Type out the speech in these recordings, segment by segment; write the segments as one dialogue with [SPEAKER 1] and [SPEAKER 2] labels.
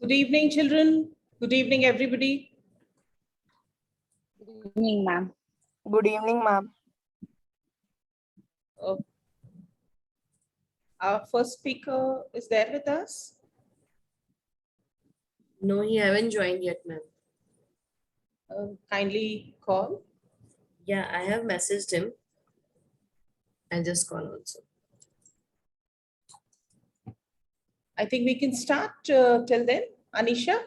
[SPEAKER 1] Good evening, children. Good evening, everybody.
[SPEAKER 2] Good evening, ma'am.
[SPEAKER 3] Good evening, ma'am.
[SPEAKER 1] Our first speaker is there with us.
[SPEAKER 4] No, he haven't joined yet, ma'am.
[SPEAKER 1] Kindly call.
[SPEAKER 4] Yeah, I have messaged him. I'll just call also.
[SPEAKER 1] I think we can start till then. Anisha?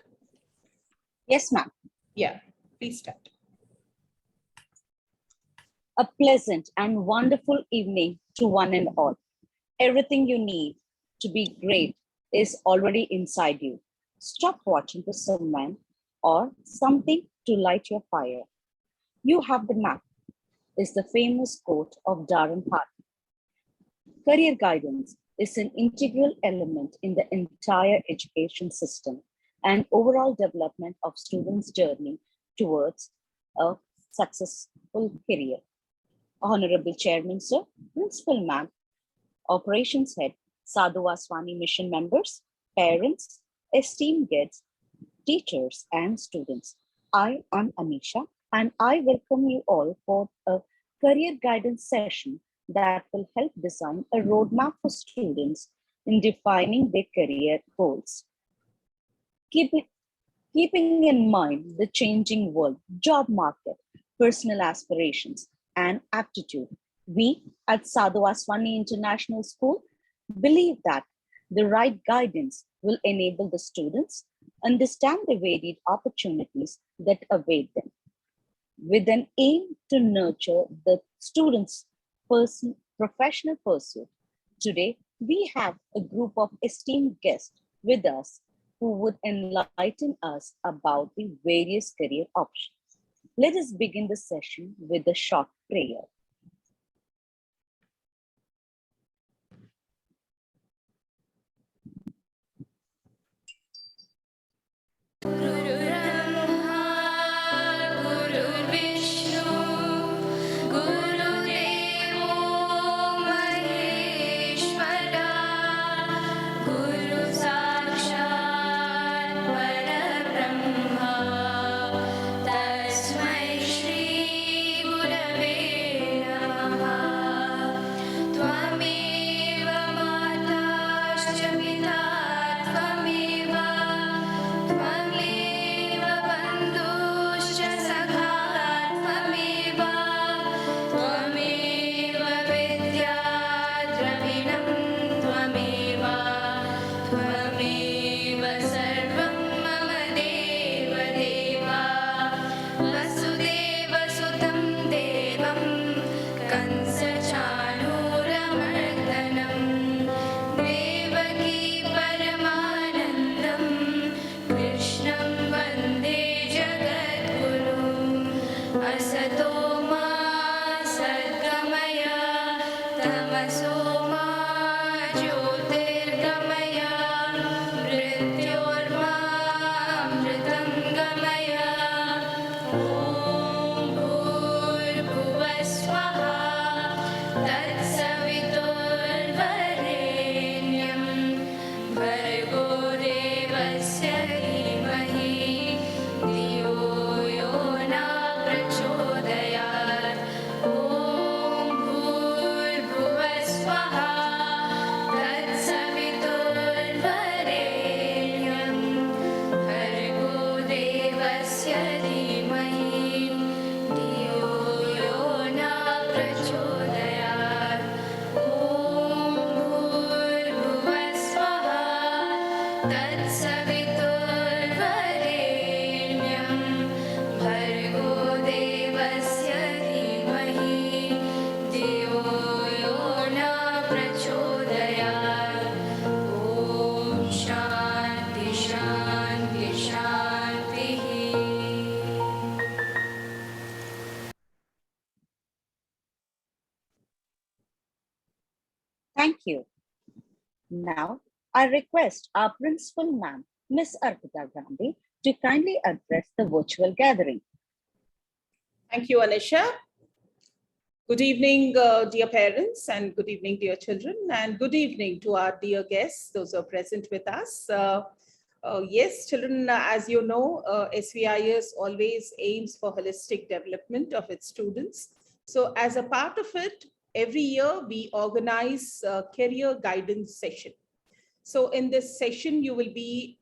[SPEAKER 2] Yes, ma'am.
[SPEAKER 1] Yeah, please start.
[SPEAKER 2] A pleasant and wonderful evening to one and all. Everything you need to be great is already inside you. Stop watching for someone or something to light your fire. You have the map, is the famous quote of Darren Hardy. Career guidance is an integral element in the entire education system and overall development of students' journey towards a successful career. Honorable Chairman, Sir, Principal Ma'am, Operations Head, Sadhu Vaswani Mission members, parents, esteemed guests, teachers, and students. I am Anisha, and I welcome you all for a career guidance session that will help design a roadmap for students in defining their career goals. Keeping in mind the changing world, job market, personal aspirations, and aptitude, we at Sadhu Vaswani International School believe that the right guidance will enable the students understand the varied opportunities that await them, with an aim to nurture the students' professional pursuit. Today, we have a group of esteemed guests with us who would enlighten us about the various career options. Let us begin the session with a short prayer.
[SPEAKER 3] भर्गो देवस्य धीमहि धियो यो न प्रचोदयात् ॐ भूर्भुवः स्वः तत्सवितुर्वरेण्यं भर्गो देवस्य धीमहि धियो यो न प्रचोदयात् ॐ भूर्भुवः स्वः तत्सवितुर्वरेण्यं भर्गो देवस्य धीमहि धियो यो न प्रचोदयात् ॐ शान्ति शान्ति शान्तिः
[SPEAKER 2] Thank you. Now, I request our principal ma'am, Miss Arpita Gandhi, to kindly address the virtual gathering.
[SPEAKER 1] Thank you, Anisha. Good evening, dear parents, and good evening, dear children, and good evening to our dear guests, those who are present with us. Yes, children, as you know, SVIS always aims for holistic development of its students. So as a part of it, every year we organize a career guidance session. So in this session, you will be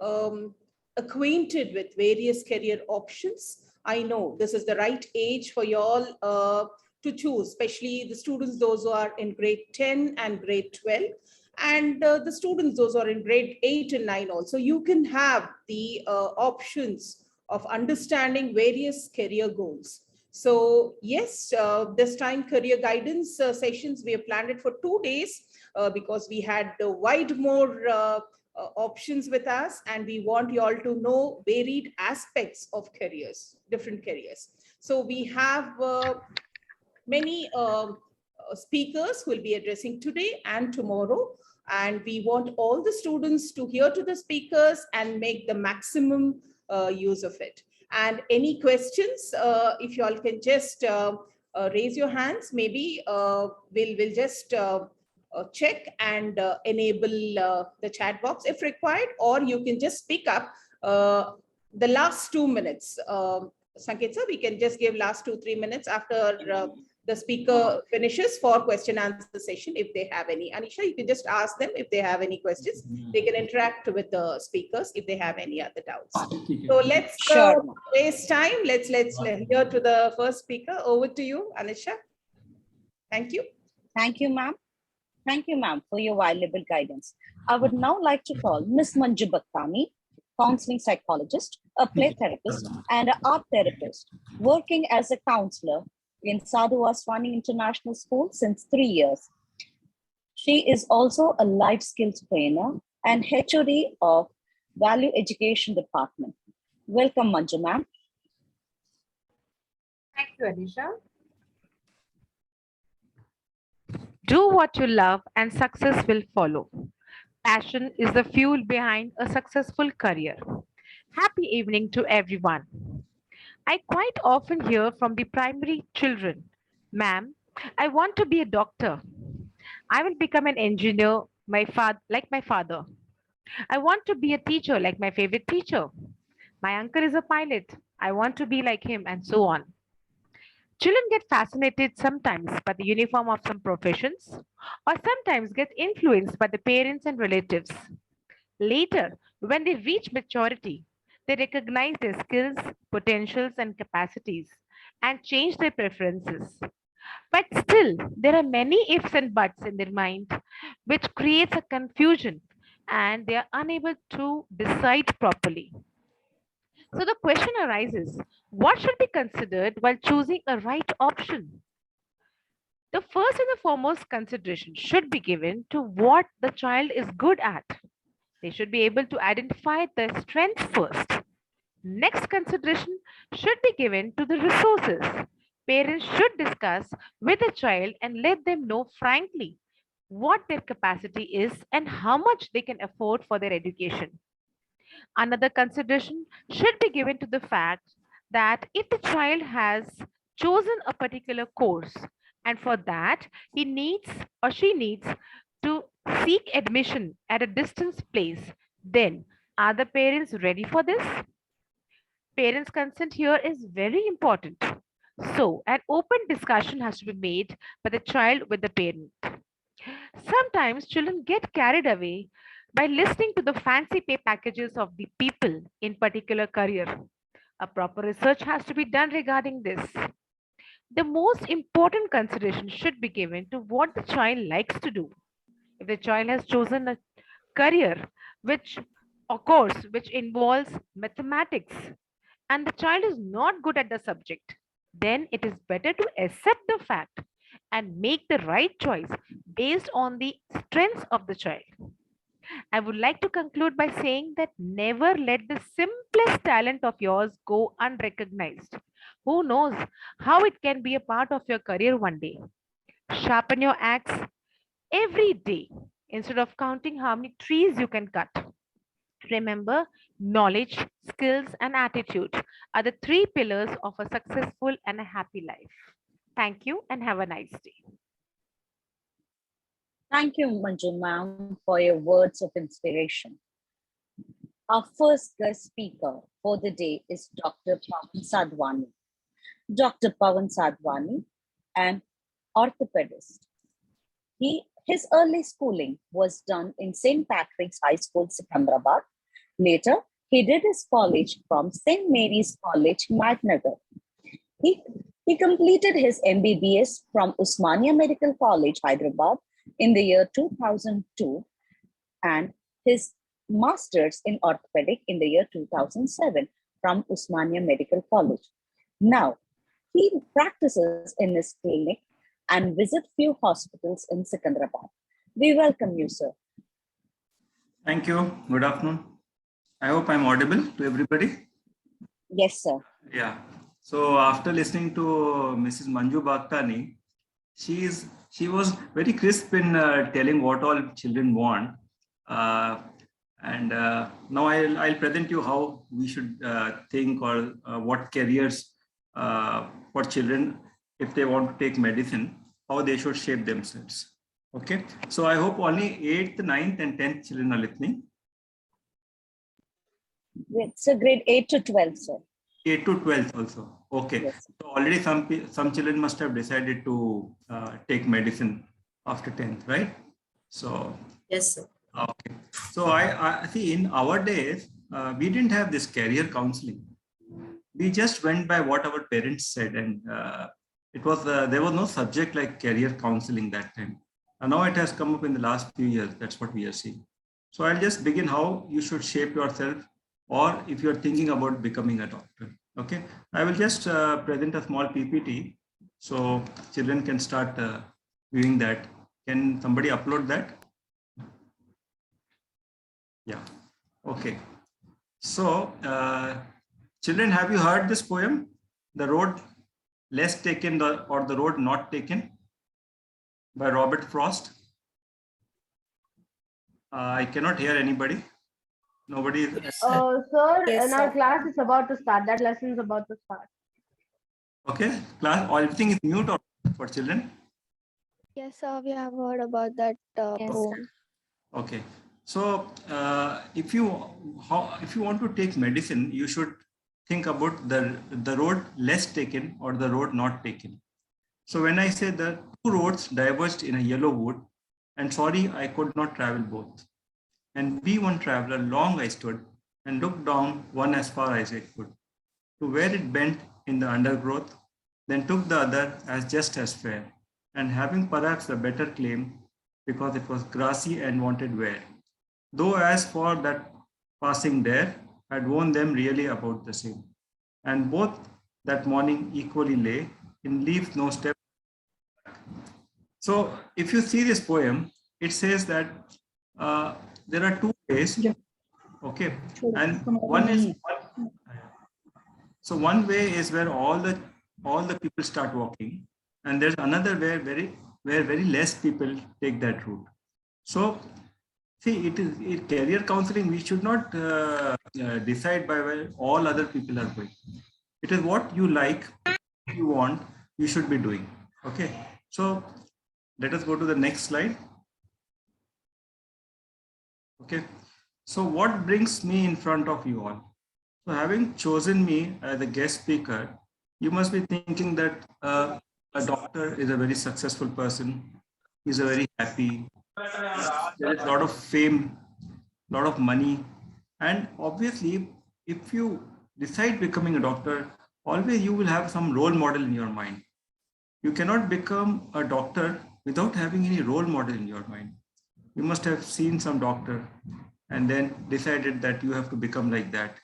[SPEAKER 1] acquainted with various career options. I know this is the right age for you all to choose, especially the students, those who are in grade 10 and grade 12, and the students, those who are in grade 8 and 9 also. You can have the options of understanding various career goals. So yes, this time career guidance sessions, we have planned it for 2 days because we had wide more options with us, and we want you all to know varied aspects of careers, different careers. So we have many speakers who will be addressing today and tomorrow, and we want all the students to hear to the speakers and make the maximum use of it. And any questions, if you all can just raise your hands, maybe we'll just check and enable the chat box if required, or you can just speak up the last 2 minutes. Sanket sir, we can just give last 2-3 minutes after the speaker finishes for question answer session if they have any. Anisha, you can just ask them if they have any questions. They can interact with the speakers if they have any other doubts. So let's
[SPEAKER 2] Sure, ma'am.
[SPEAKER 1] waste time. Let's hear to the first speaker. Over to you, Anisha. Thank you.
[SPEAKER 2] Thank you, ma'am. Thank you, ma'am, for your valuable guidance. I would now like to call Miss Manju Bhattani, counseling psychologist, a play therapist, and an art therapist, working as a counselor in Sadhu Vaswani International School since 3 years. She is also a life skills trainer and HOD of Value Education Department. Welcome, Manju, ma'am.
[SPEAKER 5] Thank you, Anisha. Do what you love and success will follow. Passion is the fuel behind a successful career. Happy evening to everyone. I quite often hear from the primary children, ma'am, I want to be a doctor. I will become an engineer like my father. I want to be a teacher like my favorite teacher. My uncle is a pilot. I want to be like him, and so on. Children get fascinated sometimes by the uniform of some professions, or sometimes get influenced by the parents and relatives. Later, when they reach maturity, they recognize their skills, potentials, and capacities and change their preferences. But still, there are many ifs and buts in their mind, which creates a confusion and they are unable to decide properly. So the question arises, what should be considered while choosing a right option? The first and the foremost consideration should be given to what the child is good at. They should be able to identify their strengths first. Next consideration should be given to the resources. Parents should discuss with the child and let them know frankly what their capacity is and how much they can afford for their education. Another consideration should be given to the fact that if the child has chosen a particular course and for that he needs or she needs to seek admission at a distance place, then are the parents ready for this? Parents' consent here is very important. So, an open discussion has to be made by the child with the parent. Sometimes children get carried away by listening to the fancy pay packages of the people in particular career. A proper research has to be done regarding this. The most important consideration should be given to what the child likes to do. If the child has chosen a career which, of course, which involves mathematics, and the child is not good at the subject, then it is better to accept the fact and make the right choice based on the strengths of the child. I would like to conclude by saying that never let the simplest talent of yours go unrecognized. Who knows how it can be a part of your career one day? Sharpen your axe every day instead of counting how many trees you can cut. Remember, knowledge, skills, and attitude are the three pillars of a successful and a happy life. Thank you and have a nice day.
[SPEAKER 2] Thank you, Manju ma'am, for your words of inspiration. Our first guest speaker for the day is Dr. Pawan Sadhwani. Dr. Pawan Sadhwani, an orthopedist. His early schooling was done in St. Patrick's High School, Secunderabad. Later, he did his college from St. Mary's College, Madnagar. He completed his MBBS from Usmania Medical College, Hyderabad in the year 2002 and his master's in orthopedic in the year 2007 from Usmania Medical College. Now, he practices in his clinic and visits few hospitals in Secunderabad. We welcome you, sir.
[SPEAKER 6] Thank you. Good afternoon. I hope I'm audible to everybody.
[SPEAKER 2] Yes, sir.
[SPEAKER 6] Yeah. So after listening to Mrs. Manju Bhaktani, she was very crisp in telling what all children want. Now I'll present you how we should think or what careers for children, if they want to take medicine, how they should shape themselves. Okay. So I hope only 8th, 9th and 10th children are listening.
[SPEAKER 2] It's a grade 8 to 12, sir.
[SPEAKER 6] 8 to 12th also. Okay.
[SPEAKER 2] Yes.
[SPEAKER 6] So already some children must have decided to take medicine after 10th, right? So
[SPEAKER 4] Yes, sir.
[SPEAKER 6] okay. So I see in our days, we didn't have this career counseling. We just went by what our parents said, and there was no subject like career counseling that time. And now it has come up in the last few years. That's what we are seeing. So I'll just begin how you should shape yourself, or if you're thinking about becoming a doctor. Okay, I will just present a small PPT so children can start viewing that. Can somebody upload that? Yeah. Okay. So children, have you heard this poem? The Road Less Taken or The Road Not Taken by Robert Frost? I cannot hear anybody. Nobody is.
[SPEAKER 7] Sir,
[SPEAKER 4] Yes,
[SPEAKER 7] in our
[SPEAKER 4] sir.
[SPEAKER 7] class is about to start. That lesson is about to start.
[SPEAKER 6] Okay, class, everything is mute or for children?
[SPEAKER 8] Yes, sir, we have heard about that poem.
[SPEAKER 6] Okay, so if you want to take medicine, you should think about the road less taken or the road not taken. So when I say the two roads diverged in a yellow wood, and sorry, I could not travel both. And be one traveler, long I stood and looked down one as far as I could, to where it bent in the undergrowth, then took the other as just as fair, and having perhaps a better claim, because it was grassy and wanted wear. Though as for that passing there, had worn them really about the same. And both that morning equally lay in leaves no step. So if you see this poem, it says that there are two ways. Okay, and one way is where all the people start walking, and there's another way where very less people take that route. So see, career counseling. We should not decide by where all other people are going. It is what you like, you want, you should be doing. Okay, so let us go to the next slide. Okay. So what brings me in front of you all? So having chosen me as a guest speaker, you must be thinking that a doctor is a very successful person. He's a very happy. There is a lot of fame, a lot of money. And obviously, if you decide becoming a doctor, always you will have some role model in your mind. You cannot become a doctor without having any role model in your mind. You must have seen some doctor and then decided that you have to become like that.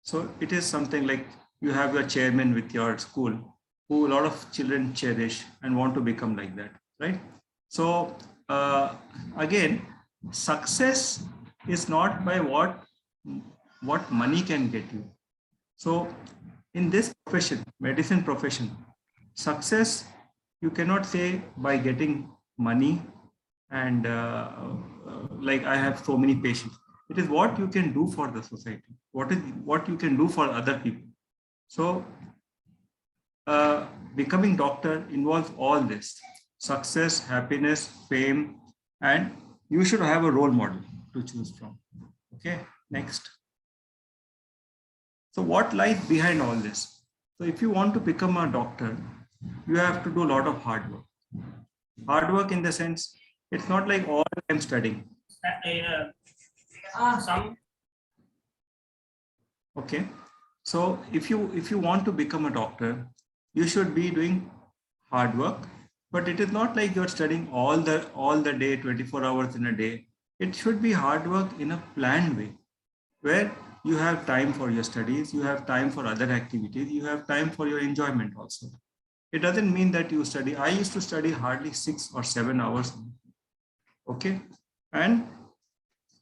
[SPEAKER 6] So it is something like you have your chairman with your school who a lot of children cherish and want to become like that, right? So again, success is not by what money can get you. So in this profession, medicine profession, success you cannot say by getting money and like I have so many patients. It is what you can do for the society. What you can do for other people. So becoming doctor involves all this: success, happiness, fame, and you should have a role model to choose from. Okay, next. So what lies behind all this? So if you want to become a doctor, you have to do a lot of hard work. Hard work in the sense, it's not like all time studying. Okay, so if you want to become a doctor, you should be doing hard work, but it is not like you're studying all the day, 24 hours in a day. It should be hard work in a planned way, where you have time for your studies, you have time for other activities, you have time for your enjoyment also. It doesn't mean that you study. I used to study hardly 6 or 7 hours. Okay, and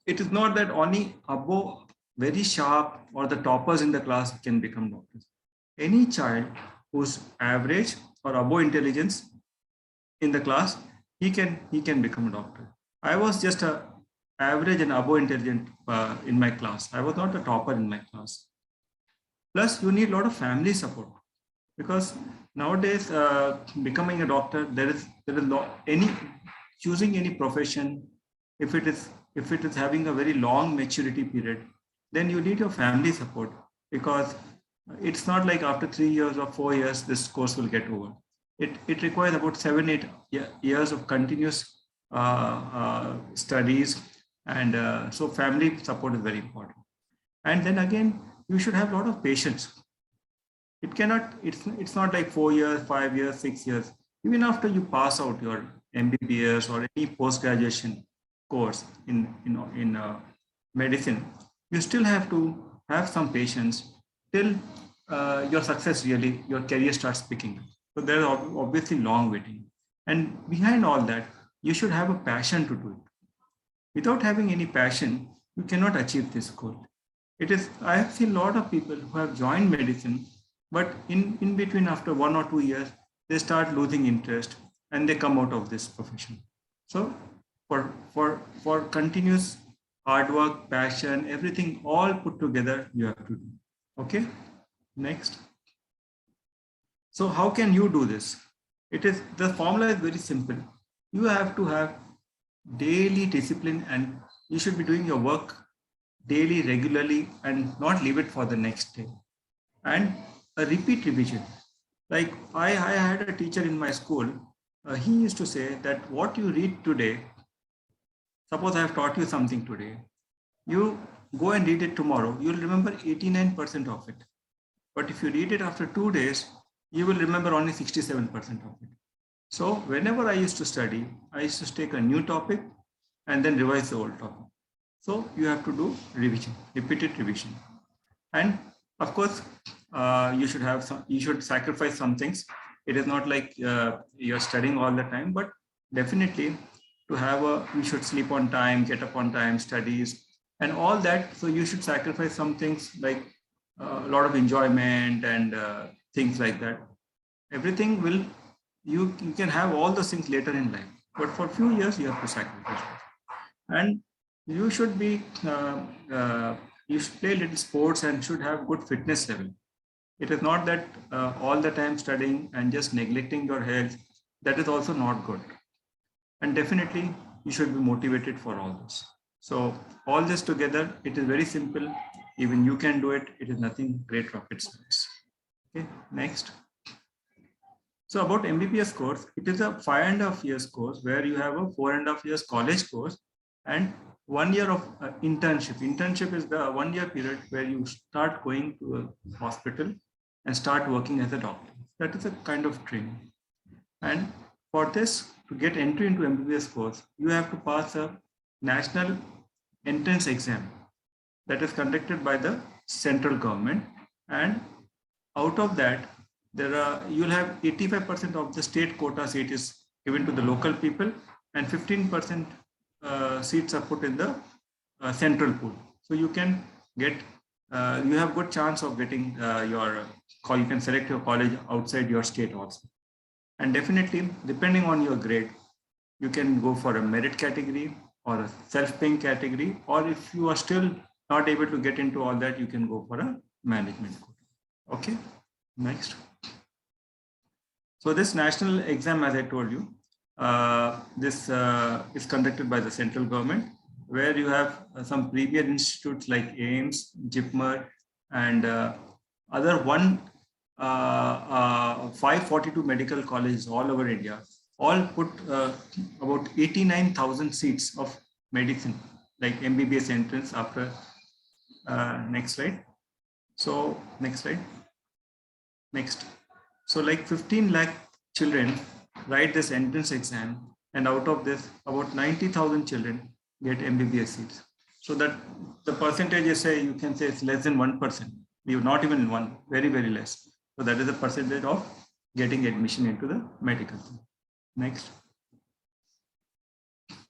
[SPEAKER 6] it is not that only above very sharp or the toppers in the class can become doctors. Any child who's average or above intelligence in the class, he can become a doctor. I was just a average and above intelligent in my class. I was not a topper in my class. Plus, you need a lot of family support, because nowadays becoming a doctor, there is any choosing any profession, if it is having a very long maturity period, then you need your family support, because it's not like after 3 years or 4 years this course will get over. It requires about 7-8 years of continuous studies, and so family support is very important. And then again, you should have a lot of patience. It's not like 4 years, 5 years, 6 years. Even after you pass out your MBBS or any post-graduation course in medicine, you still have to have some patience till your success really, your career starts picking up. So there is obviously long waiting. And behind all that, you should have a passion to do it. Without having any passion, you cannot achieve this goal. I have seen a lot of people who have joined medicine, but in between, after 1 or 2 years, they start losing interest and they come out of this profession. So for continuous hard work, passion, everything all put together, you have to do. Okay, next. So how can you do this? The formula is very simple. You have to have daily discipline, and you should be doing your work daily, regularly, and not leave it for the next day. And a repeat revision. Like I had a teacher in my school. He used to say that what you read today, suppose I have taught you something today, you go and read it tomorrow, you'll remember 89% of it. But if you read it after 2 days, you will remember only 67% of it. So whenever I used to study, I used to take a new topic and then revise the old topic. So you have to do revision, repeated revision. And of course, you should sacrifice some things. It is not like you're studying all the time, but definitely you should sleep on time, get up on time, studies, and all that. So you should sacrifice some things like a lot of enjoyment and things like that. Everything you can have all those things later in life, but for a few years you have to sacrifice. And you should you should play little sports and should have good fitness level. It is not that all the time studying and just neglecting your health. That is also not good. And definitely you should be motivated for all this. So all this together, it is very simple. Even you can do it. It is nothing great rocket science. Okay, next. So about MBBS course, it is a 5.5 years course where you have a 4.5 years college course and 1 year of internship. Internship is the 1 year period where you start going to a hospital and start working as a doctor. That is a kind of training. And for this, to get entry into MBBS course, you have to pass a national entrance exam that is conducted by the central government. And out of that, you'll have 85% of the state quota seat is given to the local people, and 15% seats are put in the central pool. So you can get, you have good chance of getting you can select your college outside your state also. And definitely, depending on your grade, you can go for a merit category or a self-paying category, or if you are still not able to get into all that, you can go for a management quota. Okay, next. So this national exam, as I told you, this is conducted by the central government, where you have some premier institutes like AIMS, JIPMER, and other 542 medical colleges all over India, all put about 89,000 seats of medicine, like MBBS entrance after, next slide. So next slide, next. So like 15 lakh children write this entrance exam, and out of this, about 90,000 children get MBBS seats. So that the percentage is, say, you can say it's less than 1%. You're not even one, very, very less. So that is the percentage of getting admission into the medical. Next.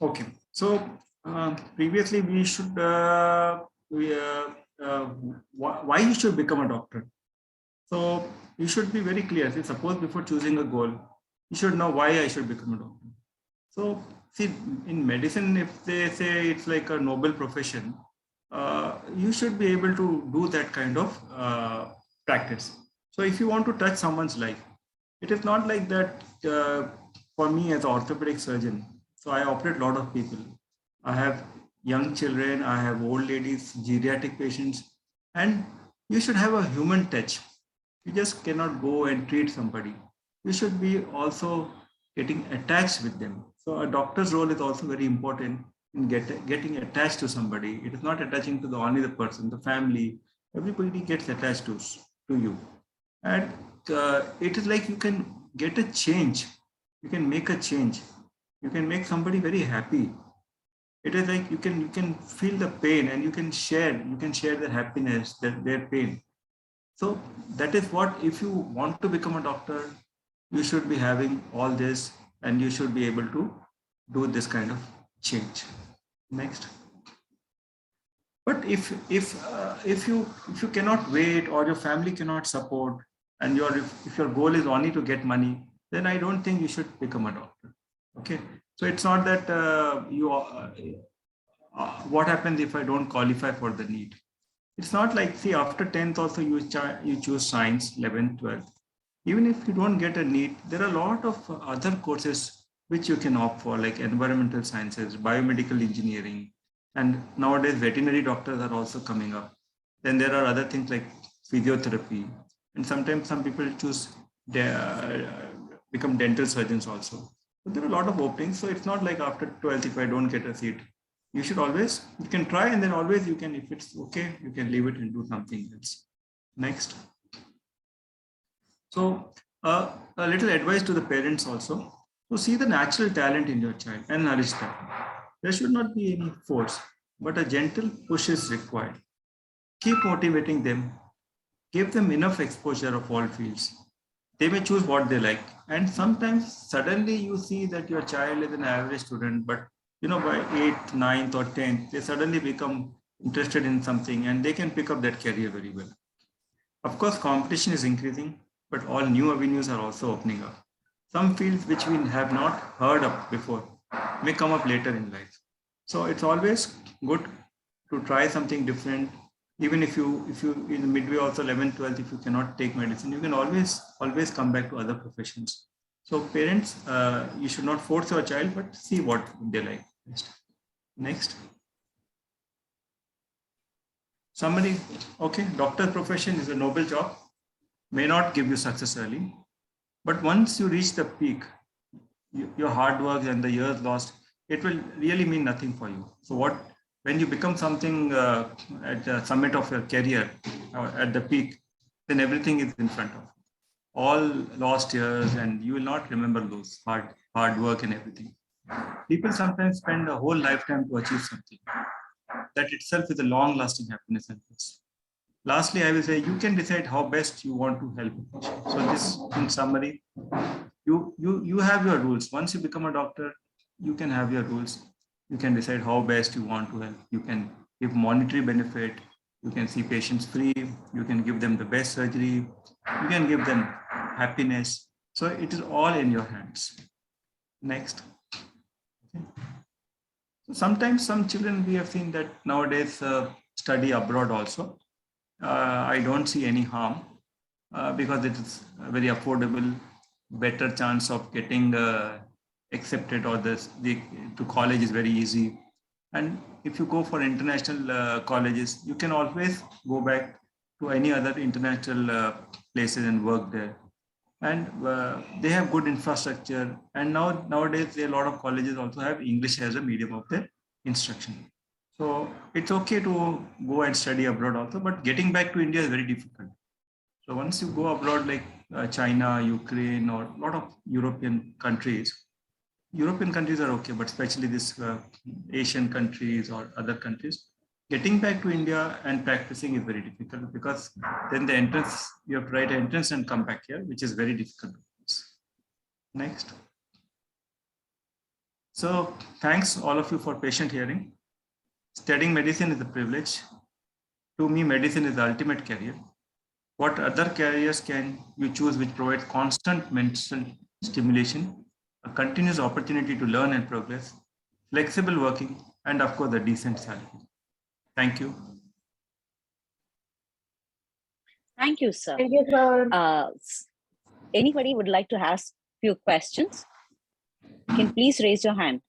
[SPEAKER 6] Okay. So previously we should, why you should become a doctor. So you should be very clear. See, suppose before choosing a goal, you should know why I should become a doctor. So see, in medicine, if they say it's like a noble profession, you should be able to do that kind of practice. So if you want to touch someone's life, it is not like that. For me as an orthopedic surgeon, so I operate a lot of people. I have young children, I have old ladies, geriatric patients, and you should have a human touch. You just cannot go and treat somebody. You should be also getting attached with them. So a doctor's role is also very important in getting attached to somebody. It is not attaching to only the person, the family. Everybody gets attached to you. And it is like you can get a change. You can make a change. You can make somebody very happy. It is like you can feel the pain, and you can share their happiness, their pain. So that is what, if you want to become a doctor, you should be having all this, and you should be able to do this kind of change. Next. But if you cannot wait, or your family cannot support, and if your goal is only to get money, then I don't think you should become a doctor. Okay. So it's not that what happens if I don't qualify for the NEET. It's not like, see, after 10th also you choose science, 11th, 12th. Even if you don't get a NEET, there are a lot of other courses which you can opt for, like environmental sciences, biomedical engineering, and nowadays veterinary doctors are also coming up. Then there are other things like physiotherapy, and sometimes some people choose become dental surgeons also. So there are a lot of openings. So it's not like after 12th, if I don't get a seat, you should always, you can try, and then always you can, if it's okay, you can leave it and do something else. Next. So a little advice to the parents also. So see the natural talent in your child and nourish that. There should not be any force, but a gentle push is required. Keep motivating them. Give them enough exposure of all fields. They may choose what they like. And sometimes suddenly you see that your child is an average student, but by 8th, 9th, or 10th, they suddenly become interested in something, and they can pick up that career very well. Of course, competition is increasing, but all new avenues are also opening up. Some fields which we have not heard of before may come up later in life. So it's always good to try something different. Even if you in the midway also 11th, 12th, if you cannot take medicine, you can always come back to other professions. So parents, you should not force your child, but see what they like. Next. Somebody, okay, doctor profession is a noble job, may not give you success early, but once you reach the peak, your hard work and the years lost, it will really mean nothing for you. So when you become something at the summit of your career, at the peak, then everything is in front of you. All lost years, and you will not remember those hard work and everything. People sometimes spend a whole lifetime to achieve something. That itself is a long-lasting happiness and peace. Lastly, I will say you can decide how best you want to help a patient. So this, in summary, you have your rules. Once you become a doctor, you can have your rules. You can decide how best you want to help. You can give monetary benefit. You can see patients free. You can give them the best surgery. You can give them happiness. So it is all in your hands. Next. Okay. So sometimes some children, we have seen that nowadays study abroad also. I don't see any harm because it is very affordable, better chance of getting accepted, or to college is very easy. And if you go for international colleges, you can always go back to any other international places and work there. And they have good infrastructure. And nowadays, a lot of colleges also have English as a medium of their instruction. So it's okay to go and study abroad also, but getting back to India is very difficult. So once you go abroad, like China, Ukraine, or a lot of European countries are okay, but especially this Asian countries or other countries, getting back to India and practicing is very difficult, because then the entrance, you have to write an entrance and come back here, which is very difficult. Next. So thanks all of you for patient hearing. Studying medicine is a privilege. To me, medicine is the ultimate career. What other careers can you choose which provide constant mental stimulation, a continuous opportunity to learn and progress, flexible working, and of course, a decent salary? Thank you.
[SPEAKER 2] Thank you, sir.
[SPEAKER 7] Thank you, sir.
[SPEAKER 2] Anybody would like to ask few questions? You can please raise your hand.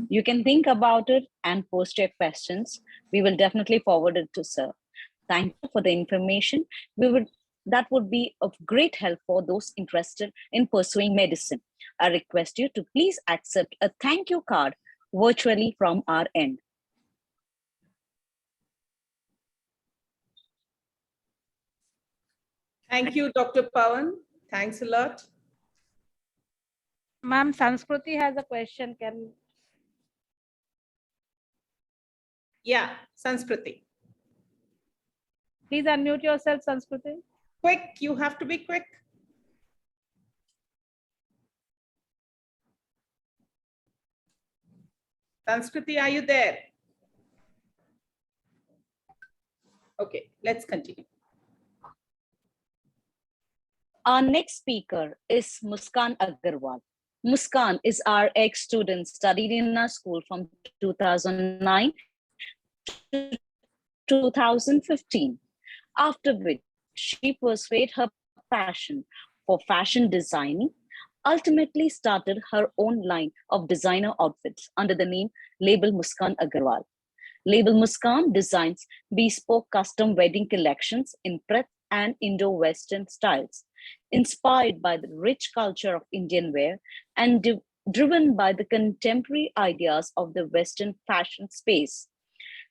[SPEAKER 2] You can think about it and post your questions. We will definitely forward it to sir. Thank you for the information. That would be of great help for those interested in pursuing medicine. I request you to please accept a thank you card virtually from our end.
[SPEAKER 1] Thank you, Dr. Pawan. Thanks a lot.
[SPEAKER 9] Ma'am, Sanskriti has a question.
[SPEAKER 1] Yeah, Sanskriti.
[SPEAKER 9] Please unmute yourself, Sanskriti.
[SPEAKER 1] Quick, you have to be quick. Sanskriti, are you there? Okay, let's continue.
[SPEAKER 2] Our next speaker is Muskan Aggarwal. Muskan is our ex-student, studied in our school from 2009 to 2015, after which she pursued her passion for fashion designing, ultimately started her own line of designer outfits under the name Label Muskan Aggarwal. Label Muskan designs bespoke custom wedding collections in Pratt and Indo-Western styles, inspired by the rich culture of Indian wear and driven by the contemporary ideas of the Western fashion space.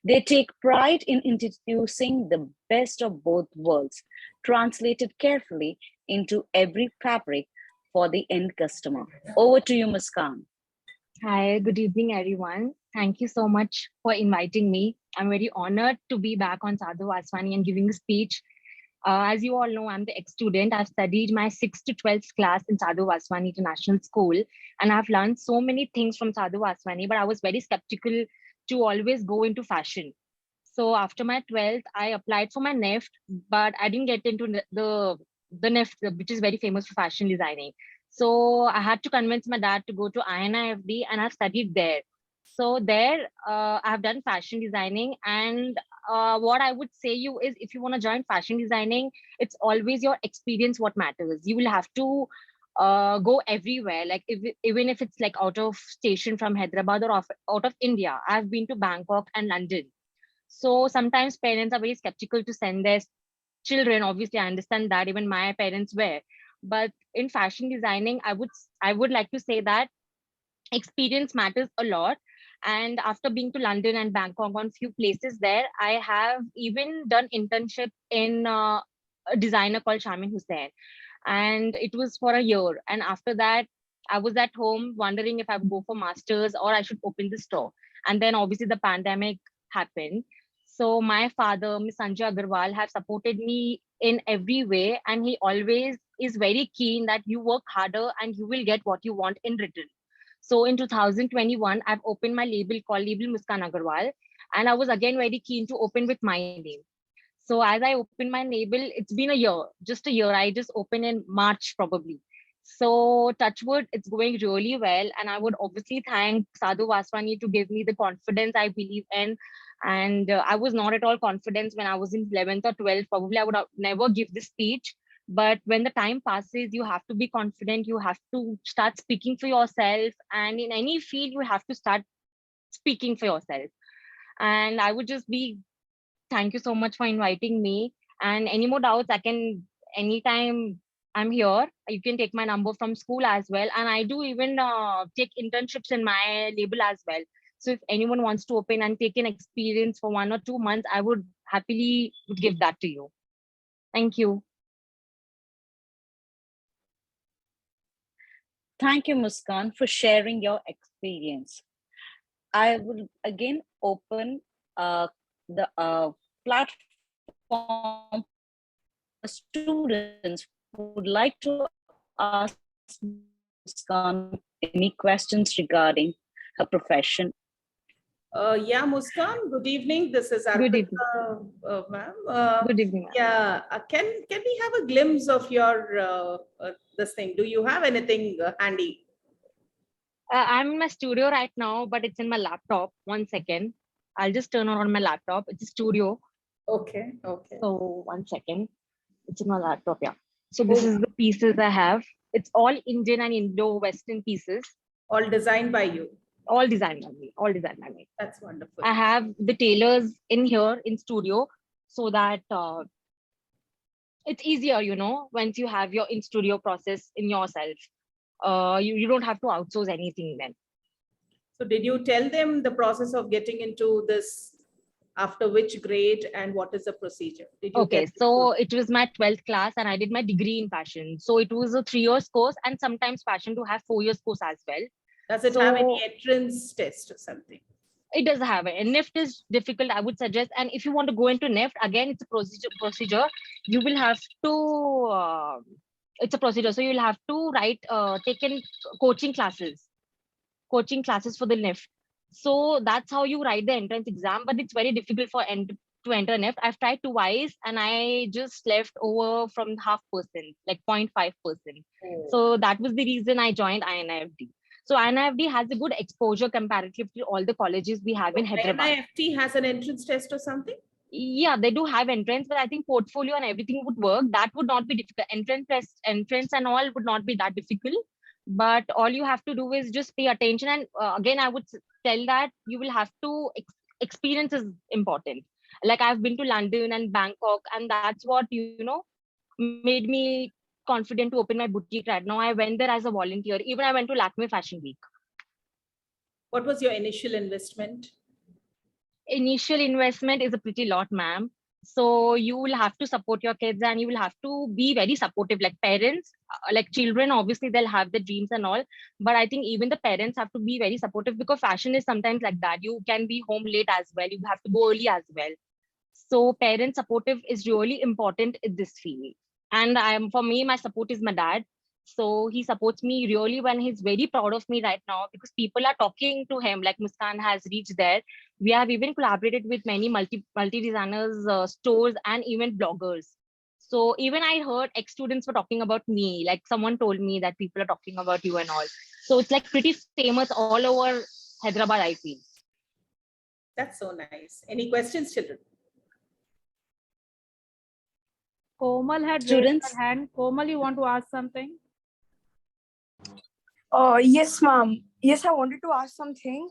[SPEAKER 2] They take pride in introducing the best of both worlds, translated carefully into every fabric for the end customer. Over to you, Muskan.
[SPEAKER 10] Hi, good evening, everyone. Thank you so much for inviting me. I'm very honored to be back on Sadhu Vaswani and giving a speech. As you all know, I'm the ex-student. I've studied my 6th to 12th class in Sadhu Vaswani International School, and I've learned so many things from Sadhu Vaswani, but I was very skeptical to always go into fashion. So after my 12th, I applied for my NEFT, but I didn't get into the NEFT, which is very famous for fashion designing. So I had to convince my dad to go to INIFD, and I've studied there. So there, I've done fashion designing, and what I would say you is, if you want to join fashion designing, it's always your experience what matters. You will have to go everywhere. Like even if it's like out of station from Hyderabad or out of India. I've been to Bangkok and London. So sometimes parents are very skeptical to send their children. Obviously, I understand that, even my parents were. But in fashion designing, I would like to say that experience matters a lot. And after being to London and Bangkok on few places there, I have even done internship in a designer called Shamin Hussain, and it was for a year. And after that, I was at home wondering if I would go for masters or I should open the store. And then obviously the pandemic happened. So my father, Ms. Sanjay Agarwal, have supported me in every way, and he always is very keen that you work harder and you will get what you want in return. So in 2021, I've opened my label called Label Muskan Aggarwal, and I was again very keen to open with my name. So as I opened my label, it's been a year, just a year. I just opened in March probably. So touchwood, it's going really well. And I would obviously thank Sadhu Vaswani to give me the confidence I believe in. And I was not at all confident when I was in 11th or 12th. Probably I would have never give this speech. But when the time passes, you have to be confident. You have to start speaking for yourself. And in any field, you have to start speaking for yourself. And I would just be, thank you so much for inviting me. And any more doubts, I can, anytime I'm here, you can take my number from school as well. And I do even take internships in my label as well. So if anyone wants to open and take an experience for 1 or 2 months, I would happily give that to you. Thank you.
[SPEAKER 2] Thank you, Muskan, for sharing your experience. I will again open the platform for students who would like to ask Muskan any questions regarding her profession.
[SPEAKER 1] Yeah, Muskan, good evening. This is
[SPEAKER 10] Good
[SPEAKER 1] Arpita,
[SPEAKER 10] evening.
[SPEAKER 1] ma'am.
[SPEAKER 10] Good evening, ma'am.
[SPEAKER 1] Yeah, can we have a glimpse of your this thing? Do you have anything handy?
[SPEAKER 10] I'm in my studio right now, but it's in my laptop. 1 second. I'll just turn on my laptop. It's a studio.
[SPEAKER 1] Okay, okay.
[SPEAKER 10] So 1 second. It's in my laptop, yeah. So this is the pieces I have. It's all Indian and Indo-Western pieces.
[SPEAKER 1] All designed by you.
[SPEAKER 10] All designed by me. All designed by me.
[SPEAKER 1] That's wonderful.
[SPEAKER 10] I have the tailors in here in studio, so that it's easier, you know, once you have your in studio process in yourself. You don't have to outsource anything then.
[SPEAKER 1] So did you tell them the process of getting into this, after which grade and what is the procedure? Did you
[SPEAKER 10] Okay, so it was my 12th class and I did my degree in fashion. So it was a 3 years course, and sometimes fashion to have 4 years course as well.
[SPEAKER 1] Does it have any entrance test or something?
[SPEAKER 10] It does have it. And NIFT is difficult, I would suggest. And if you want to go into NIFT, again, it's a procedure. You will have to, it's a procedure. So you'll have to take in coaching classes for the NIFT. So that's how you write the entrance exam, but it's very difficult to enter NIFT. I've tried twice and I just left over from 0.5%, like 0.5%. So that was the reason I joined INIFD. So INIFD has a good exposure comparatively to all the colleges we have in Hyderabad.
[SPEAKER 1] INIFD has an entrance test or something?
[SPEAKER 10] Yeah, they do have entrance, but I think portfolio and everything would work. That would not be difficult. Entrance and all would not be that difficult. But all you have to do is just pay attention. And again, I would tell that you will have to, experience is important. Like I've been to London and Bangkok, and that's what, you know, made me confident to open my boutique right now. I went there as a volunteer. Even I went to Lakme Fashion Week.
[SPEAKER 1] What was your initial investment?
[SPEAKER 10] Initial investment is a pretty lot, ma'am. So you will have to support your kids and you will have to be very supportive, like parents, like children, obviously they'll have the dreams and all. But I think even the parents have to be very supportive, because fashion is sometimes like that. You can be home late as well. You have to go early as well. So parent supportive is really important in this field. And for me, my support is my dad. So he supports me really when he's very proud of me right now, because people are talking to him, like Muskan has reached there. We have even collaborated with many multi designers, stores, and even bloggers. So even I heard ex-students were talking about me, like someone told me that people are talking about you and all. So it's like pretty famous all over Hyderabad, I feel.
[SPEAKER 1] That's so nice. Any questions, children?
[SPEAKER 9] Komal had raised
[SPEAKER 2] Students?
[SPEAKER 9] her hand. Komal, you want to ask something?
[SPEAKER 11] Yes, ma'am. Yes, I wanted to ask something.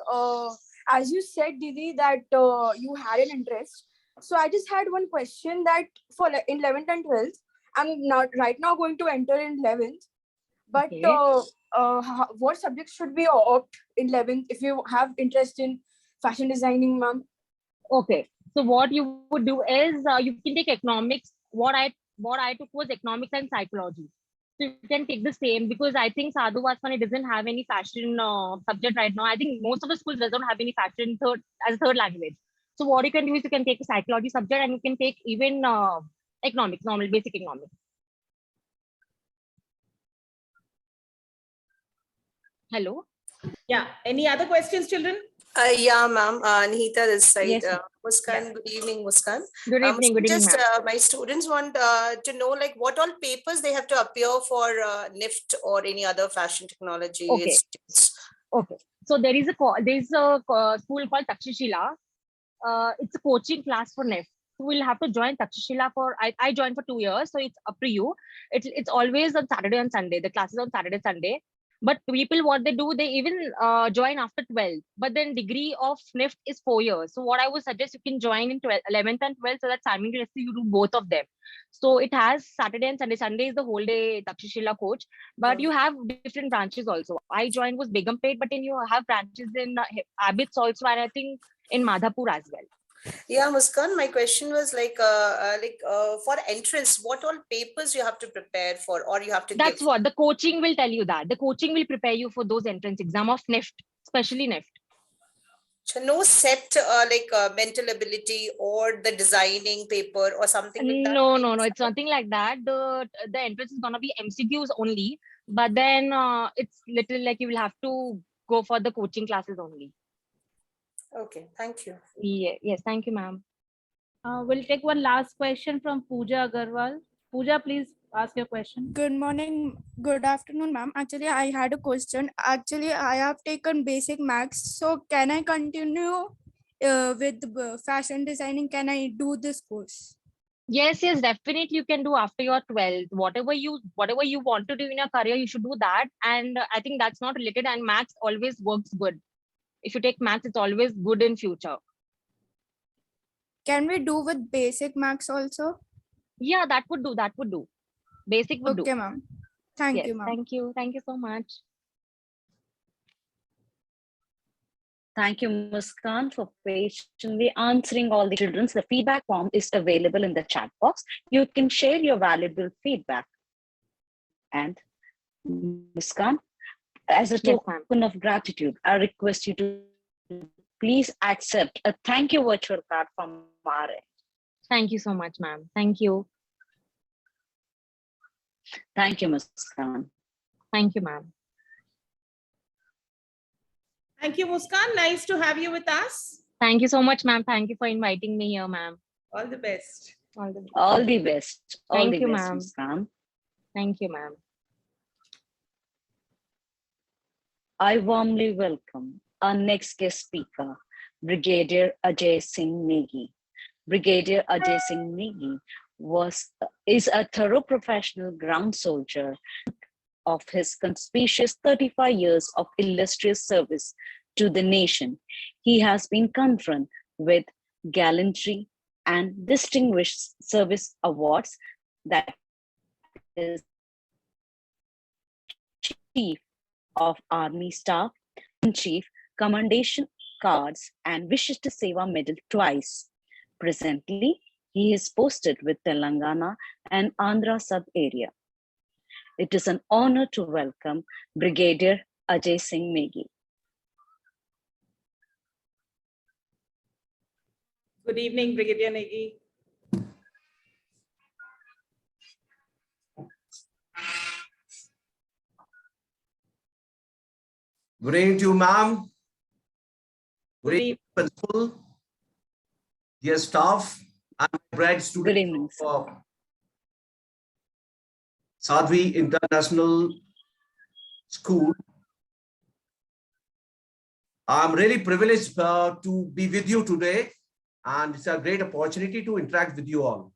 [SPEAKER 11] As you said, Didi, that you had an interest. So I just had one question that for in 11th and 12th, I'm not right now going to enter in 11th. But
[SPEAKER 2] Okay.
[SPEAKER 11] what subjects should we opt in 11th if you have interest in fashion designing, ma'am?
[SPEAKER 10] Okay. So what you would do is you can take economics. What I took was economics and psychology. So you can take the same because I think Sadhu Vaswani doesn't have any fashion subject right now. I think most of the schools doesn't have any fashion as a third language. So what you can do is you can take a psychology subject and you can take even economics, normal basic economics. Hello.
[SPEAKER 1] Yeah. Any other questions, children?
[SPEAKER 4] Yeah, ma'am. Nihita this side.
[SPEAKER 2] Yes,
[SPEAKER 4] Muskan,
[SPEAKER 1] Yeah.
[SPEAKER 4] good evening, Muskan.
[SPEAKER 10] Good evening. Good evening,
[SPEAKER 4] Just
[SPEAKER 10] ma'am.
[SPEAKER 4] my students want to know like what all papers they have to appear for NIFT or any other fashion technology
[SPEAKER 10] Okay.
[SPEAKER 4] institutes.
[SPEAKER 10] Okay. So there is a school called Takshashila. It's a coaching class for NIFT. So we'll have to join Takshashila for I joined for 2 years, so it's up to you. It's always on Saturday and Sunday. The classes on Saturday, Sunday. But people, what they do, they even join after 12. But then degree of NIFT is 4 years. So what I would suggest, you can join in 11th and 12th so that simultaneously you do both of them. So it has Saturday and Sunday. Sunday is the whole day Takshashila coach. But you have different branches also. I joined was Begumpet, but then you have branches in Abbots also, and I think in Madhapur as well.
[SPEAKER 4] Yeah, Muskan, my question was for entrance, what all papers you have to prepare for or you have to
[SPEAKER 10] That's
[SPEAKER 4] give?
[SPEAKER 10] what the coaching will tell you, that the coaching will prepare you for those entrance exam of NIFT, especially NIFT.
[SPEAKER 4] So no set mental ability or the designing paper or something like that?
[SPEAKER 10] No, it's nothing like that. The entrance is gonna be MCQs only, but then it's little like you will have to go for the coaching classes only.
[SPEAKER 4] Okay, thank you.
[SPEAKER 10] Yeah, yes, thank you, ma'am.
[SPEAKER 9] We'll take one last question from Pooja Agarwal. Pooja, please ask your question.
[SPEAKER 12] Good morning, good afternoon, ma'am. Actually, I had a question. Actually, I have taken basic maths. So can I continue with fashion designing? Can I do this course?
[SPEAKER 10] Yes, definitely you can do after your 12th. Whatever you want to do in your career, you should do that. And I think that's not related, and maths always works good. If you take maths, it's always good in future.
[SPEAKER 12] Can we do with basic maths also?
[SPEAKER 10] Yeah, that would do. Basic would do.
[SPEAKER 12] Okay, ma'am. Thank you, ma'am.
[SPEAKER 10] Thank you so much.
[SPEAKER 2] Thank you, Muskan, for patiently answering all the children's. The feedback form is available in the chat box. You can share your valuable feedback. And Muskan, as a token of gratitude, I request you to please accept a thank you virtual card from our end.
[SPEAKER 10] Thank you so much, ma'am. Thank you.
[SPEAKER 2] Thank you, Muskan.
[SPEAKER 10] Thank you, ma'am.
[SPEAKER 1] Thank you, Muskan. Nice to have you with us.
[SPEAKER 10] Thank you so much, ma'am. Thank you for inviting me here, ma'am.
[SPEAKER 1] All the best.
[SPEAKER 10] All the best.
[SPEAKER 2] All the best. All
[SPEAKER 10] Thank
[SPEAKER 2] the
[SPEAKER 10] you,
[SPEAKER 2] best,
[SPEAKER 10] ma'am.
[SPEAKER 2] Muskan.
[SPEAKER 10] Thank you, ma'am.
[SPEAKER 2] I warmly welcome our next guest speaker, Brigadier Ajay Singh Negi. Brigadier Ajay Singh Negi is a thorough professional ground soldier of his conspicuous 35 years of illustrious service to the nation. He has been confronted with gallantry and distinguished service awards that is Chief of Army Staff in Chief Commendation Cards and Vishishta Seva Medal twice. Presently, he is posted with Telangana and Andhra sub-area. It is an honor to welcome Brigadier Ajay Singh Negi.
[SPEAKER 1] Good evening, Brigadier Negi.
[SPEAKER 13] Good evening to you, ma'am. Good evening, principal, dear staff, and bright students of Sadhvi International School. I'm really privileged to be with you today, and it's a great opportunity to interact with you all.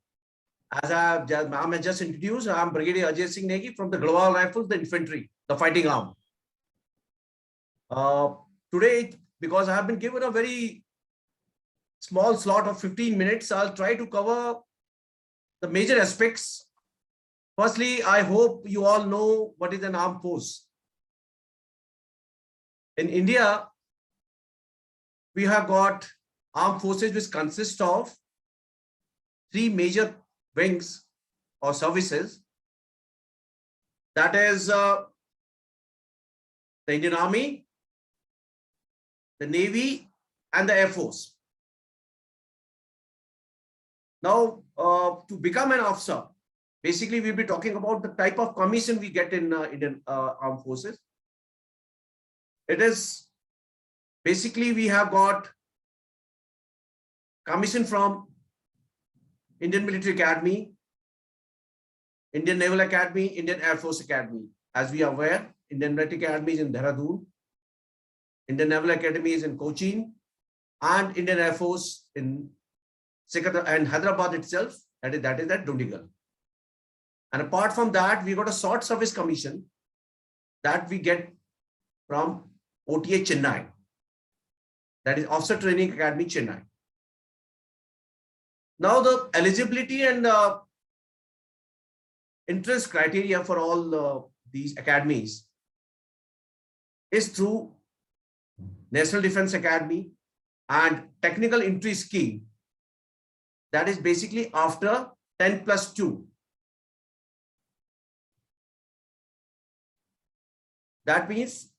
[SPEAKER 13] as ma'am has just introduced, I'm Brigadier Ajay Singh Negi from the Agarwal Rifles, the infantry, the fighting arm. Today, because I have been given a very small slot of 15 minutes, I'll try to cover the major aspects. Firstly, I hope you all know what is an armed force. In India, we have got armed forces which consist of three major wings or services. That is the Indian Army, the Navy, and the Air Force. Now, to become an officer, basically we'll be talking about the type of commission we get in Indian Armed Forces. It is basically we have got commission from Indian Military Academy, Indian Naval Academy, Indian Air Force Academy. As we are aware, Indian Military Academy is in Dehradun, Indian Naval Academy is in Cochin, and Indian Air Force in and Hyderabad itself, that is at Dundigal. And apart from that, we got a short service commission that we get from OTA Chennai, that is Officer Training Academy Chennai. Now the eligibility and entrance criteria for all these academies is through National Defense Academy and Technical Entry Scheme. That is basically after 10+2. That means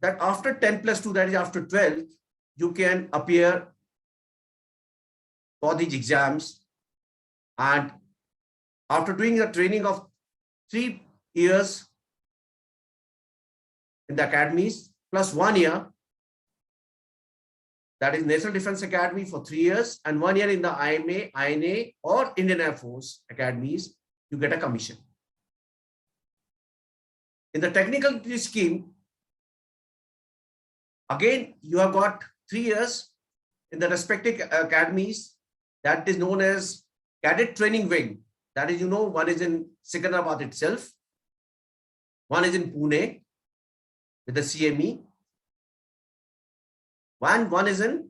[SPEAKER 13] that after 10+2, that is after 12, you can appear for these exams. And after doing the training of 3 years in the academies, plus 1 year, that is National Defense Academy for 3 years, and 1 year in the IMA, INA, or Indian Air Force academies, you get a commission. In the technical entry scheme, again, you have got 3 years in the respective academies. That is known as Cadet Training Wing. That is, one is in Secunderabad itself, one is in Pune with the CME, one is in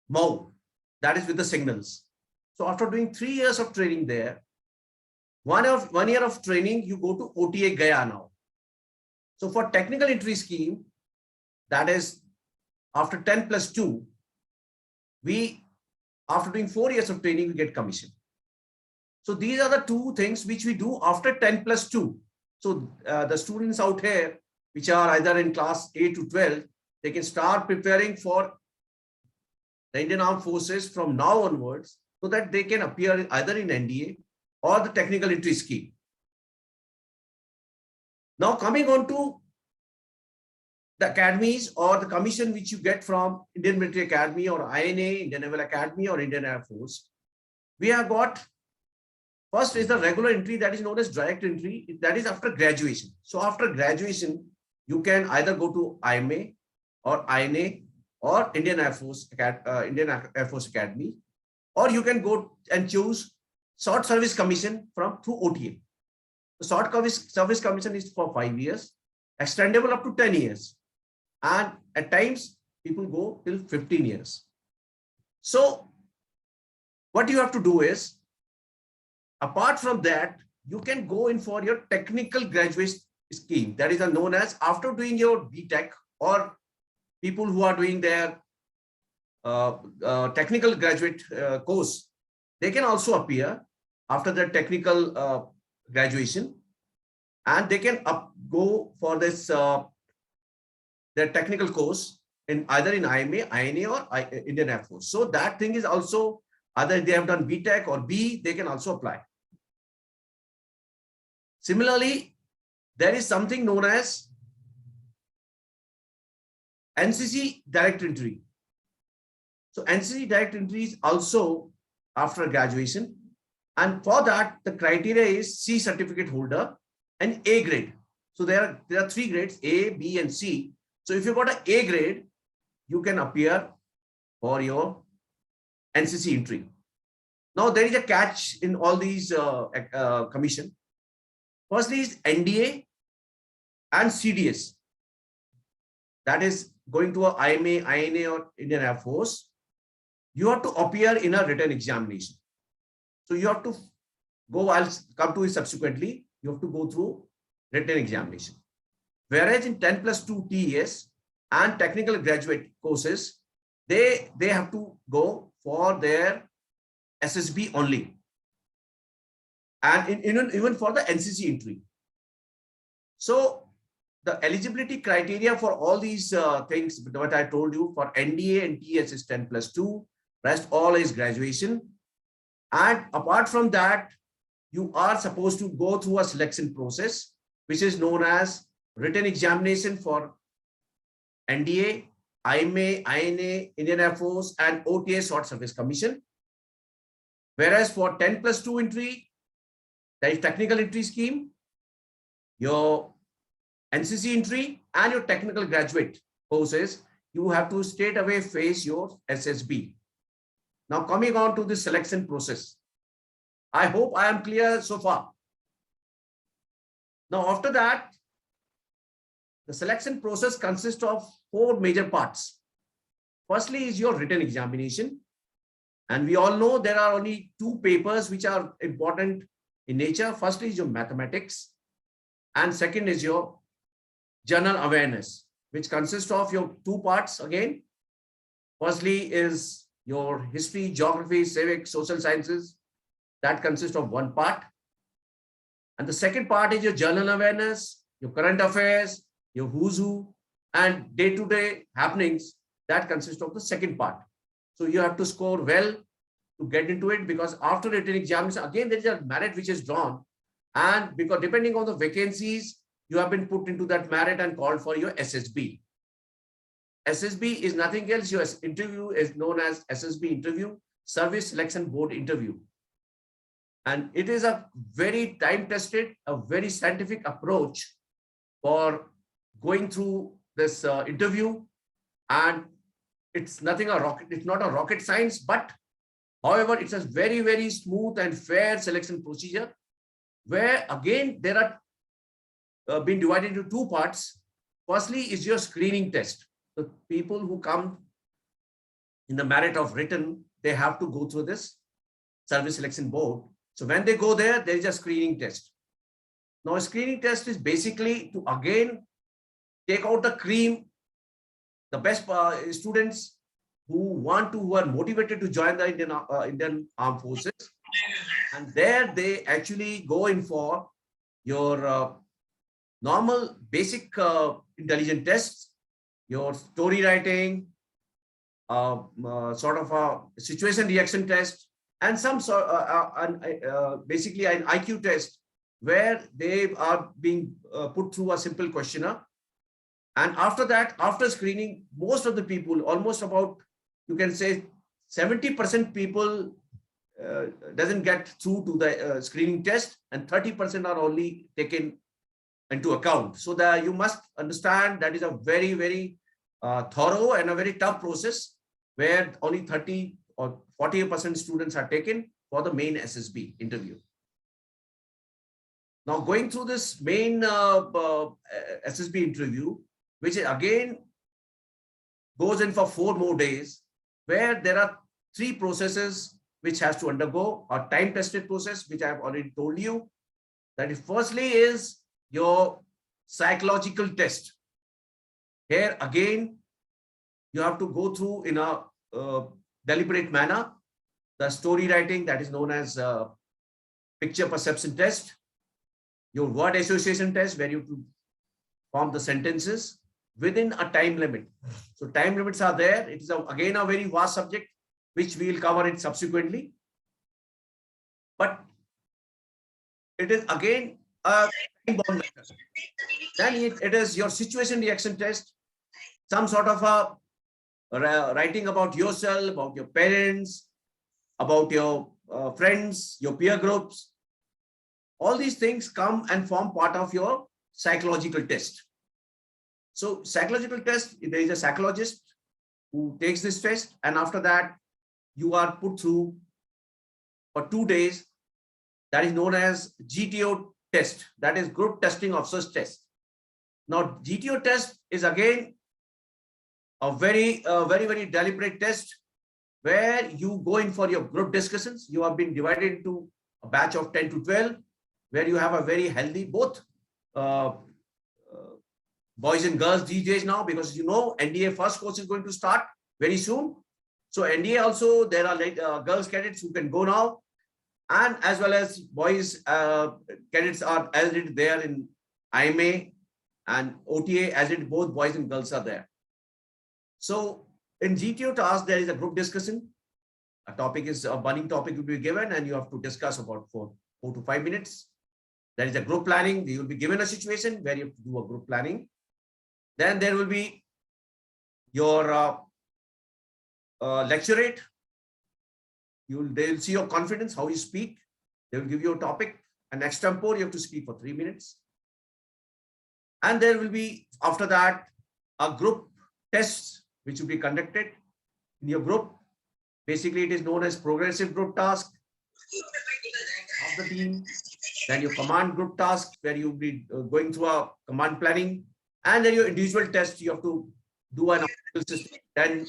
[SPEAKER 13] Mau, that is with the signals. So after doing 3 years of training there, 1 year of training, you go to OTA Gaya now. So for technical entry scheme, that is after 10+2, after doing 4 years of training, we get commission. So these are the two things which we do after 10+2. So the students out here, which are either in class 8 to 12, they can start preparing for the Indian Armed Forces from now onwards, so that they can appear either in NDA or the technical entry scheme. Now coming on to the academies or the commission which you get from Indian Military Academy or INA, Indian Naval Academy or Indian Air Force, we have got, first is the regular entry, that is known as direct entry, that is after graduation. So after graduation, you can either go to IMA or INA or Indian Air Force Academy, or you can go and choose short service commission through OTA. The short service commission is for 5 years, extendable up to 10 years. And at times, people go till 15 years. So what you have to do is, apart from that, you can go in for your technical graduate scheme. That is known as after doing your BTech, or people who are doing their technical graduate course, they can also appear after their technical graduation, and they can go for this their technical course in either in IMA, INA, or Indian Air Force. So that thing is also, either they have done BTech or B, they can also apply. Similarly, there is something known as NCC Direct Entry. So NCC Direct Entry is also after graduation, and for that the criteria is C certificate holder and A grade. So there are 3 grades, A, B, and C. So if you got an A grade, you can appear for your NCC entry. Now there is a catch in all these commission. Firstly is NDA and CDS. That is going to a IMA, INA or Indian Air Force. You have to appear in a written examination. So you have to go, I'll come to it subsequently. You have to go through written examination. Whereas in 10+2 TES and technical graduate courses, they have to go for their SSB only. And even for the NCC entry. So the eligibility criteria for all these things, what I told you for NDA and TS is 10+2, rest all is graduation. And apart from that, you are supposed to go through a selection process, which is known as written examination for NDA, IMA, INA, Indian Air Force, and OTA Short Service Commission. Whereas for 10+2 entry, there is technical entry scheme, your NCC entry, and your technical graduate courses, you have to straight away face your SSB. Now coming on to the selection process. I hope I am clear so far. Now after that, the selection process consists of 4 major parts. Firstly is your written examination. And we all know there are only 2 papers which are important in nature. Firstly is your mathematics. And second is your general awareness, which consists of your 2 parts again. Firstly is your history, geography, civics, social sciences. That consists of 1 part. And the second part is your general awareness, your current affairs, your who's who, and day-to-day happenings. That consists of the second part. So you have to score well to get into it, because after written examination, again, there is a merit which is drawn. And because depending on the vacancies, you have been put into that merit and called for your SSB. SSB is nothing else. Your interview is known as Ssb Interview, Service Selection Board Interview. And it is a very time-tested, a very scientific approach for going through this interview. And it's nothing a rocket, it's not a rocket science, but however, it's a very, very smooth and fair selection procedure, where again, there are been divided into 2 parts. Firstly is your screening test. The people who come in the merit of written, they have to go through this service selection board. So when they go there, there is a screening test. Now a screening test is basically to again take out the cream, the best students who are motivated to join the Indian Armed Forces. And there they actually go in for your normal basic intelligence tests, your story writing, sort of a situation reaction test, and some sort basically an IQ test, where they are being put through a simple questionnaire. And after that, after screening, most of the people, almost about, you can say 70% people doesn't get through to the screening test, and 30% are only taken into account. So that you must understand that is a very, very thorough and a very tough process, where only 30 or 40% students are taken for the main SSB interview. Now going through this main SSB interview, which again goes in for 4 more days, where there are 3 processes which has to undergo a time-tested process, which I have already told you. That is, firstly is your psychological test. Here again, you have to go through in a deliberate manner the story writing, that is known as picture perception test, your word association test, where you have to form the sentences within a time limit. So time limits are there. It is again a very vast subject, which we will cover it subsequently. But it is again a time-bound method. Then it is your situation reaction test, some sort of a writing about yourself, about your parents, about your friends, your peer groups. All these things come and form part of your psychological test. So psychological test, there is a psychologist who takes this test, and after that, you are put through for 2 days. That is known as Gto test. That is Group Testing Officers test. Now, Gto test is again a very deliberate test where you go in for your group discussions. You have been divided into a batch of 10 to 12, where you have a very healthy, both boys and girls these days now, because you know NDA first course is going to start very soon. So NDA also, there are girls cadets who can go now, and as well as boys cadets are as it there in IMA and OTA, as it both boys and girls are there. So in GTO task, there is a group discussion. A burning topic will be given, and you have to discuss about 4 to 5 minutes. There is a group planning. You will be given a situation where you have to do a group planning. Then there will be your lecturate. They will see your confidence, how you speak. They will give you a topic, an extempore. You have to speak for 3 minutes. And there will be, after that, a group test which will be conducted in your group. Basically, it is known as progressive group task of the team. Then your command group task, where you'll be going through a command planning. And then your individual test, you have to do an system 10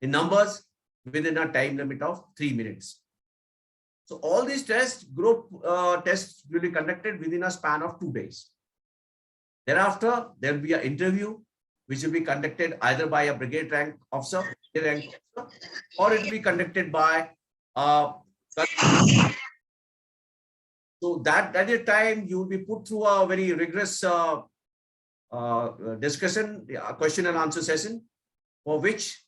[SPEAKER 13] in numbers within a time limit of 3 minutes. So all these tests, group tests will be conducted within a span of 2 days. Thereafter, there will be an interview, which will be conducted either by a brigade rank officer, or it will be conducted by so that at a time you will be put through a very rigorous discussion, question and answer session, for which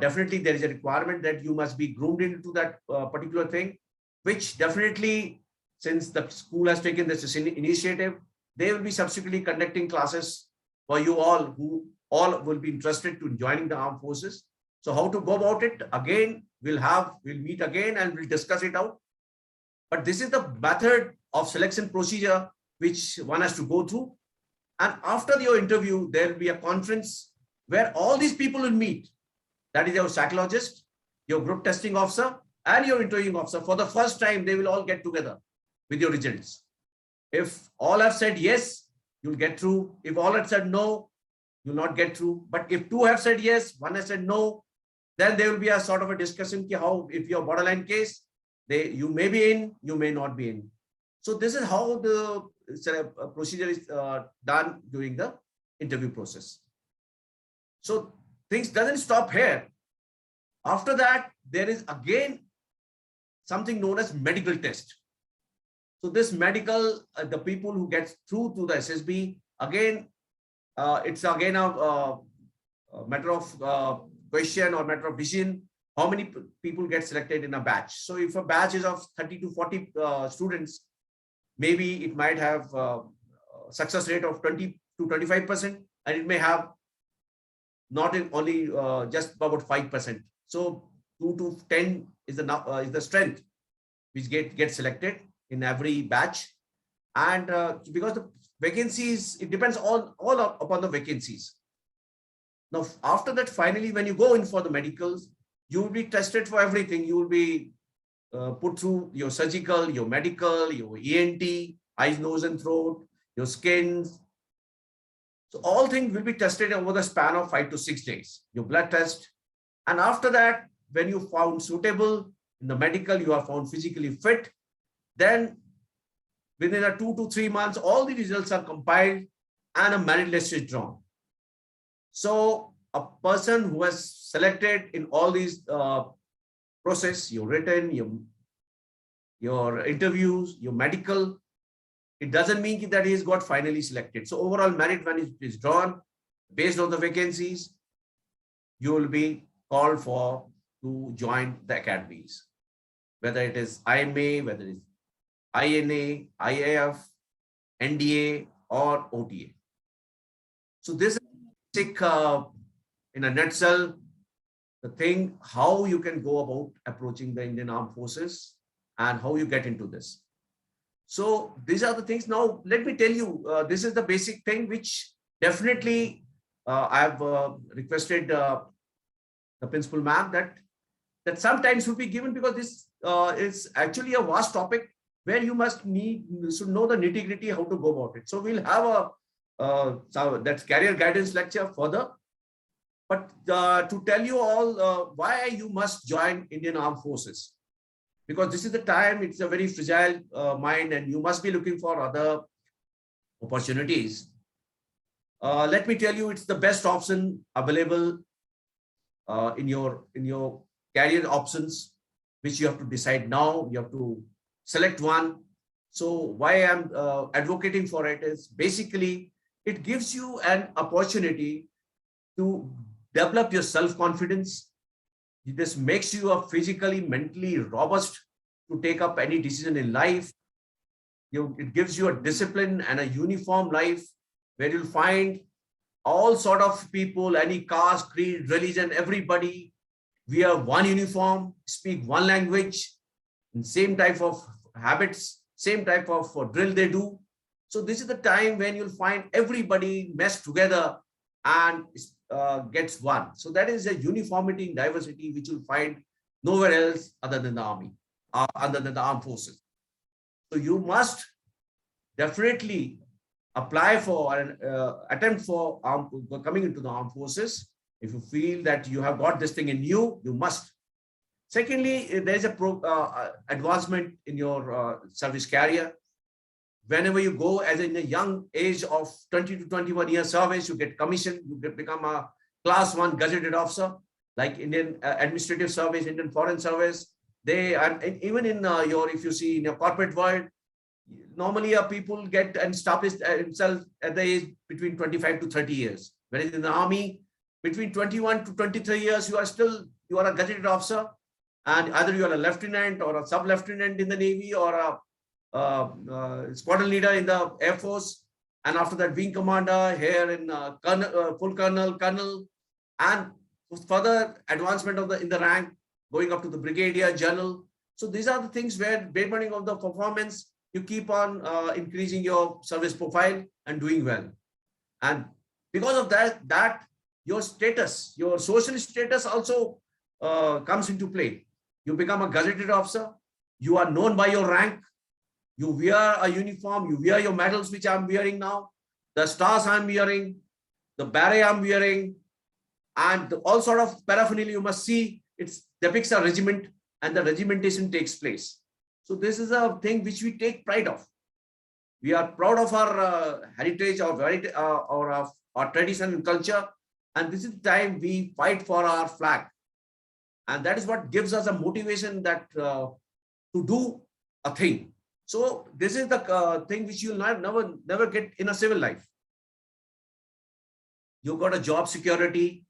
[SPEAKER 13] definitely there is a requirement that you must be groomed into that particular thing, which definitely, since the school has taken this initiative, they will be subsequently conducting classes for you all who all will be interested to joining the armed forces. So how to go about it? Again, we'll meet again and we'll discuss it out. But this is the method of selection procedure which one has to go through. And after your interview, there will be a conference where all these people will meet. That is your psychologist, your group testing officer, and your interviewing officer. For the first time, they will all get together with your results. If all have said yes, you'll get through. If all have said no, you'll not get through. But if 2 have said yes, 1 has said no, then there will be a sort of a discussion how, if your borderline case, you may be in, you may not be in. So this is how the procedure is done during the interview process. So things doesn't stop here. After that, there is again something known as medical test. So this medical, the people who get through to the SSB, again, it's again a matter of question or matter of decision, how many people get selected in a batch. So if a batch is of 30 to 40 students, maybe it might have a success rate of 20 to 25%, and it may have not in only just about 5%. So 2 to 10 is the strength which gets selected in every batch. And because the vacancies, it depends all upon the vacancies. Now, after that, finally, when you go in for the medicals, you will be tested for everything. You will be put through your surgical, your medical, your ENT, eyes, nose, and throat, your skins. So all things will be tested over the span of 5 to 6 days, your blood test. And after that, when you found suitable in the medical, you are found physically fit, then within a 2 to 3 months, all the results are compiled and a merit list is drawn. So a person who has selected in all these process, your written, your interviews, your medical, it doesn't mean that he's got finally selected. So overall merit, when it is drawn based on the vacancies, you will be called for to join the academies, whether it is IMA, whether it is INA, IAF, NDA, or OTA. So this is basic, in a nutshell, the thing, how you can go about approaching the Indian Armed Forces and how you get into this. So these are the things. Now, let me tell you, this is the basic thing which definitely I have requested the principal ma'am that sometimes should be given, because this is actually a vast topic where you should know the nitty-gritty how to go about it. So we'll have that's career guidance lecture further. But to tell you all why you must join Indian Armed Forces, because this is the time, it's a very fragile mind and you must be looking for other opportunities. Let me tell you, it's the best option available in your career options, which you have to decide now. You have to select one. So why I'm advocating for it is basically it gives you an opportunity to develop your self-confidence. This makes you a physically, mentally robust to take up any decision in life. It gives you a discipline and a uniform life where you'll find all sort of people, any caste, creed, religion, everybody wear one uniform, speak one language, and same type of habits, same type of drill they do. So this is the time when you'll find everybody meshed together and gets one. So that is a uniformity and diversity which you'll find nowhere else other than the army, other than the armed forces. So you must definitely apply for and attempt for coming into the armed forces. If you feel that you have got this thing in you, you must. Secondly, there is a advancement in your service career. Whenever you go as in a young age of 20 to 21 years service, you get commission, you become a class 1 gazetted officer, like Indian administrative service, Indian foreign service. They are even in if you see in your corporate world, normally people get and establish themselves at the age between 25 to 30 years. Whereas in the army, between 21 to 23 years, you are a gazetted officer, and either you are a lieutenant or a sub-lieutenant in the Navy or a squadron leader in the Air Force, and after that wing commander, here in full colonel, and further advancement in the rank, going up to the brigadier, general. So these are the things where, depending on the performance, you keep on increasing your service profile and doing well. And because of that your status, your social status also comes into play. You become a gazetted officer, you are known by your rank, you wear a uniform, you wear your medals, which I'm wearing now, the stars I'm wearing, the beret I'm wearing, and all sort of paraphernalia you must see. It depicts a regiment and the regimentation takes place. So this is a thing which we take pride of. We are proud of our heritage, our tradition and culture. And this is the time we fight for our flag. And that is what gives us a motivation that to do a thing. So this is the thing which you'll never get in a civil life. You've got a job security.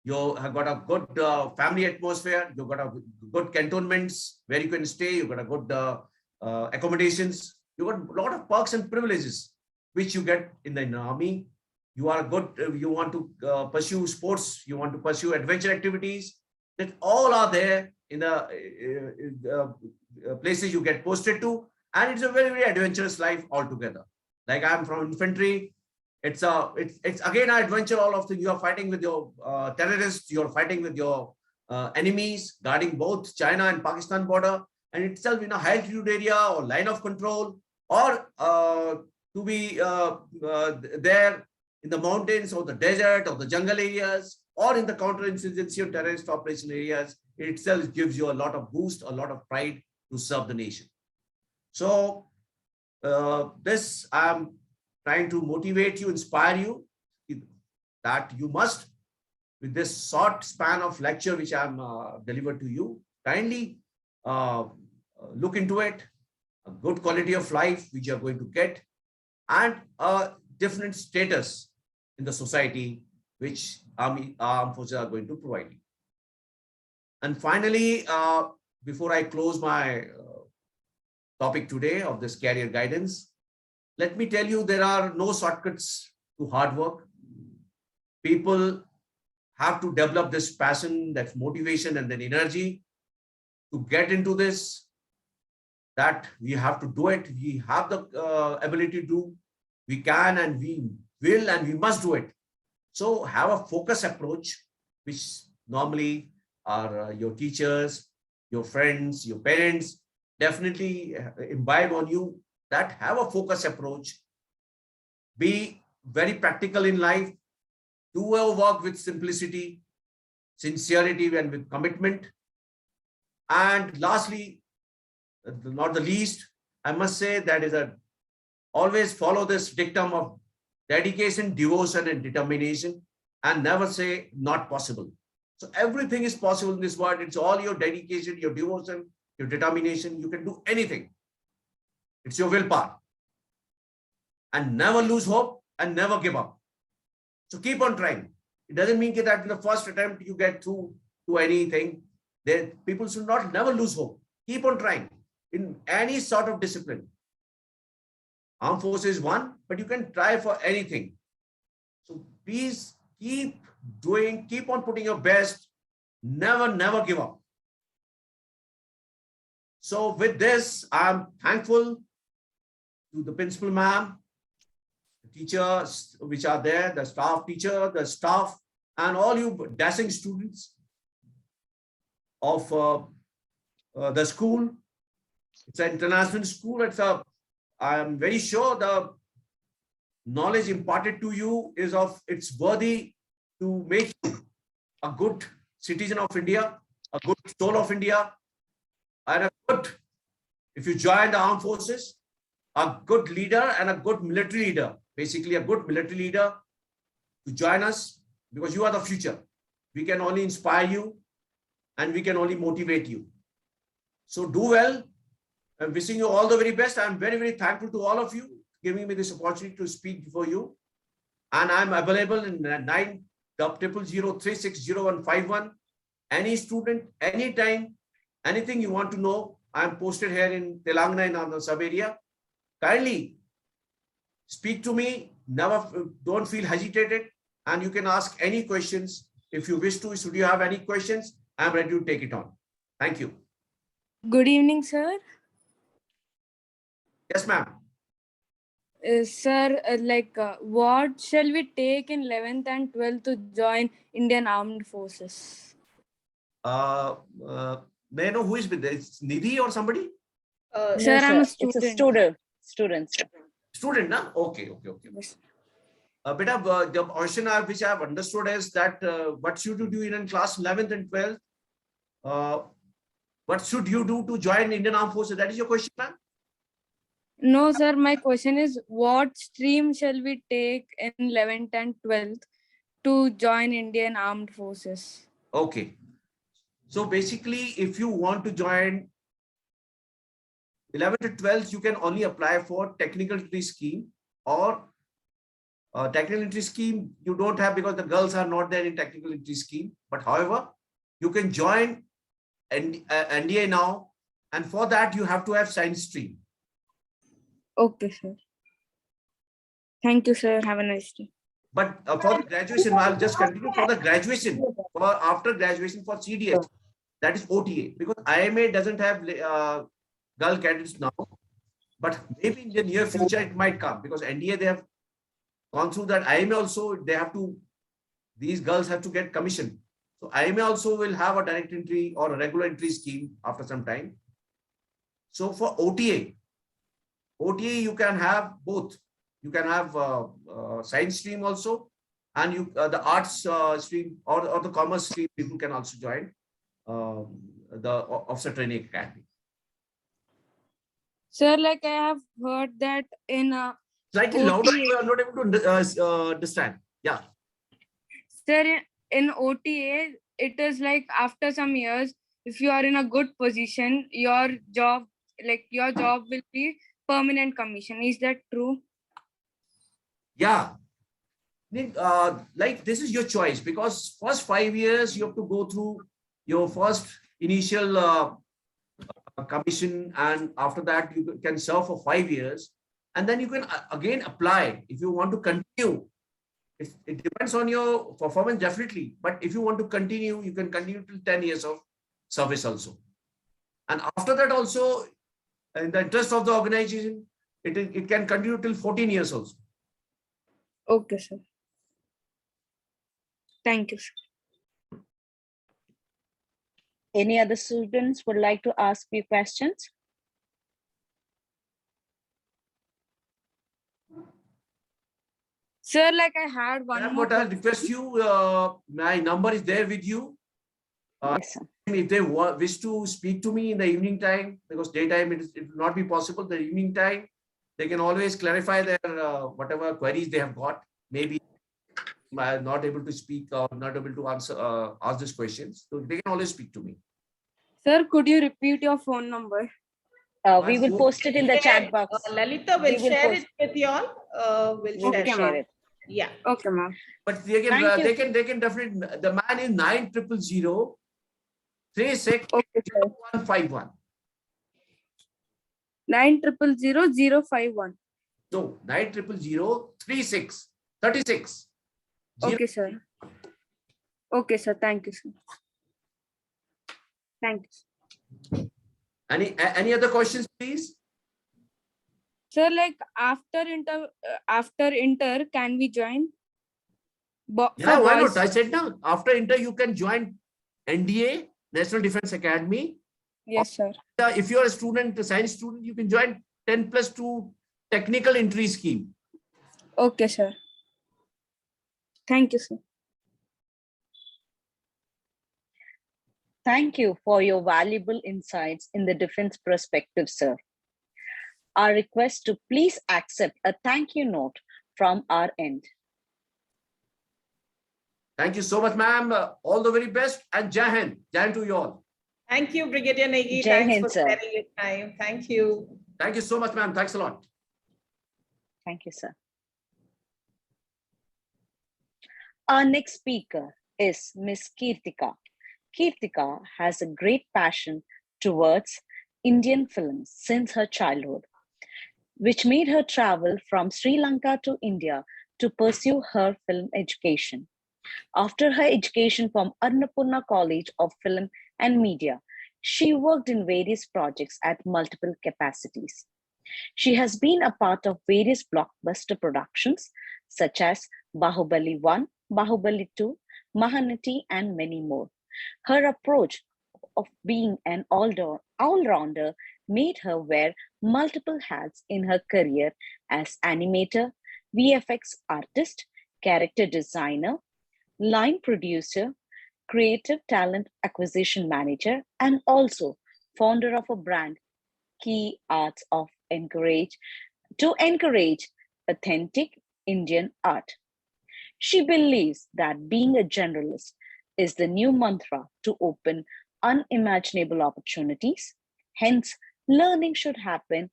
[SPEAKER 13] You have got a good family atmosphere. You've got a good cantonments where you can stay. You've got a good accommodations. You've got a lot of perks and privileges which you get in the army. You are good. You want to pursue sports. You want to pursue adventure activities. That all are there in the places you get posted to, and it's a very, very adventurous life altogether. Like I'm from infantry. It's again an adventure. All of things. You are fighting with your terrorists. You are fighting with your enemies, guarding both China and Pakistan border, and itself in a high altitude area or line of control, or to be there in the mountains or the desert or the jungle areas, or in the counterinsurgency or terrorist operation areas. It itself gives you a lot of boost, a lot of pride to serve the nation. So this I'm trying to motivate you, inspire you, that you must, with this short span of lecture which I'm delivered to you, kindly look into it, a good quality of life which you are going to get, and a different status in the society which armed forces are going to provide you. And finally, before I close my topic today of this career guidance, let me tell you, there are no shortcuts to hard work. People have to develop this passion, that motivation, and then energy to get into this. That we have to do it. We have the ability to do. We can and we will and we must do it. So have a focus approach, which normally are your teachers, your friends, your parents definitely imbibe on you that have a focused approach. Be very practical in life. Do your work with simplicity, sincerity, and with commitment. And lastly, not the least, I must say that is a always follow this dictum of dedication, devotion, and determination, and never say not possible. So everything is possible in this world. It's all your dedication, your devotion, your determination. You can do anything. It's your willpower. And never lose hope and never give up. So keep on trying. It doesn't mean that in the first attempt you get through to anything. People should not never lose hope. Keep on trying in any sort of discipline. Armed forces is one, but you can try for anything. So please keep doing, keep on putting your best. Never give up. So with this, I'm thankful to the principal ma'am, the teachers which are there, the staff teacher, the staff, and all you dashing students of the school. It's an international school. I'm very sure the knowledge imparted to you is it's worthy to make you a good citizen of India, a good soul of India, and if you join the armed forces, a good leader and a good military leader, basically a good military leader to join us, because you are the future. We can only inspire you and we can only motivate you. So do well. I'm wishing you all the very best. I'm very thankful to all of you giving me this opportunity to speak before you. And I'm available in 9003600151. Any student, anytime, anything you want to know, I'm posted here in Telangana in the sub area. Kindly speak to me. Don't feel hesitated, and you can ask any questions if you wish to. Should you have any questions, I'm ready to take it on. Thank you.
[SPEAKER 14] Good evening, sir.
[SPEAKER 13] Yes, ma'am.
[SPEAKER 14] Sir, what shall we take in 11th and 12th to join Indian Armed Forces?
[SPEAKER 13] May I know who is with this? Nidhi or somebody?
[SPEAKER 14] Sir, I'm a student.
[SPEAKER 2] It's a student.
[SPEAKER 13] Student, na? Okay.
[SPEAKER 14] Yes.
[SPEAKER 13] Beta, the question which I have understood is that what should you do in class 11th and 12th? What should you do to join Indian Armed Forces? That is your question, ma'am?
[SPEAKER 14] No, sir, my question is what stream shall we take in 11th and 12th to join Indian Armed Forces?
[SPEAKER 13] Okay. So basically, if you want to join 11th to 12th, you can only apply for technical entry scheme, or technical entry scheme you don't have because the girls are not there in technical entry scheme. But however, you can join NDA now, and for that you have to have science stream.
[SPEAKER 14] Okay, sir. Thank you, sir. Have a nice day.
[SPEAKER 13] But for the graduation, I'll just continue for the graduation, for after graduation for CDS, that is OTA, because IMA doesn't have girl cadets now, but maybe in the near future it might come, because NDA, they have gone through that. IMA also, these girls have to get commission. So IMA also will have a direct entry or a regular entry scheme after some time. So for OTA you can have both. You can have science stream also, and the arts stream or the commerce stream people can also join the officer training academy.
[SPEAKER 14] Sir, I have heard that in
[SPEAKER 13] slightly louder, you are not able to understand. Yeah.
[SPEAKER 14] Sir, in OTA, it is after some years, if you are in a good position, your job will be permanent commission. Is that true?
[SPEAKER 13] Yeah. This is your choice, because first 5 years you have to go through your first initial commission, and after that you can serve for 5 years, and then you can again apply if you want to continue. It depends on your performance, definitely, but if you want to continue, you can continue till 10 years of service also, and after that also, in the interest of the organization, it can continue till 14 years also.
[SPEAKER 14] Okay, sir. Thank you, sir.
[SPEAKER 2] Any other students would like to ask you questions?
[SPEAKER 14] Sir, like I had one
[SPEAKER 13] Ma'am,
[SPEAKER 14] more
[SPEAKER 13] but I'll
[SPEAKER 14] question.
[SPEAKER 13] request you, my number is there with you.
[SPEAKER 2] Yes, sir.
[SPEAKER 13] If they wish to speak to me in the evening time, because daytime it will not be possible, the evening time, they can always clarify their whatever queries they have got. Maybe I'm not able to speak or not able to answer, ask these questions. So they can always speak to me.
[SPEAKER 14] Sir, could you repeat your phone number?
[SPEAKER 2] We will post it in the chat box.
[SPEAKER 1] Lalita will share it with you all. We'll share it. Yeah.
[SPEAKER 14] Okay, ma'am.
[SPEAKER 13] But they can, they can definitely, the man is 9000 36 151.
[SPEAKER 14] 9000 051.
[SPEAKER 13] No, 9000 36 36.
[SPEAKER 14] Okay, sir. Okay, sir. Thank you, sir. Thank you.
[SPEAKER 13] Any other questions, please?
[SPEAKER 14] Sir, like after inter, can we join?
[SPEAKER 13] Yeah, why not? I said now, after inter, you can join NDA, National Defense Academy.
[SPEAKER 14] Yes, sir.
[SPEAKER 13] If you are a student, a science student, you can join 10+2 technical entry scheme.
[SPEAKER 14] Okay, sir. Thank you, sir.
[SPEAKER 2] Thank you for your valuable insights in the defense perspective, sir. Our request to please accept a thank you note from our end.
[SPEAKER 13] Thank you so much, ma'am. All the very best and Jai Hind. Jai Hind to you all.
[SPEAKER 1] Thank you, Brigadier Negi.
[SPEAKER 2] Jai
[SPEAKER 1] Thanks
[SPEAKER 2] Hind,
[SPEAKER 1] for
[SPEAKER 2] sir.
[SPEAKER 1] sparing your time. Thank you.
[SPEAKER 13] Thank you so much, ma'am. Thanks a lot.
[SPEAKER 2] Thank you, sir. Our next speaker is Miss Kirtika. Kirtika has a great passion towards Indian films since her childhood, which made her travel from Sri Lanka to India to pursue her film education. After her education from Annapurna College of Film and Media, she worked in various projects at multiple capacities. She has been a part of various blockbuster productions such as Bahubali 1, Bahubali 2, Mahanati, and many more. Her approach of being an all-rounder made her wear multiple hats in her career as animator, VFX artist, character designer, line producer, creative talent acquisition manager, and also founder of a brand, Key Arts to encourage authentic Indian art. She believes that being a generalist is the new mantra to open unimaginable opportunities. Hence, learning should happen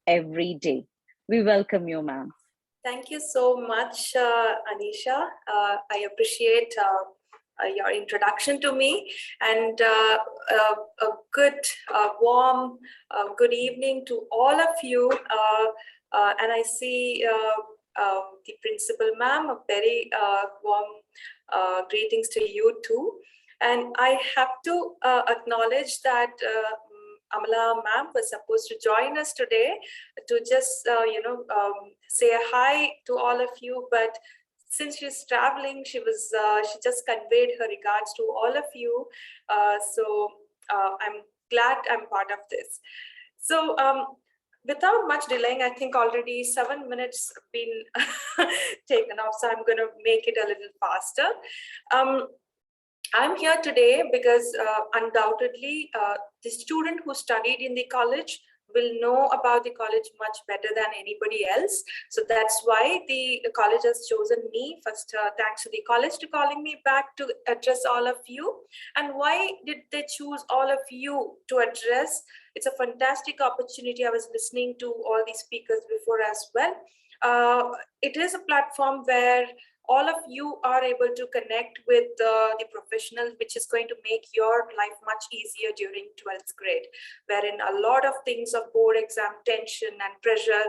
[SPEAKER 2] every day. We welcome you, ma'am.
[SPEAKER 15] Thank you so much, Anisha. I appreciate your introduction to me, and a good, warm, good evening to all of you. And I see the principal ma'am, a very warm greetings to you too. And I have to acknowledge that Amala ma'am was supposed to join us today to just, say hi to all of you. But since she's traveling, she just conveyed her regards to all of you. So I'm glad I'm part of this. So without much delaying, I think already 7 minutes have been taken off. So I'm going to make it a little faster. I'm here today because undoubtedly the student who studied in the college will know about the college much better than anybody else. So that's why the college has chosen me. First, thanks to the college to calling me back to address all of you. And why did they choose all of you to address? It's a fantastic opportunity. I was listening to all the speakers before as well. It is a platform where all of you are able to connect with the professional, which is going to make your life much easier during 12th grade, wherein a lot of things of board exam tension and pressure,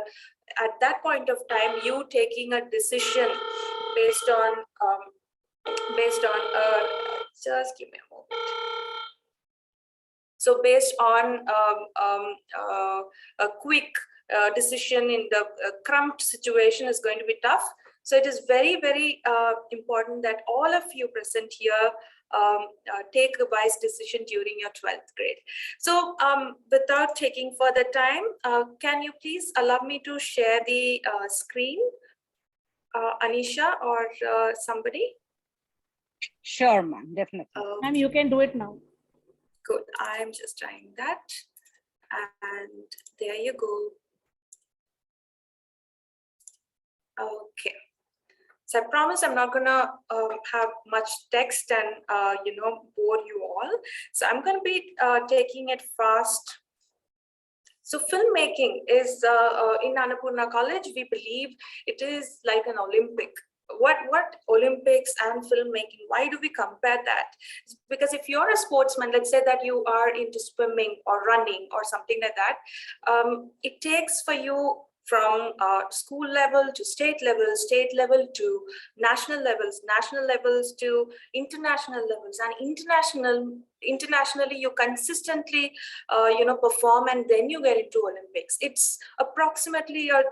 [SPEAKER 15] at that point of time, you taking a decision based on, just give me a moment. So based on a quick decision in the cramped situation is going to be tough. So it is very, very important that all of you present here take a wise decision during your 12th grade. So without taking further time, can you please allow me to share the screen, Anisha or somebody?
[SPEAKER 2] Sure, ma'am, definitely.
[SPEAKER 9] Ma'am, you can do it now.
[SPEAKER 15] Good, I'm just trying that. And there you go. Okay. So I promise I'm not gonna have much text and bore you all. So I'm gonna be taking it fast. So filmmaking is in Annapurna College, we believe it is like an Olympic. What Olympics and filmmaking, why do we compare that? Because if you're a sportsman, let's say that you are into swimming or running or something like that, it takes for you from school level to state level to national levels to international levels, and internationally you consistently perform, and then you get into Olympics. It's approximately a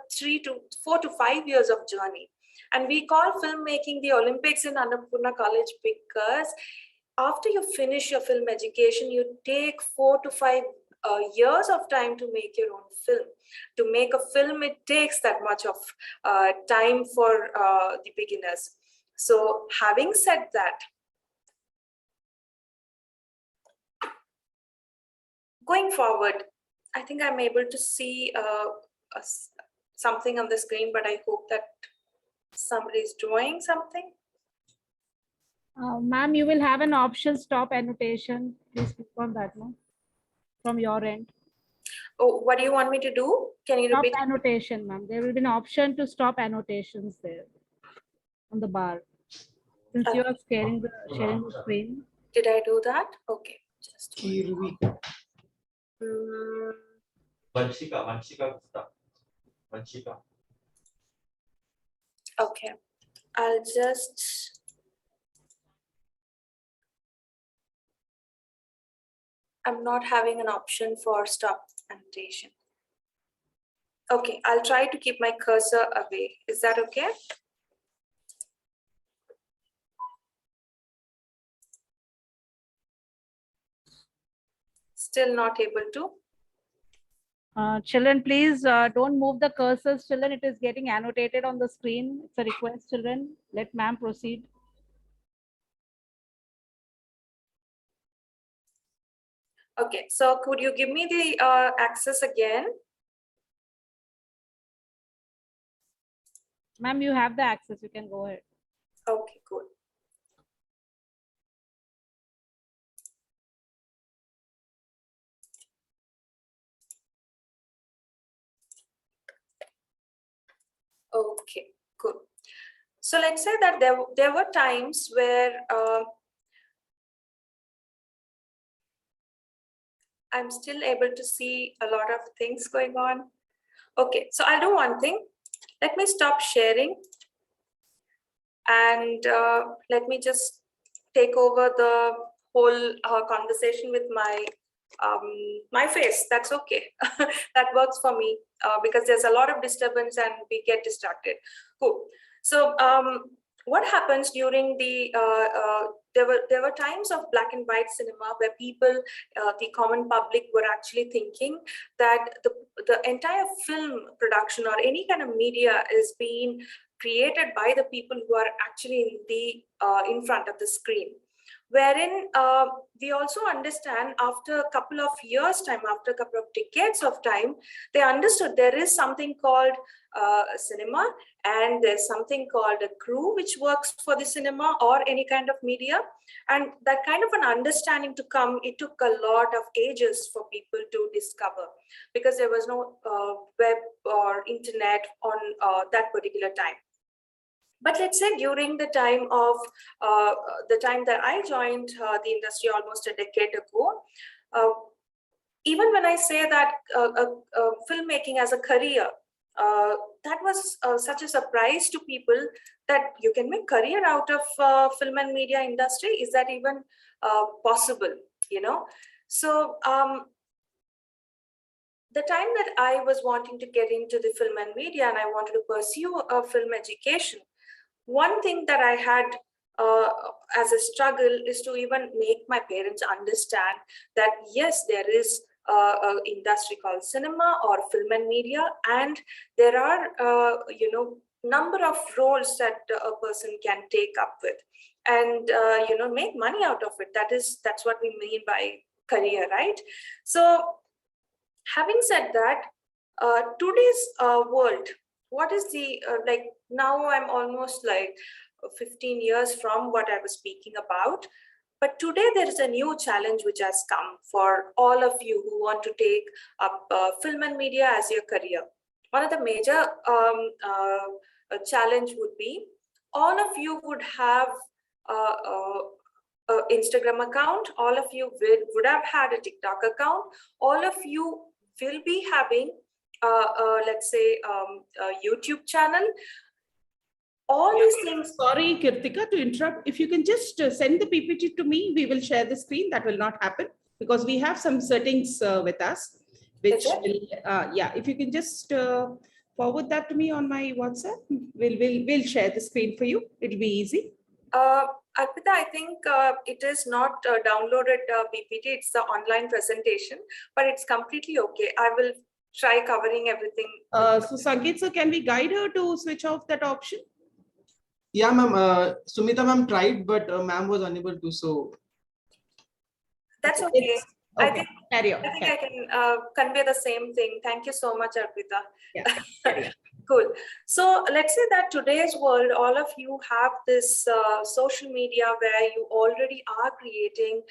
[SPEAKER 15] 4 to 5 years of journey. And we call filmmaking the Olympics in Annapurna College because after you finish your film education, you take 4 to 5 years of time to make your own film. To make a film, it takes that much of time for the beginners. So having said that, going forward, I think I'm able to see something on the screen, but I hope that somebody is doing something.
[SPEAKER 9] Ma'am, you will have an option stop annotation. Please click on that now from your end.
[SPEAKER 15] Oh, what do you want me to do? Can you repeat?
[SPEAKER 9] Stop annotation, ma'am. There will be an option to stop annotations there on the bar. Since you are sharing the screen.
[SPEAKER 15] Did I do that? Okay. Just okay. I'll just I'm not having an option for stop annotation. Okay, I'll try to keep my cursor away. Is that okay? Still not able to.
[SPEAKER 9] Children, please don't move the cursors. Children, it is getting annotated on the screen. It's a request, children. Let ma'am proceed.
[SPEAKER 15] Okay, so could you give me the access again?
[SPEAKER 9] Ma'am, you have the access. You can go ahead.
[SPEAKER 15] Okay, good. Okay, good. So let's say that there were times where I'm still able to see a lot of things going on. Okay, so I'll do one thing. Let me stop sharing and let me just take over the whole conversation with my face. That's okay. That works for me because there's a lot of disturbance and we get distracted. Cool. So what happens during the there were times of black and white cinema where people, the common public, were actually thinking that the entire film production or any kind of media is being created by the people who are actually in front of the screen. Wherein we also understand after a couple of years time, after a couple of decades of time, they understood there is something called cinema, and there's something called a crew which works for the cinema or any kind of media. And that kind of an understanding to come, it took a lot of ages for people to discover, because there was no web or internet on that particular time. But let's say during the time of the time that I joined the industry almost a decade ago, even when I say that filmmaking as a career, that was such a surprise to people that you can make career out of film and media industry. Is that even possible? You know, so the time that I was wanting to get into the film and media and I wanted to pursue a film education, one thing that I had as a struggle is to even make my parents understand that yes, there is an industry called cinema or film and media, and there are number of roles that a person can take up with, and make money out of it. That's what we mean by career, right? So having said that, today's world, what is the like now I'm almost like 15 years from what I was speaking about. But today there is a new challenge which has come for all of you who want to take up film and media as your career. One of the major challenge would be all of you would have Instagram account, all of you would have had a TikTok account, all of you will be having let's say a YouTube channel. All these things.
[SPEAKER 1] Sorry, Kirtika, to interrupt. If you can just send the PPT to me, we will share the screen. That will not happen because we have some settings with us, which will, yeah, if you can just forward that to me on my WhatsApp, we'll share the screen for you. It'll be easy.
[SPEAKER 15] Arpita, I think it is not downloaded PPT, it's the online presentation, but it's completely okay. I will try covering everything.
[SPEAKER 1] So Sangeet, sir, can we guide her to switch off that option?
[SPEAKER 16] Yeah, ma'am. Sumita ma'am tried, but ma'am was unable to. So
[SPEAKER 15] that's okay.
[SPEAKER 1] Okay.
[SPEAKER 15] I think I can convey the same thing. Thank you so much, Arpita.
[SPEAKER 1] Yeah.
[SPEAKER 15] Cool. So let's say that today's world, all of you have this social media where you already are creating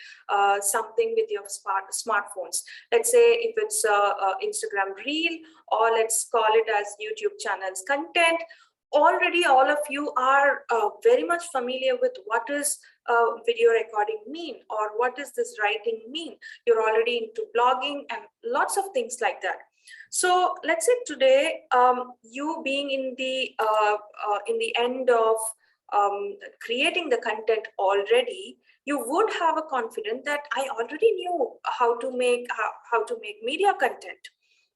[SPEAKER 15] something with your smartphones. Let's say if it's Instagram Reel, or let's call it as YouTube channels content. Already all of you are very much familiar with what is video recording mean, or what is this writing mean. You're already into blogging and lots of things like that. So let's say today, you being in the end of creating the content already, you would have a confidence that I already knew how to make media content.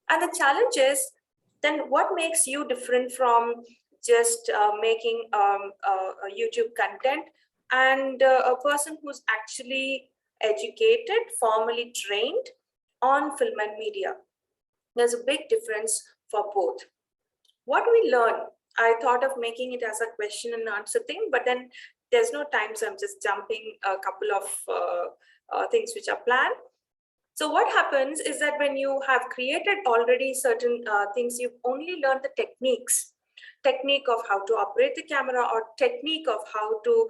[SPEAKER 15] And the challenge is, then what makes you different from just making a YouTube content and a person who's actually educated, formally trained on film and media? There's a big difference for both. What we learn, I thought of making it as a question and answer thing, but then there's no time, so I'm just jumping a couple of things which are planned. So what happens is that when you have created already certain things, you've only learned the technique of how to operate the camera, or technique of how to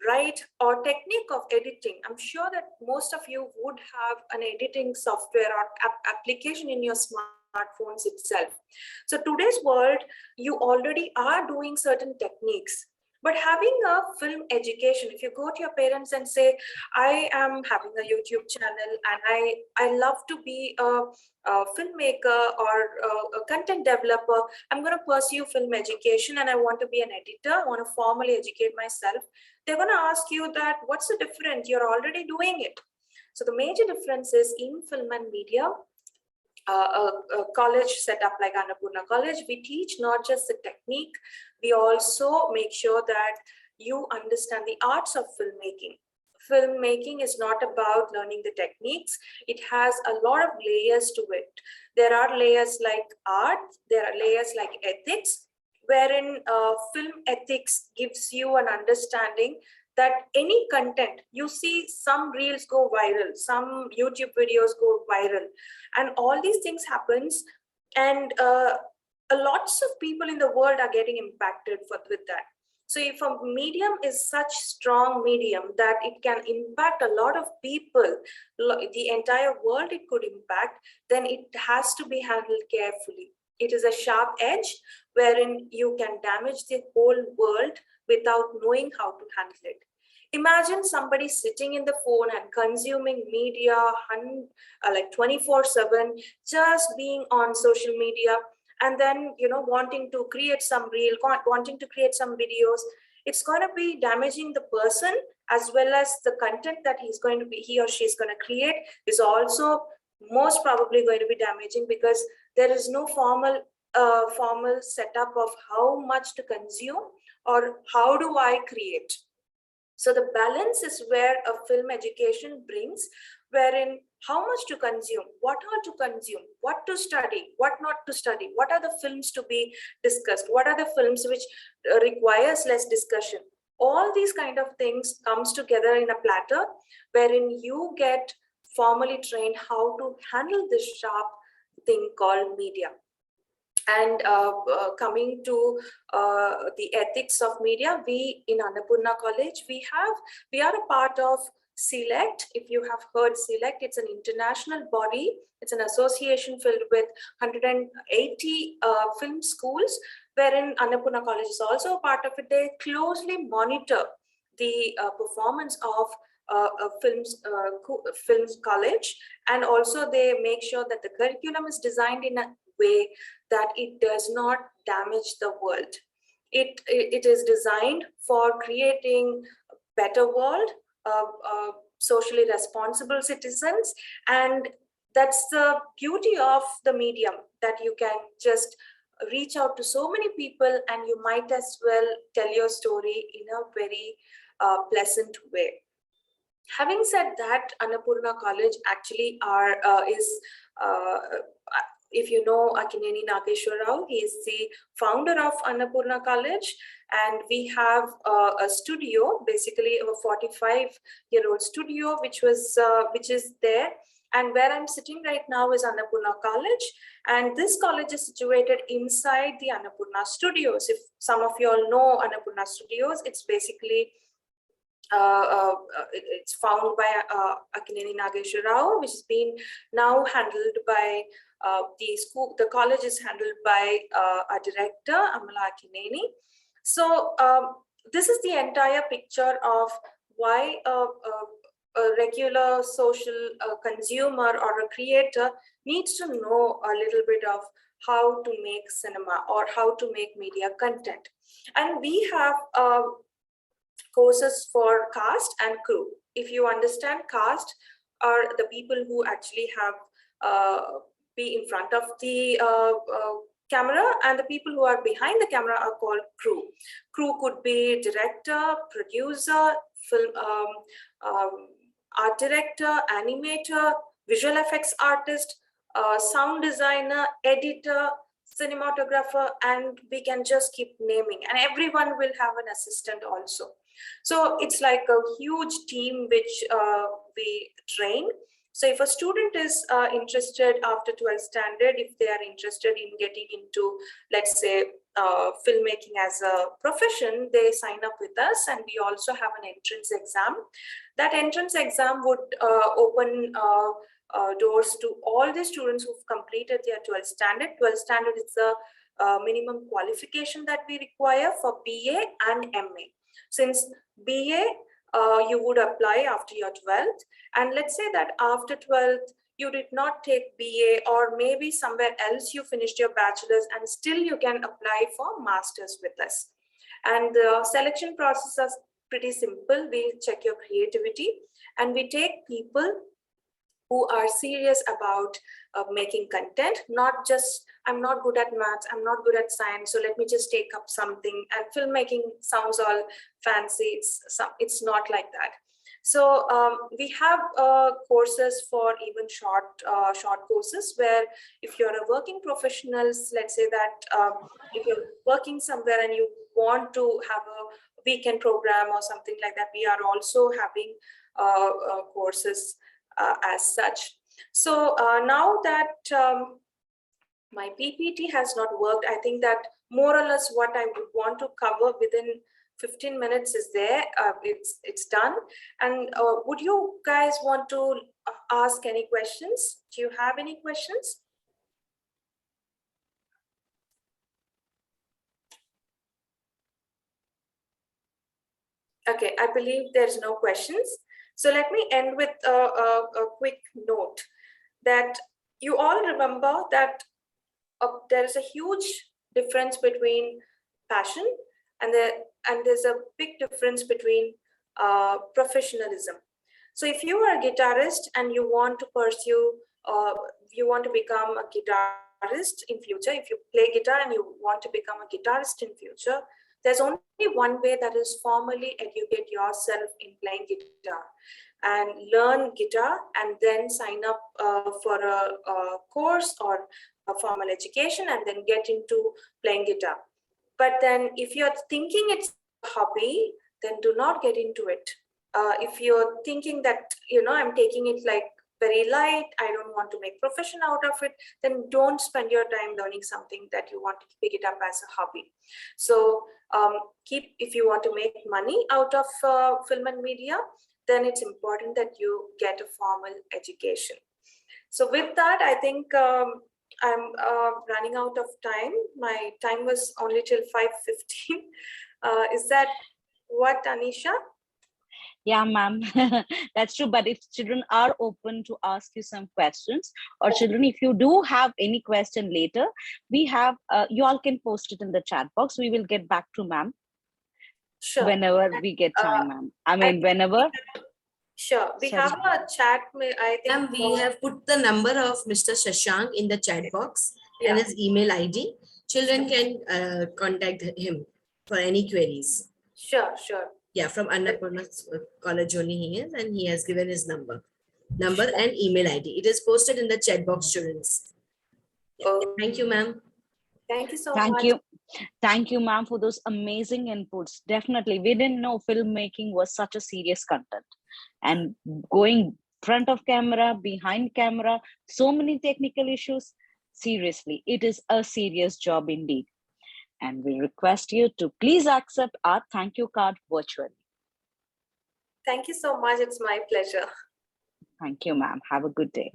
[SPEAKER 15] write, or technique of editing. I'm sure that most of you would have an editing software or application in your smartphones itself. So today's world, you already are doing certain techniques. But having a film education, if you go to your parents and say, I am having a YouTube channel and I love to be a filmmaker or a content developer, I'm going to pursue film education and I want to be an editor, I want to formally educate myself. They're going to ask you that, what's the difference? You're already doing it. So the major difference is in film and media, a college setup like Annapurna College, we teach not just the technique, we also make sure that you understand the arts of filmmaking. Filmmaking is not about learning the techniques. It has a lot of layers to it. There are layers like art, there are layers like ethics, wherein film ethics gives you an understanding that any content, you see some reels go viral, some YouTube videos go viral, and all these things happens, and lots of people in the world are getting impacted with that. So if a medium is such strong medium that it can impact a lot of people, the entire world it could impact, then it has to be handled carefully. It is a sharp edge wherein you can damage the whole world without knowing how to handle it. Imagine somebody sitting in the phone and consuming media like 24/7, just being on social media, and then wanting to create some reel, wanting to create some videos. It's going to be damaging the person, as well as the content that he or she is going to create is also most probably going to be damaging, because there is no formal setup of how much to consume or how do I create. So the balance is where a film education brings, wherein how much to consume, what all to consume, what to study, what not to study, what are the films to be discussed, what are the films which requires less discussion. All these kind of things comes together in a platter wherein you get formally trained how to handle this sharp thing called media. And coming to the ethics of media, we in Annapurna College, we are a part of Select. If you have heard Select, it's an international body. It's an association filled with 180 film schools, wherein Annapurna College is also a part of it. They closely monitor the performance of films college, and also they make sure that the curriculum is designed in a way that it does not damage the world. It is designed for creating a better world, socially responsible citizens, and that's the beauty of the medium, that you can just reach out to so many people and you might as well tell your story in a very pleasant way. Having said that, Annapurna College actually if you know Akineni Nageshwar Rao, he is the founder of Annapurna College, and we have a studio, basically a 45-year-old studio, which is there. And where I'm sitting right now is Annapurna College, and this college is situated inside the Annapurna Studios. If some of you all know Annapurna Studios, it's basically it's found by Akineni Nageshwar Rao, which has been now handled by the school. The college is handled by a director, Amala Akineni. So this is the entire picture of why a regular social consumer or a creator needs to know a little bit of how to make cinema or how to make media content. And we have courses for cast and crew. If you understand, cast are the people who actually have be in front of the camera, and the people who are behind the camera are called crew. Crew could be director, producer, film, art director, animator, visual effects artist, sound designer, editor, cinematographer, and we can just keep naming, and everyone will have an assistant also. So it's like a huge team which we train. So if a student is interested after 12th standard, if they are interested in getting into, let's say, filmmaking as a profession, they sign up with us, and we also have an entrance exam. That entrance exam would open doors to all the students who've completed their 12th standard. 12th standard is the minimum qualification that we require for BA and MA. Since BA, you would apply after your 12th, and let's say that after 12th, you did not take BA, or maybe somewhere else you finished your bachelor's, and still you can apply for master's with us. And the selection process is pretty simple. We check your creativity, and we take people who are serious about making content, not just, I'm not good at maths, I'm not good at science, so let me just take up something. And filmmaking sounds all fancy. It's not like that. So we have courses for even short courses, where if you're a working professional, let's say that if you're working somewhere and you want to have a weekend program or something like that, we are also having courses as such. So now that my PPT has not worked, I think that more or less what I would want to cover within 15 minutes is there. It's done. And would you guys want to ask any questions? Do you have any questions? Okay, I believe there's no questions. So let me end with a quick note that you all remember that there is a huge difference between passion and there's a big difference between professionalism. So if you are a guitarist and you want to pursue, you want to become a guitarist in future, if you play guitar and you want to become a guitarist in future, There's only one way, that is formally educate yourself in playing guitar and learn guitar, and then sign up for a course or a formal education and then get into playing guitar. But then if you're thinking it's a hobby, then do not get into it. If you're thinking that, I'm taking it like very light, I don't want to make profession out of it, then don't spend your time learning something that you want to pick it up as a hobby. So if you want to make money out of film and media, then it's important that you get a formal education. So with that, I think I'm running out of time. My time was only till 5:15. Is that what, Anisha?
[SPEAKER 2] Yeah, ma'am, that's true. But if children are open to ask you some questions, or children, if you do have any question later, we have, you all can post it in the chat box. We will get back to ma'am.
[SPEAKER 15] Sure.
[SPEAKER 2] Whenever we get time, ma'am. I mean, whenever.
[SPEAKER 15] Sure. We
[SPEAKER 2] Sorry.
[SPEAKER 15] have a chat. I think
[SPEAKER 17] we have put the number of Mr. Shashank in the chat box and his email ID. Children can contact him for any queries.
[SPEAKER 15] Sure, sure.
[SPEAKER 17] Yeah, from Annapurna College only he is, and he has given his number and email ID. It is posted in the chat box, students. Yeah. Thank you, ma'am.
[SPEAKER 15] Thank you so
[SPEAKER 2] Thank
[SPEAKER 15] much.
[SPEAKER 2] you. Thank you, ma'am, for those amazing inputs. Definitely. We didn't know filmmaking was such a serious content. And going front of camera, behind camera, so many technical issues. Seriously, it is a serious job indeed. And we request you to please accept our thank you card virtually.
[SPEAKER 15] Thank you so much. It's my pleasure.
[SPEAKER 2] Thank you, ma'am. Have a good day.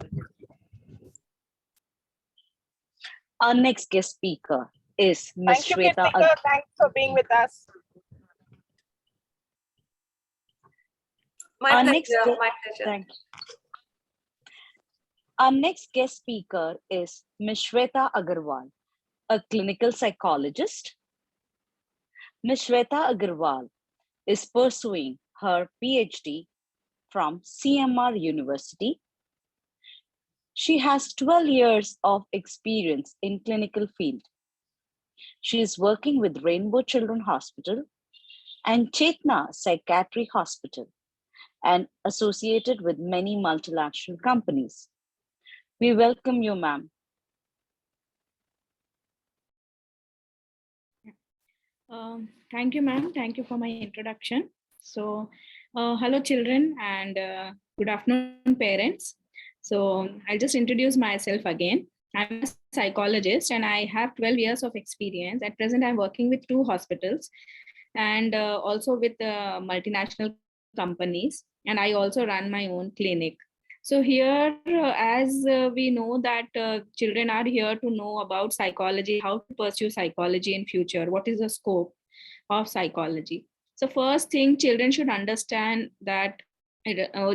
[SPEAKER 2] Our next guest speaker is Ms.
[SPEAKER 18] Thank you,
[SPEAKER 2] Nishweta.
[SPEAKER 18] Kritika. Thanks for being with us.
[SPEAKER 15] My pleasure. My pleasure.
[SPEAKER 2] Thank you. Our next guest speaker is Nishweta Aggarwal, a clinical psychologist. Nishweta Aggarwal is pursuing her PhD from CMR University. She has 12 years of experience in clinical field. She is working with Rainbow Children Hospital and Chetna Psychiatry Hospital and associated with many multinational companies. We welcome you, ma'am.
[SPEAKER 19] Thank you, ma'am. Thank you for my introduction. So, hello, children, and good afternoon, parents. So, I'll just introduce myself again. I'm a psychologist and I have 12 years of experience. At present, I'm working with 2 hospitals and also with multinational companies. And I also run my own clinic. So here, as we know that children are here to know about psychology, how to pursue psychology in future, what is the scope of psychology. So first thing, children should understand that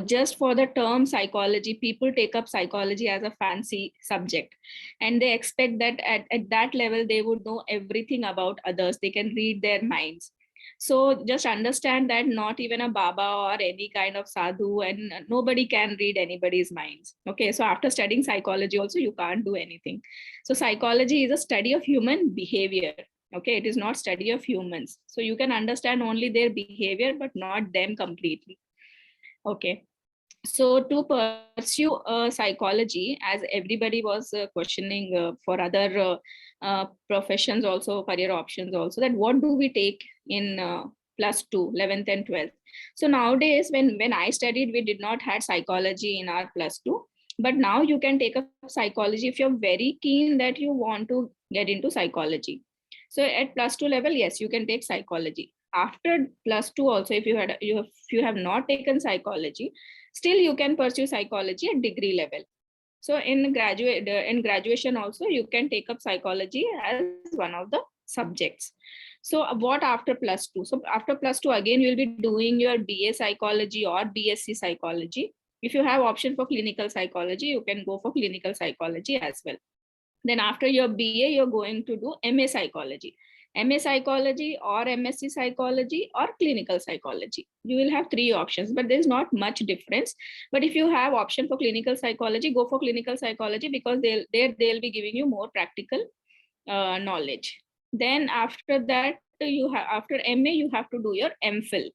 [SPEAKER 19] just for the term psychology, people take up psychology as a fancy subject and they expect that at that level, they would know everything about others. They can read their minds. So just understand that not even a Baba or any kind of sadhu and nobody can read anybody's minds. Okay, so after studying psychology also, you can't do anything. So psychology is a study of human behavior. Okay, it is not study of humans. So you can understand only their behavior, but not them completely. Okay, so to pursue psychology, as everybody was questioning for other professions also, career options also, that what do we take in +2, 11th and 12th. So nowadays, when I studied, we did not have psychology in our +2, but now you can take up psychology if you're very keen that you want to get into psychology. So at +2 level, yes, you can take psychology. After +2 also, if you have not taken psychology, still you can pursue psychology at degree level. So in graduation also, you can take up psychology as one of the subjects. So what after +2? So after +2, again, you'll be doing your BA psychology or BSc psychology. If you have option for clinical psychology, you can go for clinical psychology as well. Then after your BA, you're going to do MA psychology. MA psychology or MSc psychology or clinical psychology. You will have 3 options, but there's not much difference. But if you have option for clinical psychology, go for clinical psychology because they'll be giving you more practical knowledge. Then after that, after MA, you have to do your MPhil.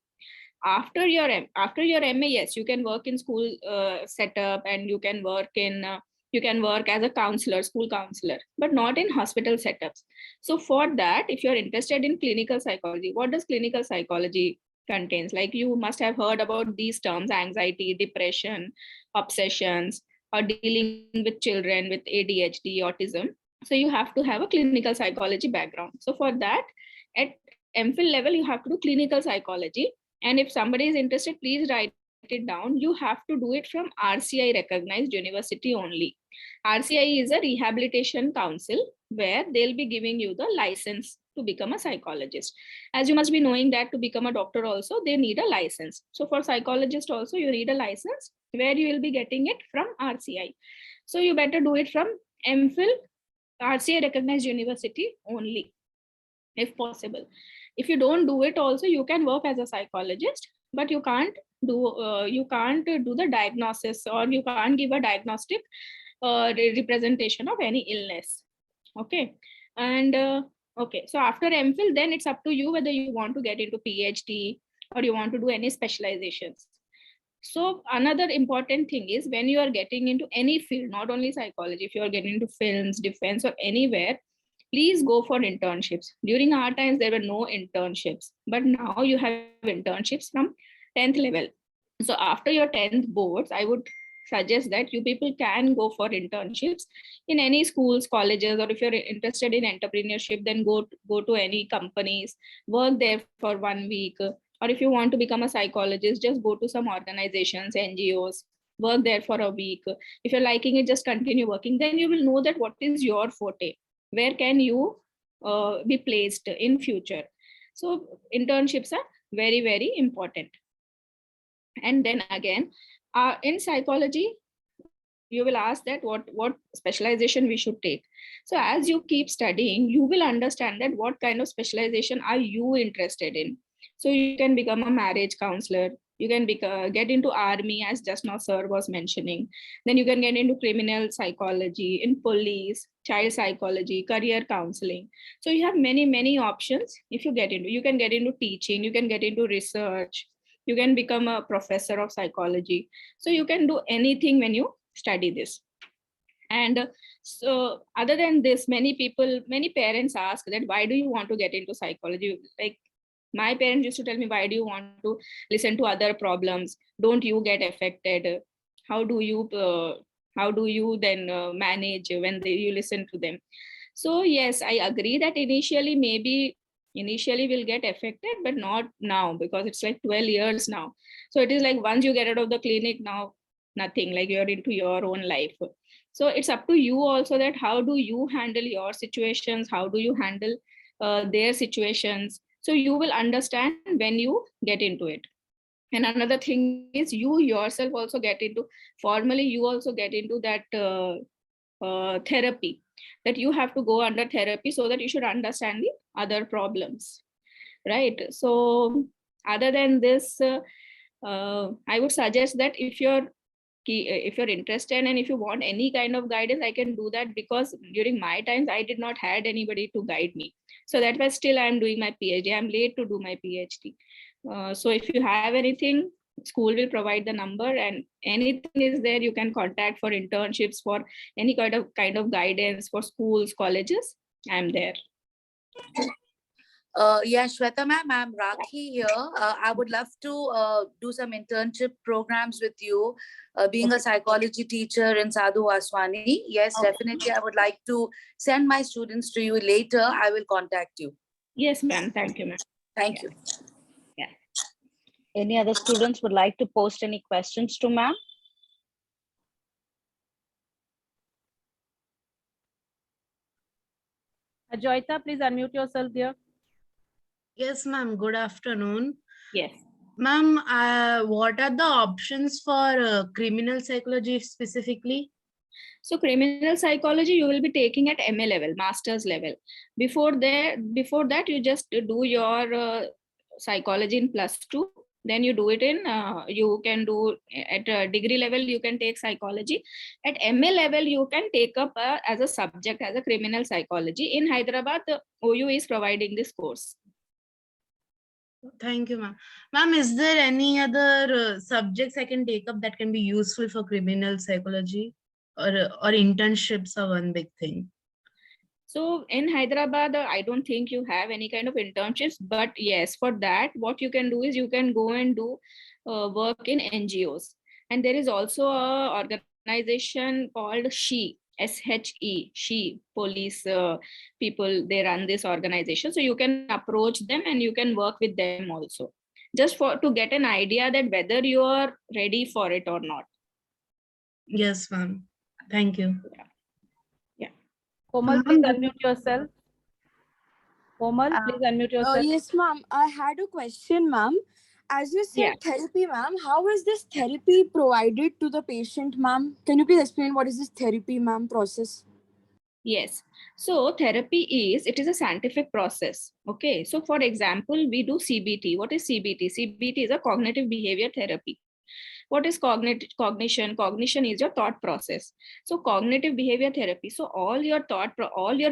[SPEAKER 19] After your MA, yes, you can work in school setup, and you can work as a counselor, school counselor, but not in hospital setups. So for that, if you're interested in clinical psychology, what does clinical psychology contains? Like, you must have heard about these terms: anxiety, depression, obsessions, or dealing with children with ADHD, autism. So you have to have a clinical psychology background. So for that, at MPhil level, you have to do clinical psychology. And if somebody is interested, please write it down. You have to do it from RCI recognized university only. RCI is a rehabilitation council where they'll be giving you the license to become a psychologist. As you must be knowing that to become a doctor also, they need a license. So for psychologist also, you need a license where you will be getting it from RCI. So you better do it from MPhil, RCI recognized university only, if possible. If you don't do it also, you can work as a psychologist, but you can't do the diagnosis, or you can't give a diagnostic representation of any illness. Okay. And okay, so after MPhil, then it's up to you whether you want to get into PhD or you want to do any specializations. So another important thing is, when you are getting into any field, not only psychology, if you are getting into films, defense, or anywhere, please go for internships. During our times, there were no internships, but now you have internships from 10th level. So after your 10th boards, I would suggest that you people can go for internships in any schools, colleges, or if you're interested in entrepreneurship, then go to any companies, work there for 1 week. Or if you want to become a psychologist, just go to some organizations, NGOs, work there for a week. If you're liking it, just continue working. Then you will know that what is your forte. Where can you be placed in future? So internships are very, very important. And then again, in psychology, you will ask that what specialization we should take. So as you keep studying, you will understand that what kind of specialization are you interested in. So you can become a marriage counselor. You can get into army, as just now sir was mentioning. Then you can get into criminal psychology, in police, child psychology, career counseling. So you have many, many options. If you get into, you can get into teaching, you can get into research, you can become a professor of psychology. So you can do anything when you study this. And so other than this, many parents ask that, why do you want to get into psychology? Like, my parents used to tell me, why do you want to listen to other problems? Don't you get affected? How do you then manage when you listen to them? So yes, I agree that initially we'll get affected, but not now, because it's like 12 years now. So it is like, once you get out of the clinic, now nothing, like you're into your own life. So it's up to you also, that how do you handle your situations? How do you handle their situations? So you will understand when you get into it. And another thing is, you yourself also get into, formally you also get into that therapy, that you have to go under therapy so that you should understand the other problems, right? So other than this, I would suggest that if you're interested and if you want any kind of guidance, I can do that, because during my times I did not had anybody to guide me. So that was still I'm doing my PhD. I'm late to do my PhD. So if you have anything, school will provide the number, and anything is there, you can contact for internships, for any kind of guidance for schools, colleges. I'm there.
[SPEAKER 20] Yeah, Shweta ma'am, I'm Rakhi here. I would love to do some internship programs with you, being a psychology teacher in Sadhu Vaswani. Yes, definitely. I would like to send my students to you later. I will contact you.
[SPEAKER 19] Yes, ma'am. Thank you, ma'am.
[SPEAKER 20] Thank you.
[SPEAKER 2] Yeah. Any other students would like to post any questions to ma'am?
[SPEAKER 9] Joyita, please unmute yourself there.
[SPEAKER 17] Yes, ma'am. Good afternoon.
[SPEAKER 19] Yes.
[SPEAKER 17] Ma'am, what are the options for criminal psychology specifically?
[SPEAKER 19] So criminal psychology, you will be taking at MA level, master's level. Before that, you just do your psychology in +2. Then you do it in, you can do at a degree level, you can take psychology. At MA level, you can take up as a subject, as a criminal psychology. In Hyderabad, the OU is providing this course.
[SPEAKER 21] Thank you, ma'am. Ma'am, is there any other subjects I can take up that can be useful for criminal psychology, or internships are one big thing?
[SPEAKER 19] So in Hyderabad, I don't think you have any kind of internships, but yes, for that, what you can do is you can go and do work in NGOs. And there is also a organization called SHE, police people, they run this organization. So you can approach them and you can work with them also, just to get an idea that whether you are ready for it or not.
[SPEAKER 21] Yes, ma'am. Thank you.
[SPEAKER 9] Komal, please unmute yourself. Komal, please unmute yourself.
[SPEAKER 11] Yes, ma'am. I had a question, ma'am. As you said, therapy, ma'am, how is this therapy provided to the patient, ma'am? Can you please explain what is this therapy, ma'am, process?
[SPEAKER 19] Yes. So therapy it is a scientific process. Okay. So for example, we do CBT. What is CBT? CBT is a cognitive behavior therapy. What is cognition? Cognition is your thought process. So cognitive behavior therapy. So all your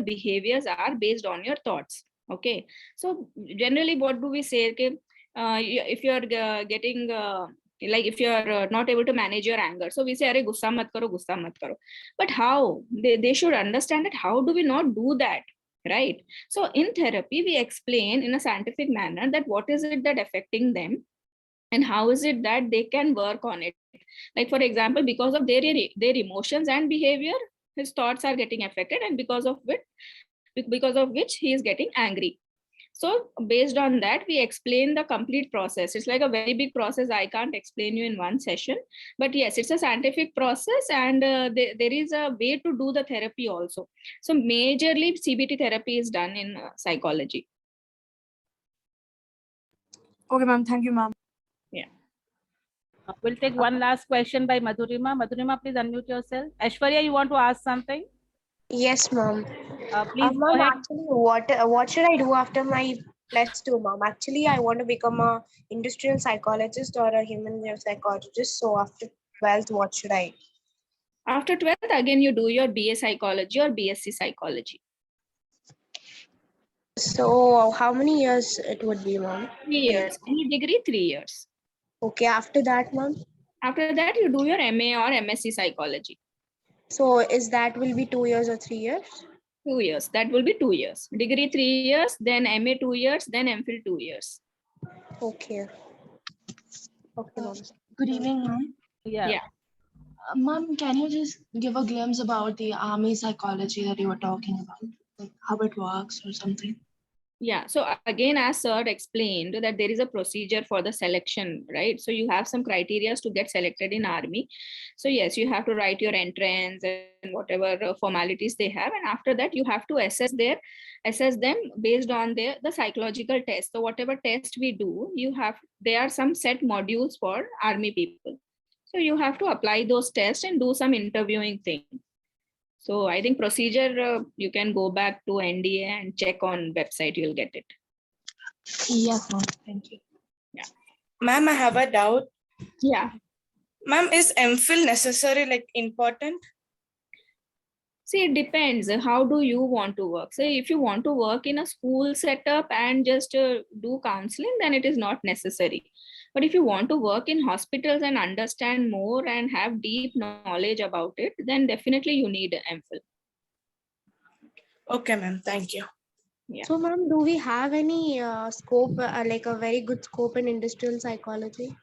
[SPEAKER 19] behaviors are based on your thoughts. Okay. So generally, what do we say? Okay, if you're getting like if you're not able to manage your anger, so we say, "Arey, gussa mat karo, gussa mat karo." But how? They should understand that how do we not do that, right? So in therapy, we explain in a scientific manner that what is it that affecting them, and how is it that they can work on it. Like for example, because of their emotions and behavior, his thoughts are getting affected, and because of which he is getting angry. So based on that, we explain the complete process. It's like a very big process. I can't explain you in one session, but yes, it's a scientific process, and there is a way to do the therapy also. So majorly CBT therapy is done in psychology.
[SPEAKER 11] Okay, ma'am. Thank you, ma'am.
[SPEAKER 19] Yeah.
[SPEAKER 9] We'll take one last question by Madhurima. Madhurima, please unmute yourself. Aishwarya, you want to ask something?
[SPEAKER 22] Yes, ma'am.
[SPEAKER 9] Please go
[SPEAKER 22] Ma'am,
[SPEAKER 9] ahead.
[SPEAKER 22] actually, what should I do after my +2, ma'am? Actually, I want to become a industrial psychologist or a human psychologist. So after 12th, what should I?
[SPEAKER 19] After 12th, again, you do your BA psychology or BSc psychology.
[SPEAKER 22] So how many years it would be, ma'am?
[SPEAKER 19] 3 years. Any degree, 3 years.
[SPEAKER 22] Okay, after that, ma'am?
[SPEAKER 19] After that, you do your MA or MSc psychology.
[SPEAKER 22] So is that will be 2 years or 3 years?
[SPEAKER 19] 2 years. That will be 2 years. Degree 3 years, then MA 2 years, then MPhil 2 years.
[SPEAKER 22] Okay. Okay, ma'am.
[SPEAKER 23] Good evening, ma'am.
[SPEAKER 19] Yeah.
[SPEAKER 23] Ma'am, can you just give a glimpse about the army psychology that you were talking about? Like how it works or something?
[SPEAKER 19] Yeah. So again, as sir explained, that there is a procedure for the selection, right? So you have some criteria to get selected in army. So yes, you have to write your entrance and whatever formalities they have. And after that, you have to assess them based on the psychological test. So whatever test we do, there are some set modules for army people. So you have to apply those tests and do some interviewing thing. So I think procedure, you can go back to NDA and check on website, you'll get it.
[SPEAKER 23] Yes, ma'am. Thank you.
[SPEAKER 19] Yeah.
[SPEAKER 24] Ma'am, I have a doubt.
[SPEAKER 19] Yeah.
[SPEAKER 24] Ma'am, is MPhil necessary, like important?
[SPEAKER 19] See, it depends. How do you want to work? So if you want to work in a school setup and just do counseling, then it is not necessary. But if you want to work in hospitals and understand more and have deep knowledge about it, then definitely you need MPhil.
[SPEAKER 24] Okay, ma'am. Thank you.
[SPEAKER 19] Yeah.
[SPEAKER 22] So, ma'am, do we have any scope, like a very good scope in industrial psychology?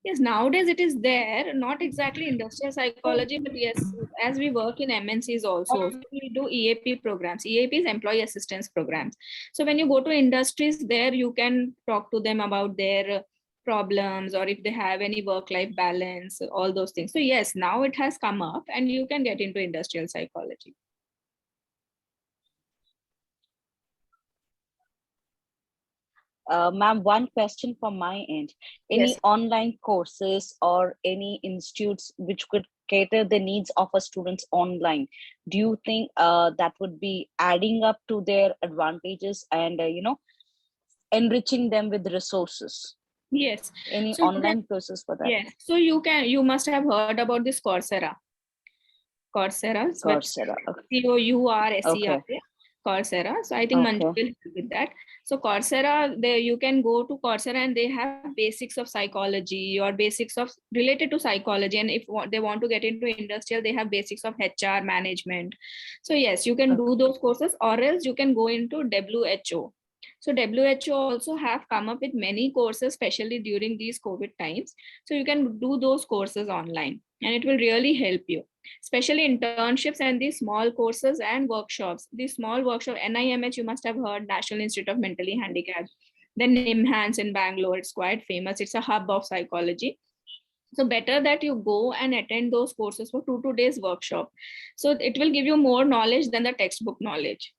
[SPEAKER 19] Yes, nowadays it is there, not exactly industrial psychology, but yes, as we work in MNCs also, we do EAP programs. EAP is employee assistance programs. So when you go to industries, there you can talk to them about their problems, or if they have any work-life balance, all those things. So yes, now it has come up and you can get into industrial psychology.
[SPEAKER 2] Ma'am, one question from my end. Any
[SPEAKER 19] Yes.
[SPEAKER 2] online courses or any institutes which could cater the needs of a students online? Do you think that would be adding up to their advantages and, enriching them with resources?
[SPEAKER 19] Yes.
[SPEAKER 2] Any
[SPEAKER 19] So
[SPEAKER 2] online courses for that?
[SPEAKER 19] yes. So you must have heard about this Coursera.
[SPEAKER 2] Coursera. Okay.
[SPEAKER 19] COURSERA.
[SPEAKER 2] Okay.
[SPEAKER 19] Coursera. So I think Manju will help with that. So Coursera, there you can go to Coursera and they have basics of psychology or basics of related to psychology. And if they want to get into industrial, they have basics of HR management. So yes, you can do those courses, or else you can go into WHO. So WHO also have come up with many courses, especially during these COVID times. So you can do those courses online and it will really help you, especially internships and these small courses and workshops. These small workshop, NIMH, you must have heard, National Institute of Mentally Handicapped. Then NIMHANS in Bangalore, it's quite famous. It's a hub of psychology. So better that you go and attend those courses for 2 days workshop. So it will give you more knowledge than the textbook knowledge.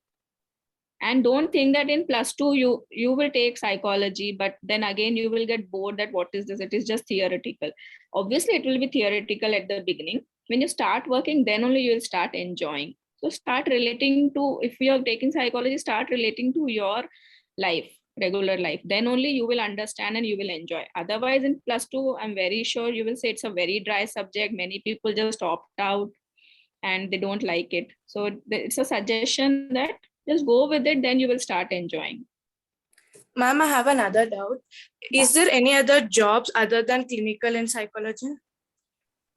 [SPEAKER 19] And don't think that in +2 you will take psychology, but then again you will get bored that what is this? It is just theoretical. Obviously, it will be theoretical at the beginning. When you start working, then only you will start enjoying. So start relating to, if you are taking psychology, start relating to your life, regular life. Then only you will understand and you will enjoy. Otherwise, in +2, I'm very sure you will say it's a very dry subject. Many people just opt out and they don't like it. So it's a suggestion that just go with it, then you will start enjoying.
[SPEAKER 24] Ma'am, I have another doubt. Is there any other jobs other than clinical in psychology?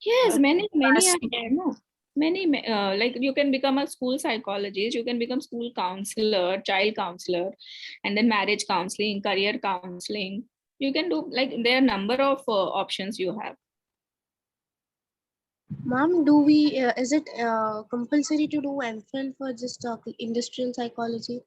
[SPEAKER 19] Yes, many are there. No, many like you can become a school psychologist, you can become school counselor, child counselor, and then marriage counseling, career counseling. You can do, like, there are a number of options you have.
[SPEAKER 22] Ma'am, is it compulsory to do MPhil for just industrial psychology?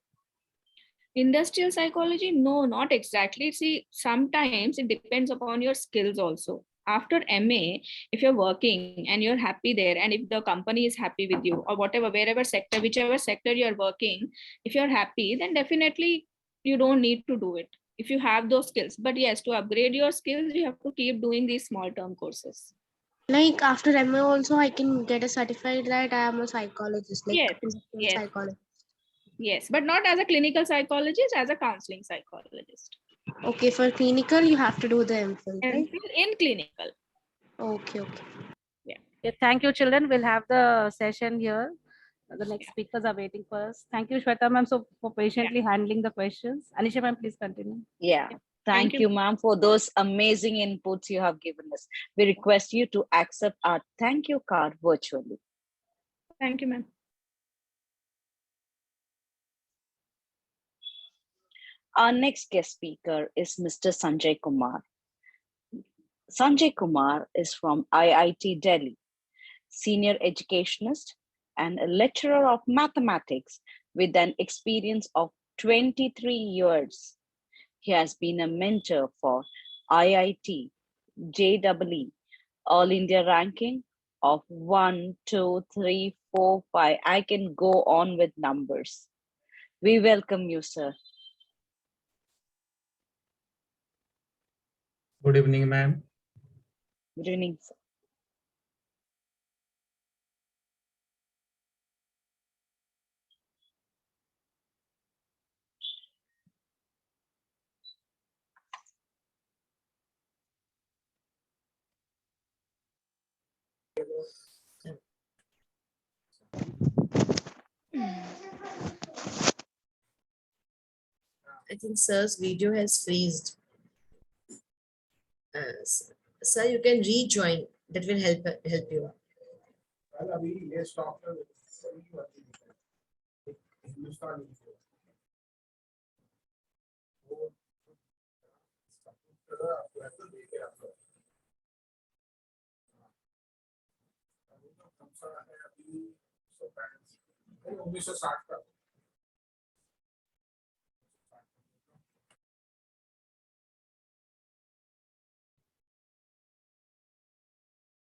[SPEAKER 19] Industrial psychology? No, not exactly. See, sometimes it depends upon your skills also. After MA, if you're working and you're happy there, and if the company is happy with you, or whatever, wherever sector, whichever sector you're working, if you're happy, then definitely you don't need to do it if you have those skills. But yes, to upgrade your skills, you have to keep doing these small term courses.
[SPEAKER 22] Like after MA also, I can get a certificate that I am a psychologist, like
[SPEAKER 19] Yes.
[SPEAKER 22] psychologist.
[SPEAKER 19] Yes, but not as a clinical psychologist, as a counseling psychologist.
[SPEAKER 22] Okay, for clinical, you have to do the MPhil, right?
[SPEAKER 19] MPhil in clinical.
[SPEAKER 22] Okay.
[SPEAKER 9] Yeah, thank you, children. We'll have the session here. The next speakers are waiting for us. Thank you, Shweta ma'am, for patiently handling the questions. Anisha ma'am, please continue.
[SPEAKER 2] Yeah. Thank you, ma'am, for those amazing inputs you have given us. We request you to accept our thank you card virtually.
[SPEAKER 19] Thank you, ma'am.
[SPEAKER 2] Our next guest speaker is Mr. Sanjay Kumar. Sanjay Kumar is from IIT Delhi, senior educationist and a lecturer of mathematics with an experience of 23 years. He has been a mentor for IIT, JEE, All India ranking of 1, 2, 3, 4, 5. I can go on with numbers. We welcome you, sir.
[SPEAKER 3] Good evening, ma'am.
[SPEAKER 2] Good evening, sir.
[SPEAKER 17] I think sir's video has freezed. Sir, you can rejoin. That will help you.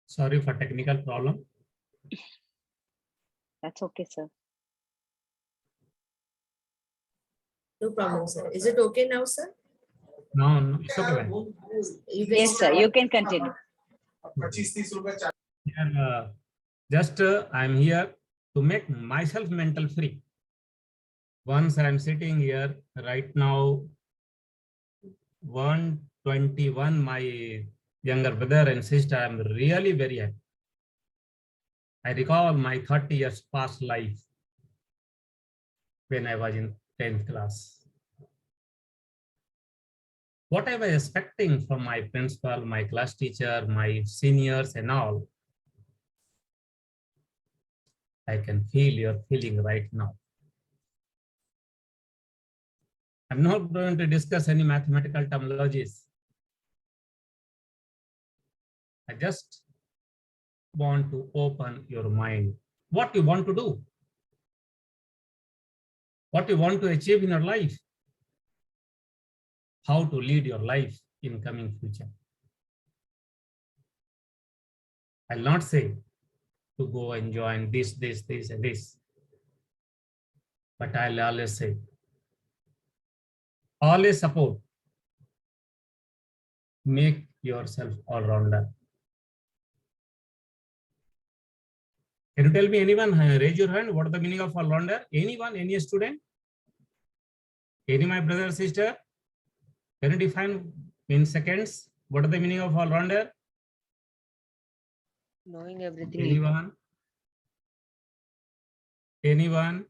[SPEAKER 3] Sorry for technical problem.
[SPEAKER 2] That's okay, sir.
[SPEAKER 17] No problem, sir. Is it okay now, sir?
[SPEAKER 3] No, it's okay, ma'am.
[SPEAKER 2] Yes, sir. You can continue.
[SPEAKER 3] Just I'm here to make myself mental free. Once I'm sitting here right now, 121, my younger brother and sister, I'm really very happy. I recall my 30 years past life. when I was in 10th class. What I was expecting from my principal, my class teacher, my seniors and all, I can feel your feeling right now. I'm not going to discuss any mathematical terminologies. I just want to open your mind. What you want to do? What you want to achieve in your life? How to lead your life in coming future? I'll not say to go and join this, and this. But I'll always say, always support. Make yourself all-rounder. Can you tell me anyone, raise your hand, what is the meaning of all-rounder? Anyone, any student? Any my brother or sister? Can you define in seconds, what is the meaning of all-rounder?
[SPEAKER 17] Knowing everything.
[SPEAKER 3] Anyone? Anyone?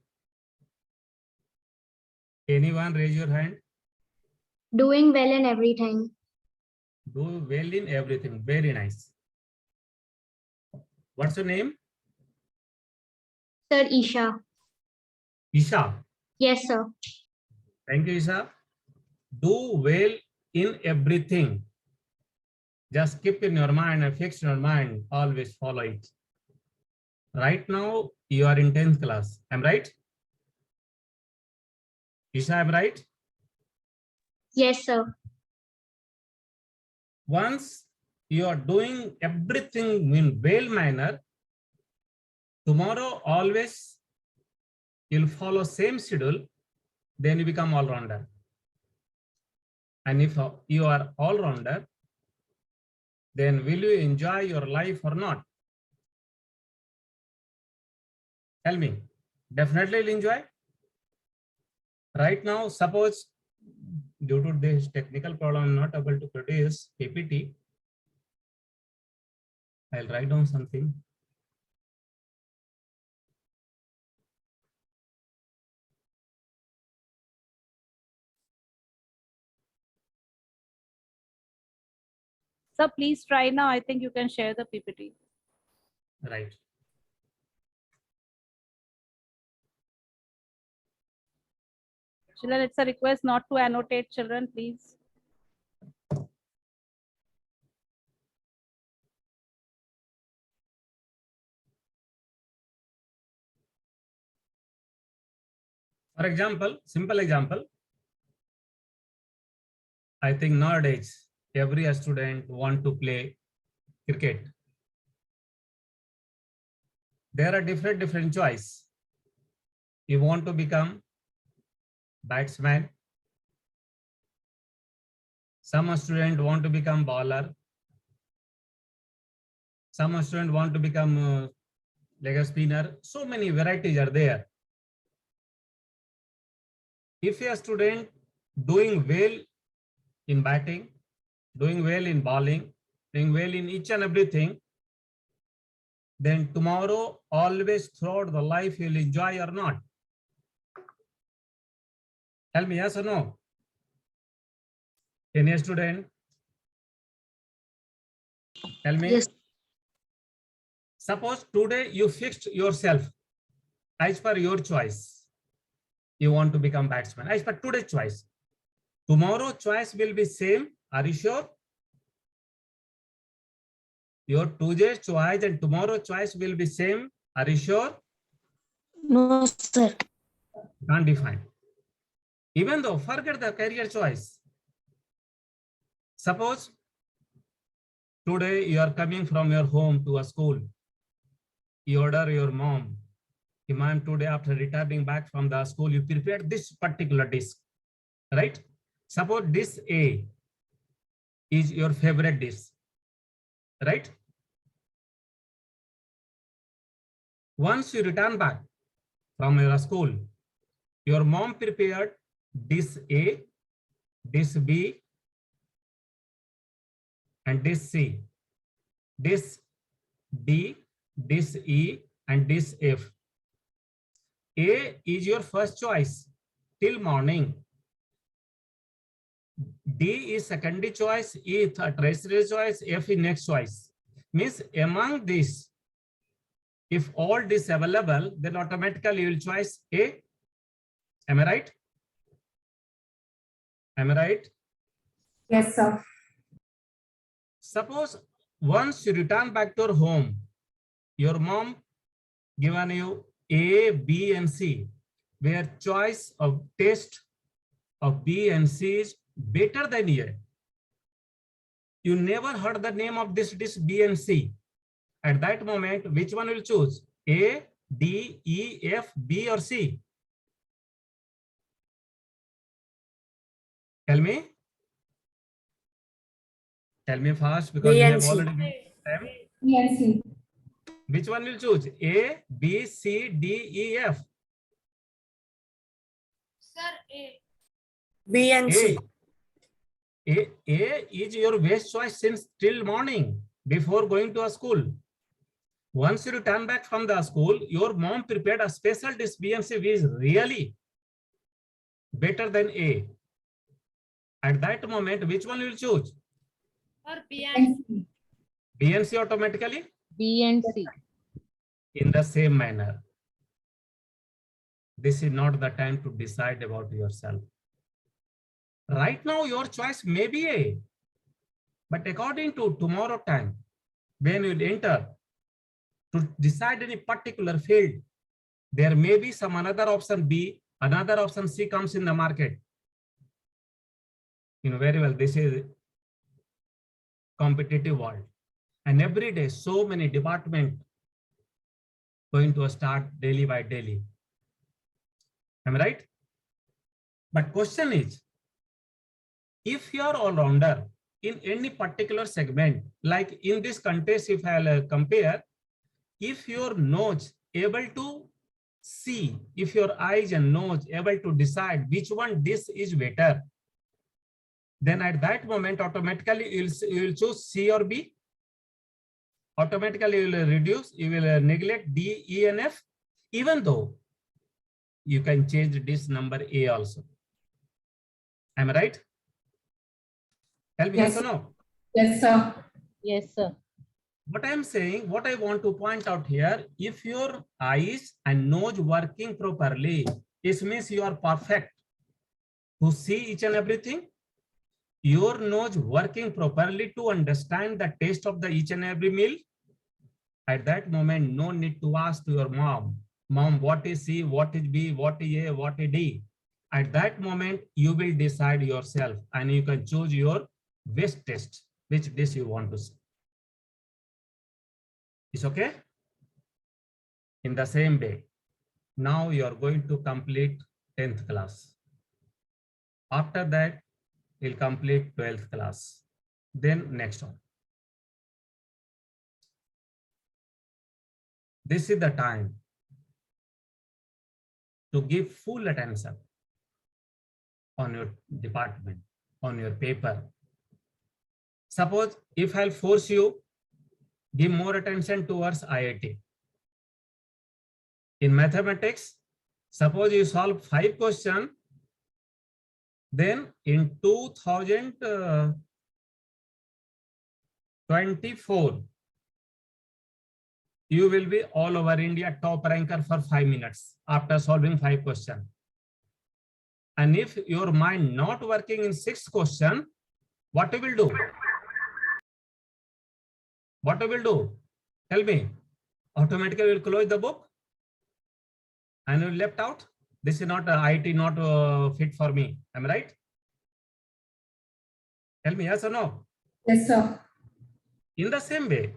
[SPEAKER 3] Anyone, raise your hand.
[SPEAKER 5] Doing well in everything.
[SPEAKER 3] Do well in everything. Very nice. What's your name?
[SPEAKER 5] Sir Isha.
[SPEAKER 3] Isha.
[SPEAKER 5] Yes, sir.
[SPEAKER 3] Thank you, Isha. Do well in everything. Just keep in your mind and fix in your mind. Always follow it. Right now, you are in 10th class. I'm right? Isha, I'm right?
[SPEAKER 5] Yes, sir.
[SPEAKER 3] Once you are doing everything in well manner, tomorrow always you'll follow same schedule, then you become all-rounder. And if you are all-rounder, then will you enjoy your life or not? Tell me. Definitely you'll enjoy. Right now, suppose due to this technical problem, I'm not able to produce PPT. I'll write down something.
[SPEAKER 9] So please try now. I think you can share the PPT.
[SPEAKER 3] Right.
[SPEAKER 9] Children, it's a request not to annotate, children, please.
[SPEAKER 3] For example, simple example, I think nowadays every student want to play cricket. There are different choice. You want to become batsman. Some student want to become bowler. Some student want to become leg spinner. So many varieties are there. If a student doing well in batting, doing well in bowling, doing well in each and everything, then tomorrow always throughout the life you'll enjoy or not? Tell me yes or no. Any student? Tell me.
[SPEAKER 5] Yes.
[SPEAKER 3] Suppose today you fixed yourself as per your choice. You want to become batsman as per today's choice. Tomorrow choice will be same. Are you sure? Your today's choice and tomorrow choice will be same. Are you sure?
[SPEAKER 5] No, sir.
[SPEAKER 3] Can't define. Even though forget the career choice. Suppose today you are coming from your home to a school. You order your mom, Imam, today after returning back from the school, you prepared this particular dish, right? Suppose this A is your favorite dish, right? Once you return back from your school, your mom prepared dish A, dish B, and dish C, dish D, dish E, and dish F. A is your first choice till morning. D is secondary choice, E tertiary choice, F is next choice. Means among these, if all this available, then automatically you will choose A. Am I right? Am I right?
[SPEAKER 4] Yes, sir.
[SPEAKER 3] Suppose once you return back to your home, your mom given you A, B, and C, where choice of test of B and C is better than A. You never heard the name of this dish B and C. At that moment, which one will choose? A, D, E, F, B, or C? Tell me. Tell me fast because we have already been time.
[SPEAKER 4] B and C.
[SPEAKER 3] Which one will choose? A, B, C, D, E, F.
[SPEAKER 24] Sir, A.
[SPEAKER 11] B and C.
[SPEAKER 3] A is your best choice since till morning before going to a school. Once you return back from the school, your mom prepared a special dish B and C which is really better than A. At that moment, which one will choose?
[SPEAKER 24] Or B and
[SPEAKER 4] C.
[SPEAKER 3] B and C automatically?
[SPEAKER 21] B and C.
[SPEAKER 3] In the same manner. This is not the time to decide about yourself. Right now, your choice may be A, but according to tomorrow time, when you enter to decide any particular field, there may be some another option B, another option C comes in the market. You know very well, this is competitive world. And every day, so many departments going to start daily by daily. Am I right? But question is, if you are all-rounder in any particular segment, like in this contest, if I'll compare, if your nose able to see, if your eyes and nose able to decide which one this is better, then at that moment, automatically you will choose C or B. Automatically you will reduce, you will neglect D, E, and F, even though you can change this number A also. Am I right? Tell me yes or no?
[SPEAKER 4] Yes, sir.
[SPEAKER 21] Yes, sir.
[SPEAKER 3] What I am saying, what I want to point out here, if your eyes and nose working properly, it means you are perfect to see each and everything. Your nose working properly to understand the taste of the each and every meal. At that moment, no need to ask to your mom, what is C, what is B, what is A, what is D. At that moment, you will decide yourself and you can choose your best test, which dish you want to see. It's okay? In the same way, now you are going to complete 10th class. After that, you'll complete 12th class. Then next one. This is the time to give full attention on your department, on your paper. Suppose if I'll force you, give more attention towards IIT. In mathematics, suppose you solve 5 questions, then in 2024, you will be all over India top ranker for 5 minutes after solving 5 questions. And if your mind not working in 6th question, what you will do? What you will do? Tell me. Automatically will close the book and you left out. This is not IT, not fit for me. Am I right? Tell me yes or no?
[SPEAKER 4] Yes, sir.
[SPEAKER 3] In the same way,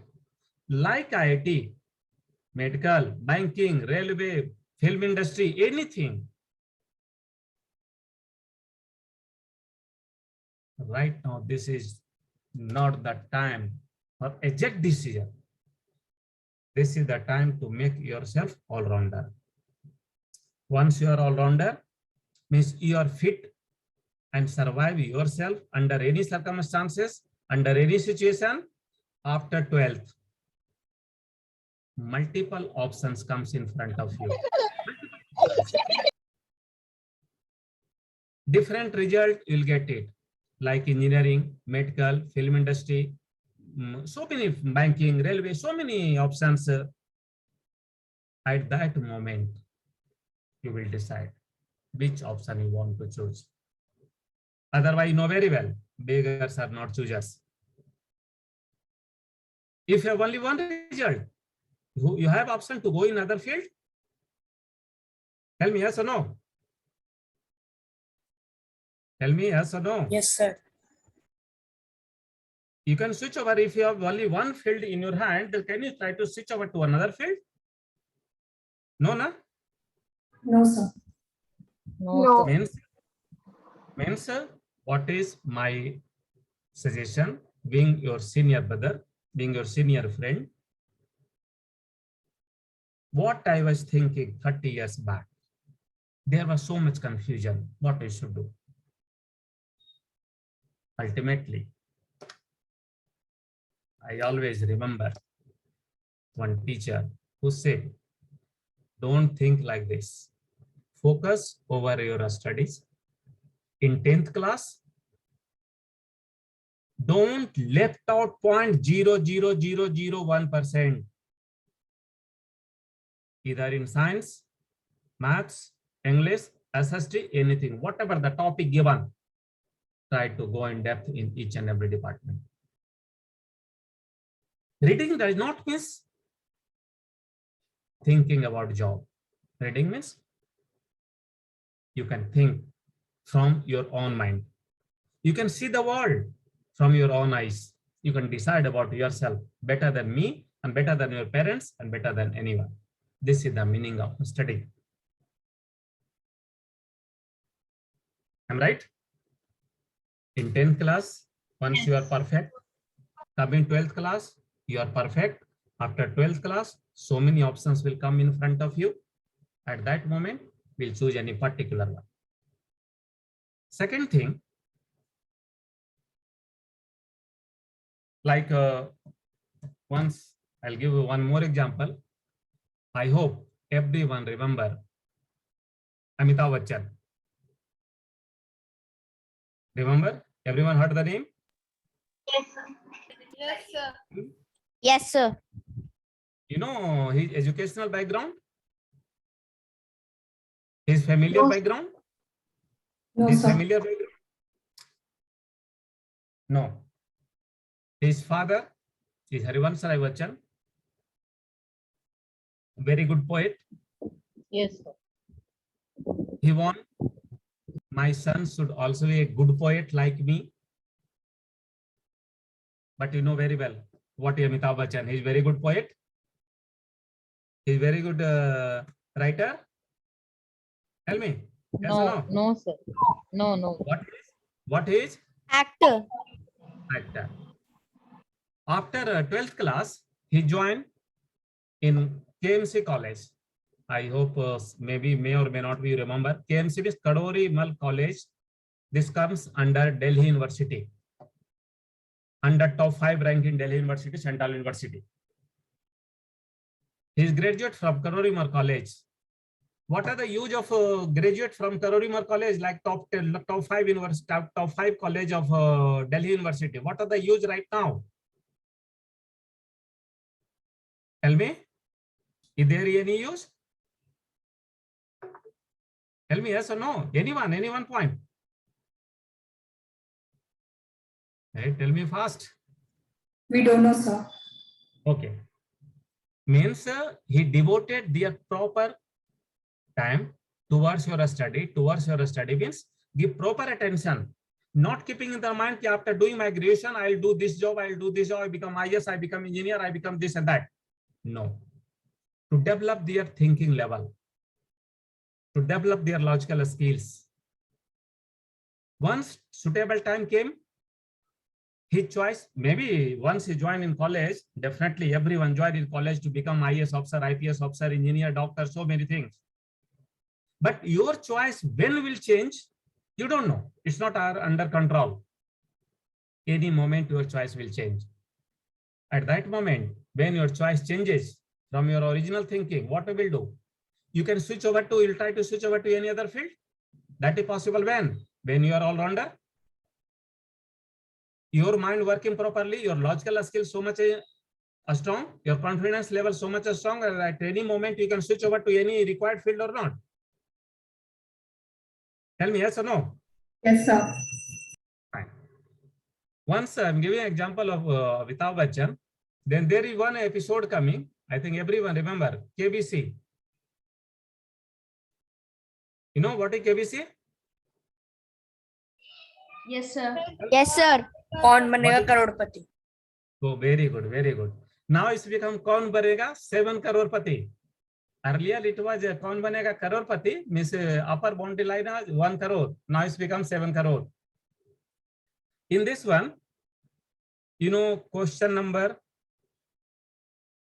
[SPEAKER 3] like IT, medical, banking, railway, film industry, anything. Right now, this is not the time for exact decision. This is the time to make yourself all-rounder. Once you are all-rounder, means you are fit and survive yourself under any circumstances, under any situation. After 12th, multiple options comes in front of you. different result, you'll get it. Like engineering, medical, film industry, so many, banking, railway, so many options. At that moment, you will decide which option you want to choose. Otherwise, you know very well, beggars are not choosers. If you have only one result, you have option to go in other field. Tell me yes or no. Tell me yes or no.
[SPEAKER 24] Yes, sir.
[SPEAKER 3] You can switch over if you have only one field in your hand. Then can you try to switch over to another field? No, na?
[SPEAKER 4] No, sir.
[SPEAKER 22] No.
[SPEAKER 3] Means, what is my suggestion? Being your senior brother, being your senior friend, what I was thinking 30 years back, there was so much confusion what I should do. Ultimately, I always remember one teacher who said, don't think like this. Focus over your studies. In 10th class, don't left out 0.00001%. Either in science, maths, English, SST, anything, whatever the topic given, try to go in depth in each and every department. Reading does not mean thinking about job. Reading means you can think from your own mind. You can see the world from your own eyes. You can decide about yourself better than me and better than your parents and better than anyone. This is the meaning of study. Am I right? In 10th class, once you are perfect, come in 12th class, you are perfect. After 12th class, so many options will come in front of you. At that moment, we'll choose any particular one. Second thing, like once I'll give you one more example. I hope everyone remember Amitabh Bachchan. Remember? Everyone heard the name?
[SPEAKER 5] Yes, sir.
[SPEAKER 15] Yes, sir.
[SPEAKER 5] Yes, sir.
[SPEAKER 3] You know his educational background? His familiar background?
[SPEAKER 4] No,
[SPEAKER 3] His
[SPEAKER 4] sir.
[SPEAKER 3] familiar background? No. His father is Harivansh Rai Bachchan. Very good poet.
[SPEAKER 2] Yes, sir.
[SPEAKER 3] He won. My son should also be a good poet like me. But you know very well what is Amitabh Bachchan. He's very good poet. He's very good writer. Tell me. Yes or no?
[SPEAKER 2] No, sir. No.
[SPEAKER 3] What is?
[SPEAKER 5] Actor.
[SPEAKER 3] Actor. After 12th class, he joined in KMC College. I hope maybe may or may not be remember. KMC is Kadori Mal College. This comes under Delhi University. Under top 5 rank in Delhi University, Central University. He is graduate from Kadori Mal College. What are the use of graduate from Kadori Mal College, like top 5 university, top 5 college of Delhi University? What are the use right now? Tell me. Is there any use? Tell me yes or no. Anyone point. Hey, tell me fast.
[SPEAKER 4] We don't know, sir.
[SPEAKER 3] Okay. Means he devoted their proper time towards your study. Towards your study means give proper attention. Not keeping in the mind that after doing my graduation, I'll do this job, I become IS, I become engineer, I become this and that. No. To develop their thinking level. To develop their logical skills. Once suitable time came, his choice, maybe once he joined in college, definitely everyone joined in college to become IAS officer, IPS officer, engineer, doctor, so many things. But your choice when will change, you don't know. It's not under control. Any moment your choice will change. At that moment, when your choice changes from your original thinking, what we will do? You can switch over to, you'll try to switch over to any other field. That is possible when? When you are all-rounder, your mind working properly, your logical skills so much strong, your confidence level so much strong, and at any moment you can switch over to any required field or not. Tell me yes or no?
[SPEAKER 4] Yes, sir.
[SPEAKER 3] Fine. Once I'm giving an example of Amitabh Bachchan. Then there is one episode coming. I think everyone remember KBC. You know what is KBC?
[SPEAKER 5] Yes, sir. Yes, sir.
[SPEAKER 24] कौन बनेगा करोड़पति?
[SPEAKER 3] Oh, very good, very good. Now it's become कौन बनेगा 7 करोड़पति. Earlier it was कौन बनेगा करोड़पति, means upper boundary line was 1 crore. Now it's become 7 crore. In this one, you know, question number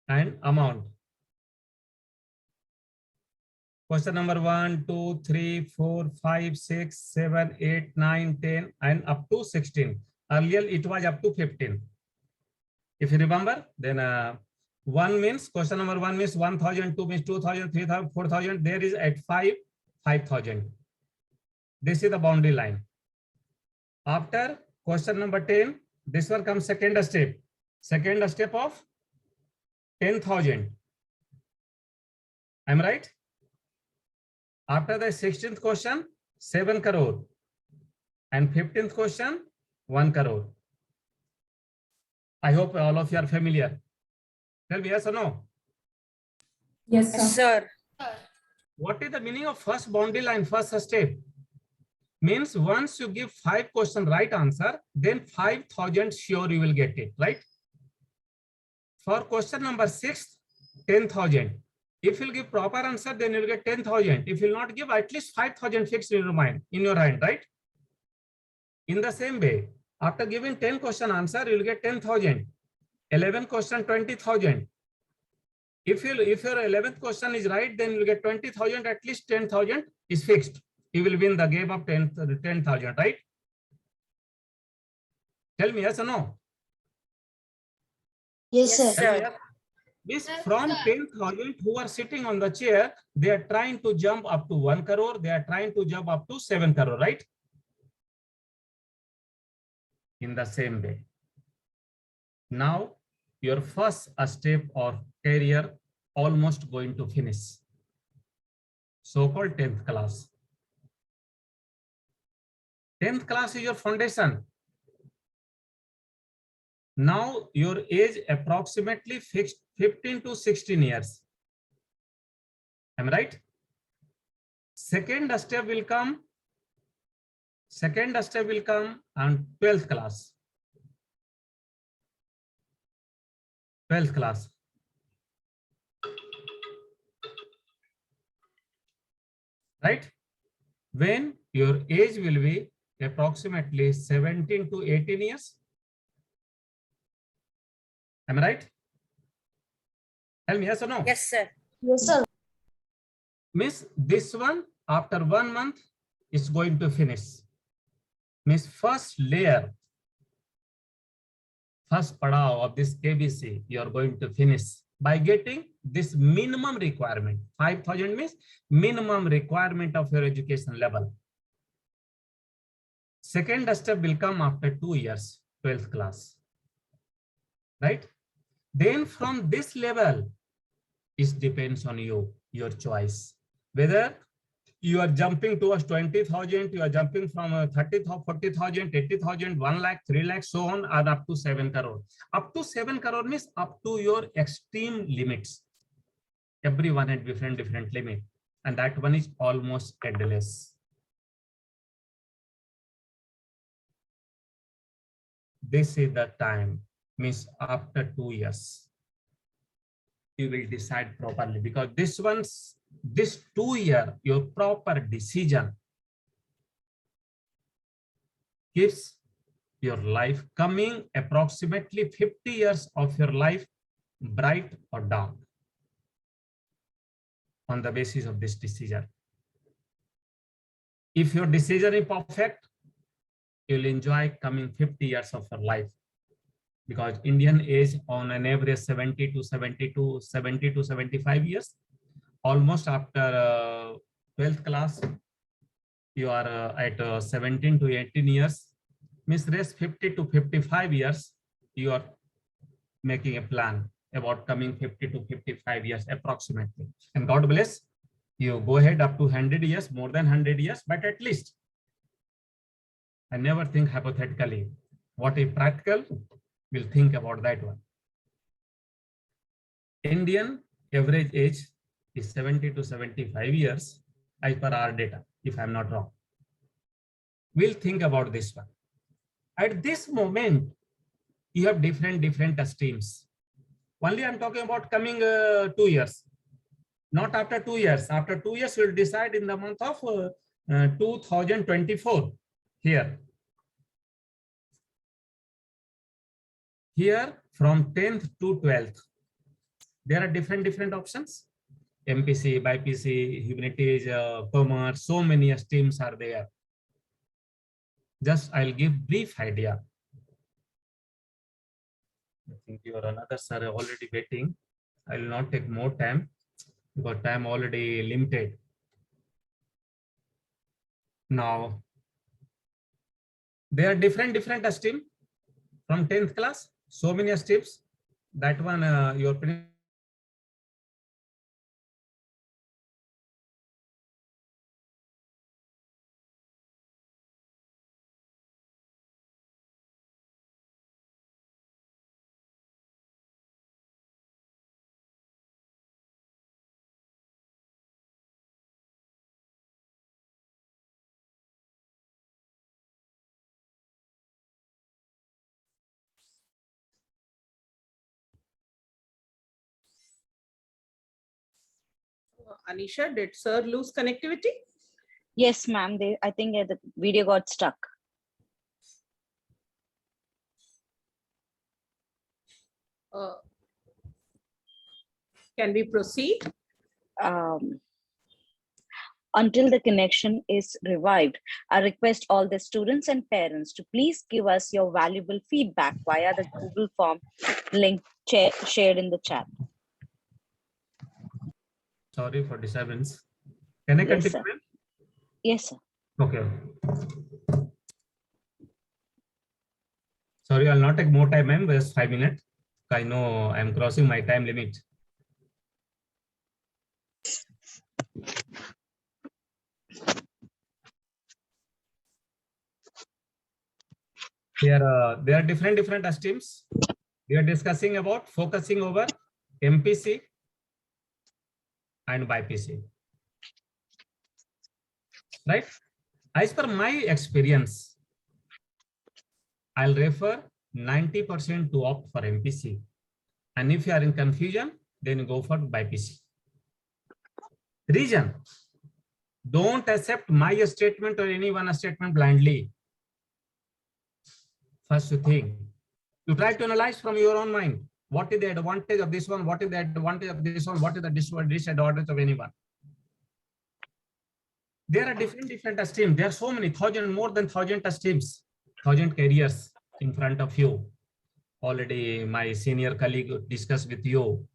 [SPEAKER 3] and amount. Question number 1, 2, 3, 4, 5, 6, 7, 8, 9, 10, and up to 16. Earlier it was up to 15. If you remember, then 1 means, question number 1 means 1,000, 2 means 2,000, 3,000, 4,000. There is at 5, 5,000. This is the boundary line. After question number 10, this one comes second step. Second step of 10,000. Am I right? After the 16th question, 7 crore. And 15th question, 1 crore. I hope all of you are familiar. Tell me yes or no?
[SPEAKER 4] Yes, sir.
[SPEAKER 3] What is the meaning of first boundary line, first step? Means once you give 5 question right answer, then 5,000 sure you will get it, right? For question number 6, 10,000. If you give proper answer, then you will get 10,000. If you will not give, at least 5,000 fixed in your mind, in your hand, right? In the same way, after giving 10 question answer, you will get 10,000. 11 question, 20,000. If your 11th question is right, then you will get 20,000. At least 10,000 is fixed. You will win the game of 10,000, right? Tell me yes or no?
[SPEAKER 5] Yes,
[SPEAKER 3] sir. This from 10,000 who are sitting on the chair, they are trying to jump up to 1 crore. They are trying to jump up to 7 crore, right? In the same way. Now, your first step of career almost going to finish. So-called 10th class. 10th class is your foundation. Now your age approximately fixed 15 to 16 years. Am I right? Second step will come on 12th class. 12th class. Right? When your age will be approximately 17 to 18 years. Am I right? Tell me yes or no?
[SPEAKER 24] Yes, sir.
[SPEAKER 5] Yes, sir.
[SPEAKER 3] Miss, this one after 1 month is going to finish. Miss, first layer, first padav of this KBC, you are going to finish by getting this minimum requirement. 5,000 means minimum requirement of your education level. Second step will come after 2 years, 12th class. Right? Then from this level, it depends on you, your choice. Whether you are jumping towards 20,000, you are jumping from 30,000, 40,000, 80,000, 1 lakh, 3 lakh, so on, and up to 7 crore. Up to 7 crore means up to your extreme limits. Everyone at different limit. And that one is almost endless. This is the time, means after 2 years, you will decide properly, because this 2 year, your proper decision gives your life coming approximately 50 years of your life, bright or dark, on the basis of this decision. If your decision is perfect, you'll enjoy coming 50 years of your life, because Indian age on an average 70 to 75 years. Almost after 12th class, you are at 17 to 18 years, means rest 50 to 55 years, you are making a plan about coming 50 to 55 years approximately. And God bless, you go ahead up to 100 years, more than 100 years, but at least I never think hypothetically. What if practical? We'll think about that one. Indian average age is 70 to 75 years as per our data, if I'm not wrong. We'll think about this one. At this moment, you have different streams. Only I'm talking about coming 2 years, not after 2 years. After 2 years, we'll decide in the month of 2024 here. Here from 10th to 12th, there are different options. MPC, BPC, humanities, commerce, so many streams are there. Just I'll give brief idea. I think your another sir already waiting. I will not take more time because time already limited. Now, there are different streams from 10th class. So many streams. That one your
[SPEAKER 1] Anisha, did sir lose connectivity?
[SPEAKER 2] Yes, ma'am. I think the video got stuck.
[SPEAKER 1] Can we proceed?
[SPEAKER 2] Until the connection is revived, I request all the students and parents to please give us your valuable feedback via the Google form link shared in the chat.
[SPEAKER 3] Sorry for disturbance. Can I continue?
[SPEAKER 2] Sir. Yes, sir.
[SPEAKER 3] Okay. Sorry, I'll not take more time, ma'am. Just 5 minutes. I know I'm crossing my time limit. There are different streams. We are discussing about focusing over MPC and BPC. Right? As per my experience, I'll refer 90% to opt for MPC. And if you are in confusion, then go for BPC. Reason: don't accept my statement or anyone's statement blindly. First thing, you try to analyze from your own mind. What is the advantage of this one? What is the advantage of this one? What is the disadvantage of anyone? There are different streams. There are so many, more than 1,000 streams, 1,000 careers in front of you. Already my senior colleague discussed with you,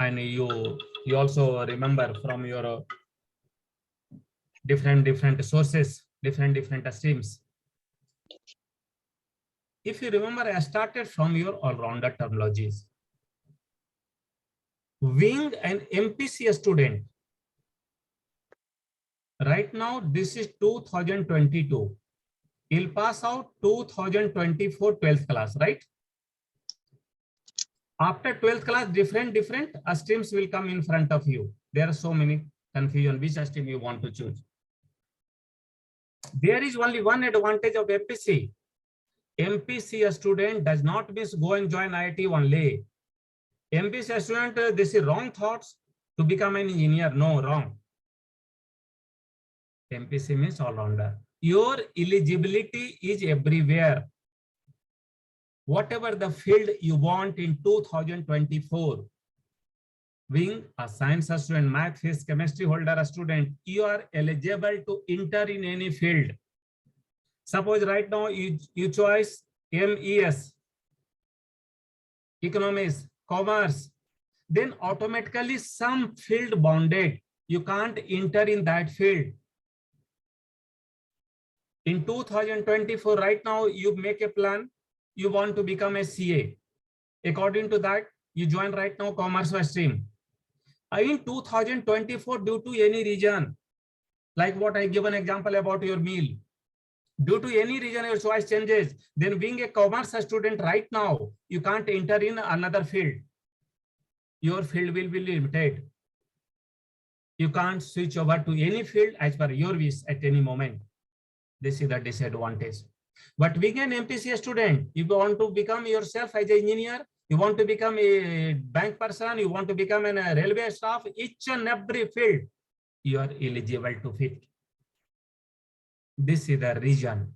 [SPEAKER 3] and you also remember from your different sources, different streams. If you remember, I started from your all-rounder terminologies. Being an MPC student, right now this is 2022. He'll pass out 2024 12th class, right? After 12th class, different streams will come in front of you. There are so many confusion, which stream you want to choose. There is only one advantage of MPC. MPC student does not mean go and join IIT only. MPC student, this is wrong thoughts to become an engineer. No, wrong. MPC means all-rounder. Your eligibility is everywhere. Whatever the field you want in 2024, being a science student, math, physics, chemistry holder student, you are eligible to enter in any field. Suppose right now you choose MES, economics, commerce, then automatically some field bounded. You can't enter in that field. In 2024, right now, you make a plan. You want to become a CA. According to that, you join right now commerce stream. In 2024, due to any reason, like what I give an example about your meal, due to any reason your choice changes, then being a commerce student right now, you can't enter in another field. Your field will be limited. You can't switch over to any field as per your wish at any moment. This is the disadvantage. But being an MPC student, if you want to become yourself as an engineer, you want to become a bank person, you want to become a railway staff, each and every field, you are eligible to fit. This is the reason.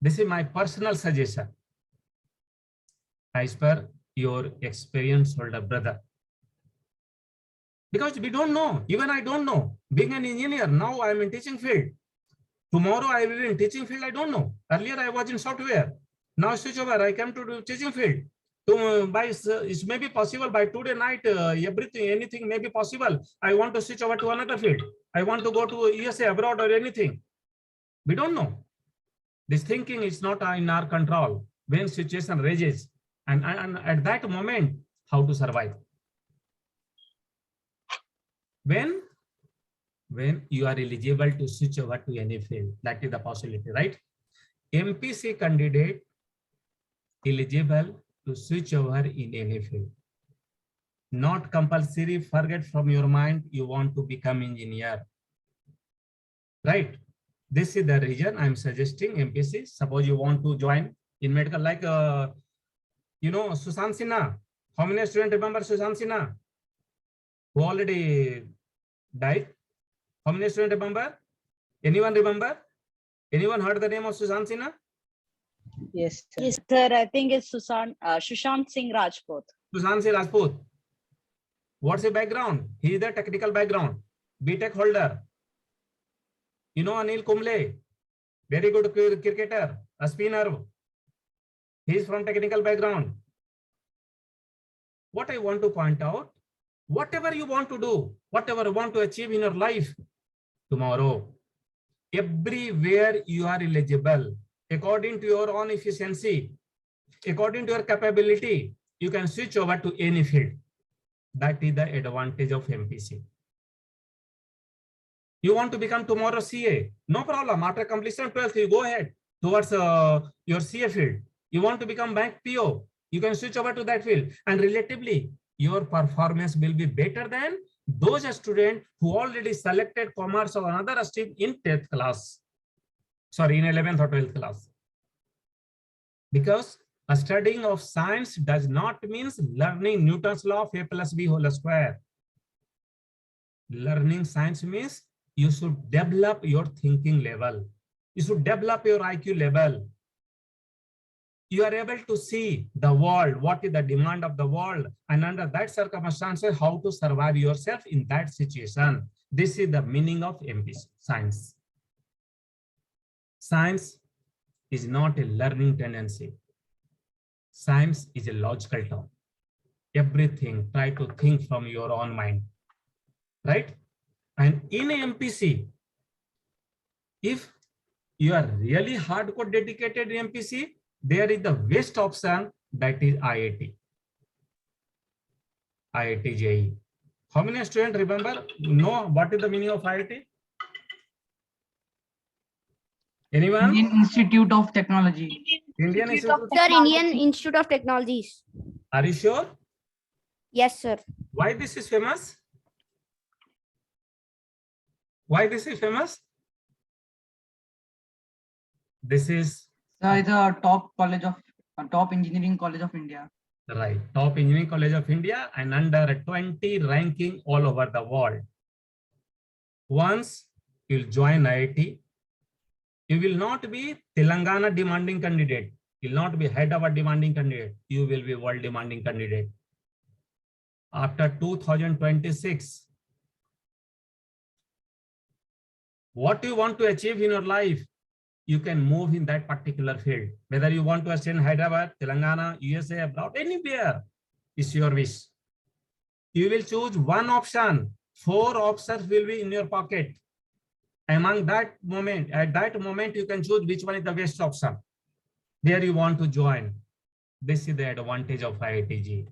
[SPEAKER 3] This is my personal suggestion as per your experience, older brother. Because we don't know, even I don't know. Being an engineer, now I am in teaching field. Tomorrow I will be in teaching field, I don't know. Earlier I was in software. Now switch over, I come to do teaching field. It may be possible by today night, anything may be possible. I want to switch over to another field. I want to go to USA, abroad or anything. We don't know. This thinking is not in our control. When situation rages, and at that moment, how to survive? When you are eligible to switch over to any field, that is the possibility, right? MPC candidate eligible to switch over in any field. Not compulsory, forget from your mind, you want to become engineer, right? This is the reason I'm suggesting MPC. Suppose you want to join in medical, like, Sushant Sinha. How many students remember Sushant Sinha, who already died? How many students remember? Anyone remember? Anyone heard the name of Sushant Sinha?
[SPEAKER 2] Yes, sir. Yes, sir. I think it's Sushant Singh Rajput.
[SPEAKER 3] Sushant Singh Rajput. What's his background? He is the technical background, BTech holder. You know Anil Kumble, very good cricketer, a spinner. He is from technical background. What I want to point out, whatever you want to do, whatever you want to achieve in your life, tomorrow, everywhere you are eligible, according to your own efficiency, according to your capability, you can switch over to any field. That is the advantage of MPC. You want to become tomorrow CA, no problem. After completion of 12th, you go ahead towards your CA field. You want to become bank PO, you can switch over to that field. And relatively, your performance will be better than those students who already selected commerce or another stream in 10th class. Sorry, in 11th or 12th class. Because a studying of science does not mean learning Newton's law of A plus B whole square. Learning science means you should develop your thinking level. You should develop your IQ level. You are able to see the world, what is the demand of the world, and under that circumstances, how to survive yourself in that situation. This is the meaning of MPC, science. Science is not a learning tendency. Science is a logical term. Everything, try to think from your own mind, right? And in MPC, if you are really hardcore dedicated in MPC, there is the best option, that is IIT. IIT JEE. How many students know what is the meaning of IIT? Anyone?
[SPEAKER 6] Indian Institute of Technology.
[SPEAKER 3] Indian Institute of
[SPEAKER 5] Sir, Indian Institute of Technologies.
[SPEAKER 3] Are you sure?
[SPEAKER 5] Yes, sir.
[SPEAKER 3] Why this is famous? Why this is famous? This is
[SPEAKER 6] the top engineering college of India.
[SPEAKER 3] Right, top engineering college of India, and under 20 ranking all over the world. Once you join IIT, you will not be Telangana demanding candidate. You will not be Hyderabad demanding candidate. You will be world demanding candidate. After 2026, what you want to achieve in your life, you can move in that particular field. Whether you want to stay in Hyderabad, Telangana, USA, abroad, anywhere is your wish. You will choose one option. 4 options will be in your pocket. Among that moment, at that moment, you can choose which one is the best option. Where you want to join. This is the advantage of IIT-JEE,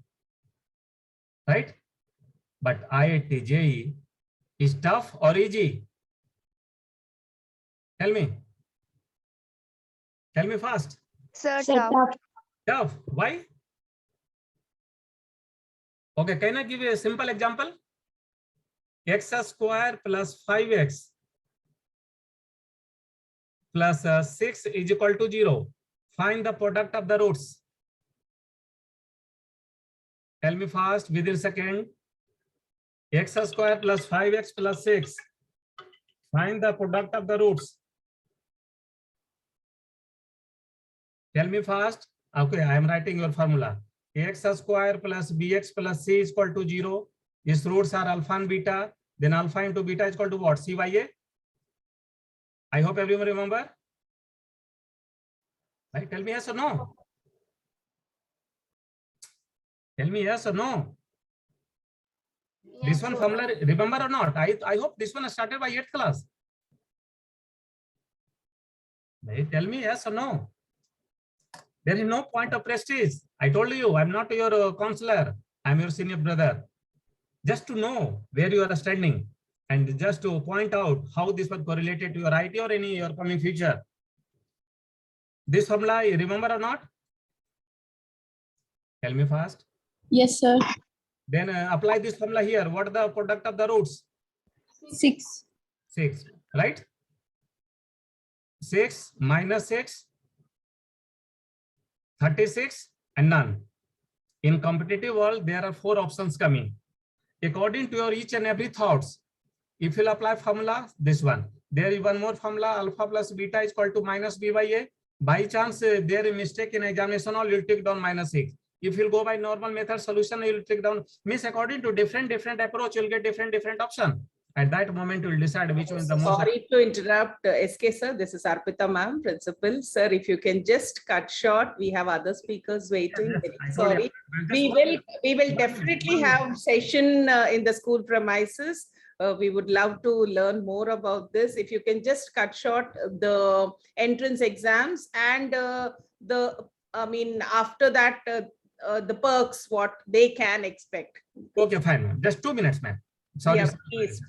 [SPEAKER 3] right? But IIT-JEE is tough or easy? Tell me. Tell me fast.
[SPEAKER 5] Sir,
[SPEAKER 3] Tough. Why? Okay, can I give you a simple example? X square plus 5x plus 6 is equal to 0. Find the product of the roots. Tell me fast, within a second. X square plus 5x plus 6. Find the product of the roots. Tell me fast. Okay, I am writing your formula. X square plus bx plus c is equal to 0. Its roots are alpha and beta. Then alpha into beta is equal to what? Cya. I hope everyone remember. Right? Tell me yes or no. Tell me yes or no. This one formula, remember or not? I hope this one started by 8th class. Right? Tell me yes or no. There is no point of prestige. I told you, I'm not your counselor. I'm your senior brother. Just to know where you are standing and just to point out how this was correlated to your IT or any your coming future. This formula, you remember or not? Tell me fast.
[SPEAKER 23] Yes, sir.
[SPEAKER 3] Then apply this formula here. What is the product of the roots?
[SPEAKER 23] 6.
[SPEAKER 3] 6, right? 6 minus 6, 36 and none. In competitive world, there are 4 options coming. According to your each and every thoughts, if you apply formula, this one. There is one more formula, alpha plus beta is equal to minus b by a. By chance, there is mistake in examination, or you'll take down minus 6. If you go by normal method solution, you'll take down, means according to different approach, you'll get different option. At that moment, you'll decide which one is the most.
[SPEAKER 1] Sorry to interrupt, SK sir. This is Arpita ma'am, principal. Sir, if you can just cut short, we have other speakers waiting. Sorry, we will definitely have session in the school premises. We would love to learn more about this. If you can just cut short the entrance exams and after that, the perks, what they can expect.
[SPEAKER 3] Okay, fine, ma'am. Just 2 minutes, ma'am. Sorry.
[SPEAKER 1] Yeah,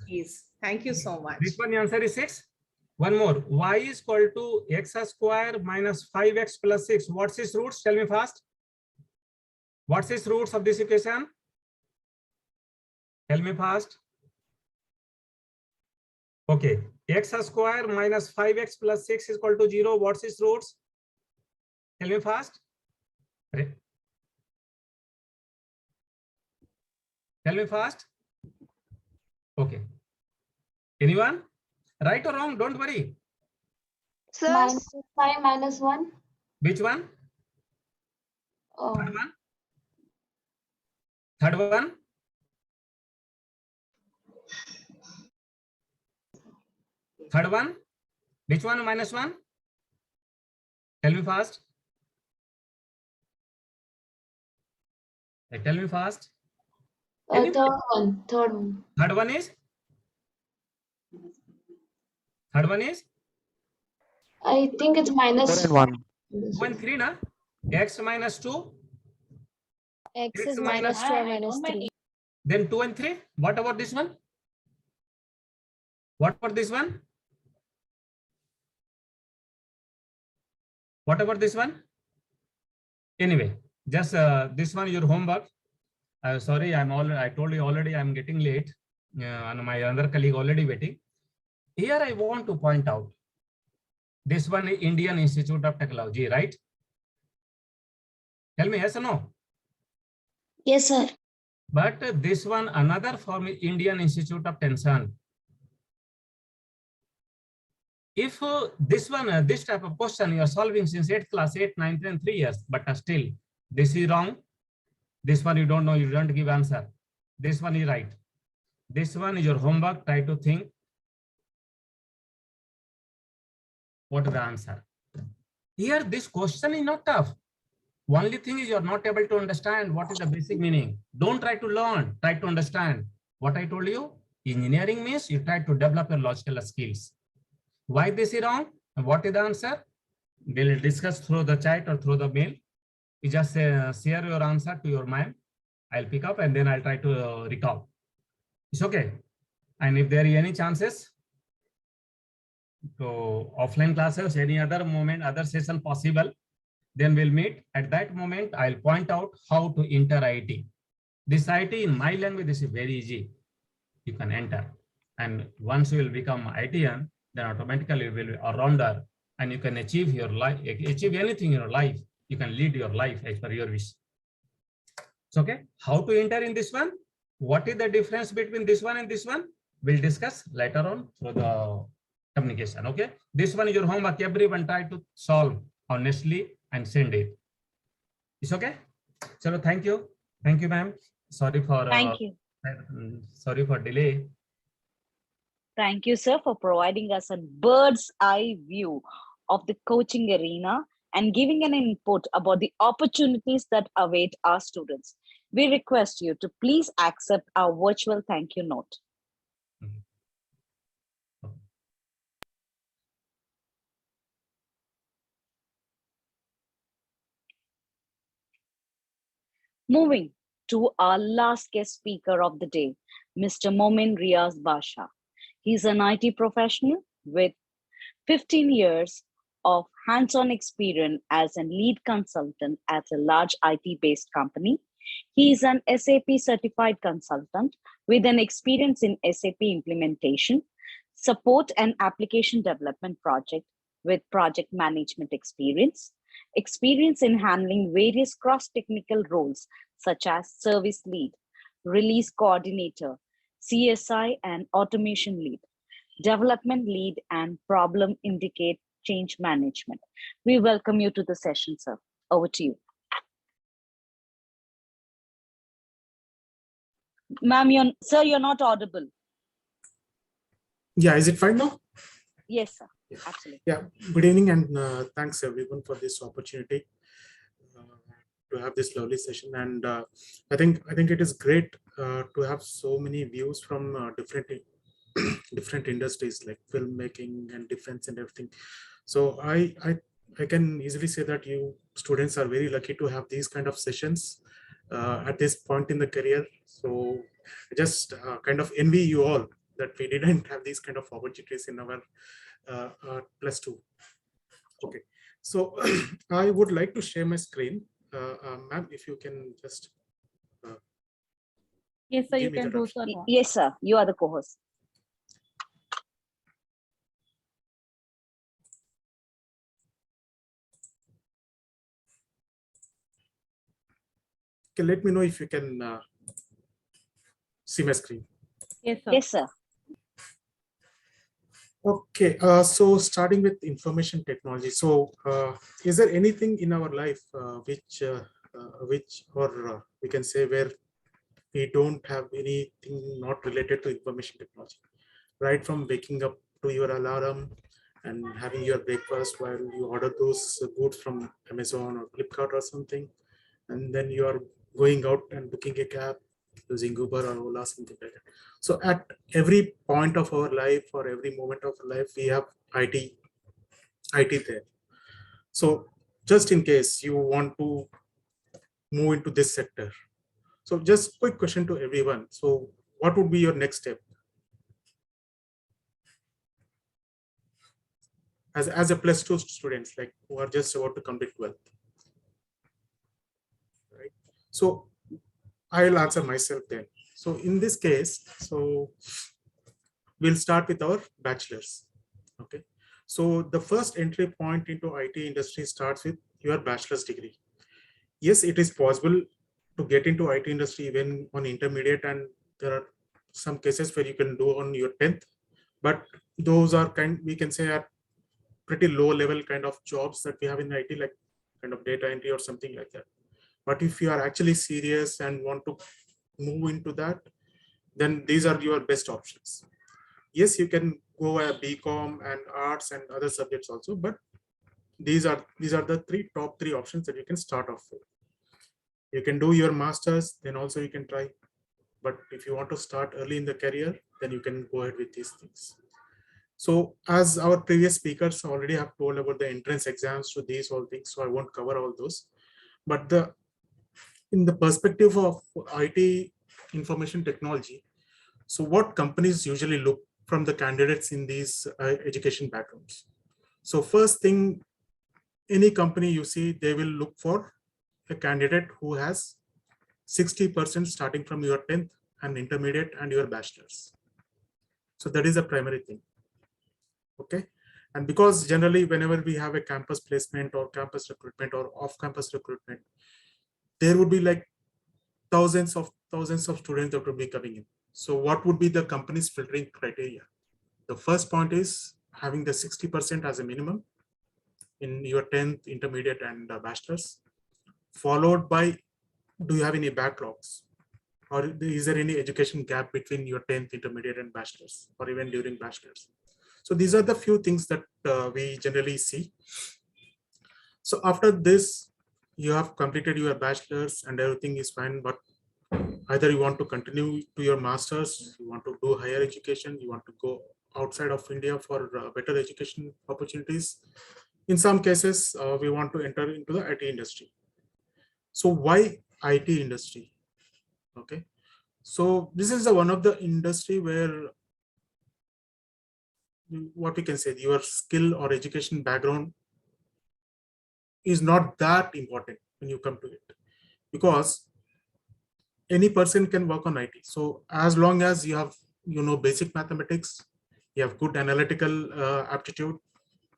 [SPEAKER 1] please. Thank you so much.
[SPEAKER 3] This one answer is 6. One more. Y is equal to x square minus 5x plus 6. What's its roots? Tell me fast. What's its roots of this equation? Tell me fast. Okay. X square minus 5x plus 6 is equal to 0. What's its roots? Tell me fast. Tell me fast. Okay. Anyone? Right or wrong? Don't worry.
[SPEAKER 23] Sir, 5 minus 1.
[SPEAKER 3] Which one?
[SPEAKER 23] Oh.
[SPEAKER 3] Third one? Third one? Third one? Which one minus 1? Tell me fast. Tell me fast.
[SPEAKER 23] Third one.
[SPEAKER 3] Third one is? Third one is?
[SPEAKER 23] I think it's minus
[SPEAKER 7] 4 and 1.
[SPEAKER 3] 2 and 3, na? X minus 2.
[SPEAKER 23] X is minus 2 or minus 3.
[SPEAKER 3] Then 2 and 3. What about this one? What about this one? What about this one? Anyway, just this one, your homework. Sorry, I told you already, I'm getting late. And my other colleague already waiting. Here I want to point out. This one is Indian Institute of Technology, right? Tell me yes or no?
[SPEAKER 23] Yes, sir.
[SPEAKER 3] But this one, another form is Indian Institute of Tension. If this one, this type of question you are solving since 8th class, 8, 9, 10, 3 years, but still this is wrong. This one you don't know, you don't give answer. This one is right. This one is your homework. Try to think. What is the answer? Here, this question is not tough. Only thing is you are not able to understand what is the basic meaning. Don't try to learn, try to understand. What I told you, engineering means you try to develop your logical skills. Why this is wrong? And what is the answer? We'll discuss through the chat or through the mail. You just share your answer to your ma'am. I'll pick up and then I'll try to recall. It's okay. And if there are any chances, so offline classes, any other moment, other session possible, then we'll meet. At that moment, I'll point out how to enter IT. This IT in my language is very easy. You can enter. And once you will become ITN, then automatically you will be a rounder and you can achieve your life, achieve anything in your life. You can lead your life as per your wish. So, okay, how to enter in this one? What is the difference between this one and this one? We'll discuss later on through the communication. Okay, this one is your homework. Everyone try to solve honestly and send it. It's okay. So thank you, ma'am. Sorry for sorry for delay.
[SPEAKER 2] Thank you, sir, for providing us a bird's eye view of the coaching arena and giving an input about the opportunities that await our students. We request you to please accept our virtual thank you note. Moving to our last guest speaker of the day, Mr. Momin Riaz Basha. He's an IT professional with 15 years of hands-on experience as a lead consultant at a large IT-based company. He is an SAP certified consultant with an experience in SAP implementation, support and application development project with project management experience in handling various cross-technical roles such as service lead, release coordinator, CSI and automation lead, development lead, and problem indicate change management. We welcome you to the session, sir. Over to you. Ma'am, sir, you're not audible.
[SPEAKER 7] Yeah, is it fine now?
[SPEAKER 2] Yes, sir. Absolutely.
[SPEAKER 7] Yeah, good evening and thanks everyone for this opportunity to have this lovely session. And I think it is great to have so many views from different industries like filmmaking and defense and everything. So I can easily say that you students are very lucky to have these kind of sessions at this point in the career. So I just kind of envy you all that we didn't have these kind of opportunities in our +2. Okay, so I would like to share my screen. Ma'am, if you can just
[SPEAKER 9] yes, sir, you can do so.
[SPEAKER 2] Yes, sir, you are the co-host.
[SPEAKER 7] Okay, let me know if you can see my screen.
[SPEAKER 9] Yes, sir.
[SPEAKER 2] Yes, sir.
[SPEAKER 7] Okay, so starting with information technology. So is there anything in our life which we can say where we don't have anything not related to information technology, right from waking up to your alarm and having your breakfast while you order those goods from Amazon or Flipkart or something, and then you are going out and booking a cab using Uber or Ola, something like that. So at every point of our life or every moment of our life, we have IT there. So just in case you want to move into this sector, so just quick question to everyone. So what would be your next step as a +2 students, like who are just about to complete 12th? Right. So I'll answer myself then. So in this case, so we'll start with our bachelor's. Okay. So the first entry point into IT industry starts with your bachelor's degree. Yes, it is possible to get into IT industry even on intermediate, and there are some cases where you can do on your 10th, but those are we can say are pretty low level kind of jobs that we have in IT, like kind of data entry or something like that. But if you are actually serious and want to move into that, then these are your best options. Yes, you can go a BCom and arts and other subjects also, but these are the top three options that you can start off with. You can do your masters, then also you can try. But if you want to start early in the career, then you can go ahead with these things. So as our previous speakers already have told about the entrance exams to these all things, so I won't cover all those. But in the perspective of IT information technology, so what companies usually look from the candidates in these education backgrounds? So first thing, any company you see, they will look for a candidate who has 60% starting from your 10th and intermediate and your bachelor's. So that is a primary thing. Okay. And because generally whenever we have a campus placement or campus recruitment or off-campus recruitment, there would be like thousands of students that would be coming in. So what would be the company's filtering criteria? The first point is having the 60% as a minimum in your 10th, intermediate and bachelor's, followed by, do you have any backlogs? Or is there any education gap between your 10th, intermediate and bachelor's, or even during bachelor's? So these are the few things that we generally see. So after this, you have completed your bachelor's and everything is fine, but either you want to continue to your master's, you want to do higher education, you want to go outside of India for better education opportunities. In some cases, we want to enter into the IT industry. So why IT industry? Okay, so this is one of the industry where what we can say, your skill or education background is not that important when you come to it, because any person can work on IT. So as long as you have, basic mathematics, you have good analytical aptitude,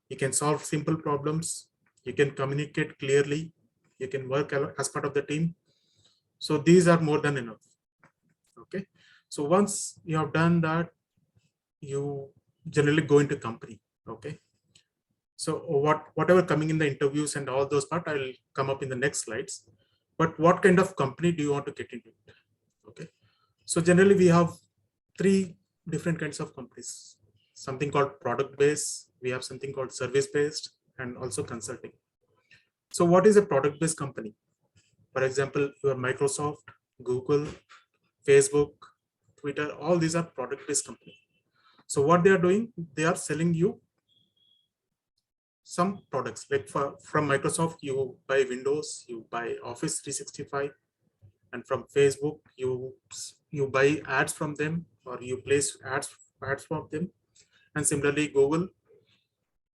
[SPEAKER 7] you can solve simple problems, you can communicate clearly, you can work as part of the team. So these are more than enough. Okay. So once you have done that, you generally go into company. Okay. So whatever coming in the interviews and all those part, I'll come up in the next slides. But what kind of company do you want to get into? Okay. So generally we have three different kinds of companies. Something called product based, we have something called service based, and also consulting. So what is a product based company? For example, your Microsoft, Google, Facebook, Twitter, all these are product based companies. So what they are doing, they are selling you some products. Like from Microsoft, you buy Windows, you buy Office 365, and from Facebook, you buy ads from them, or you place ads from them. And similarly, Google,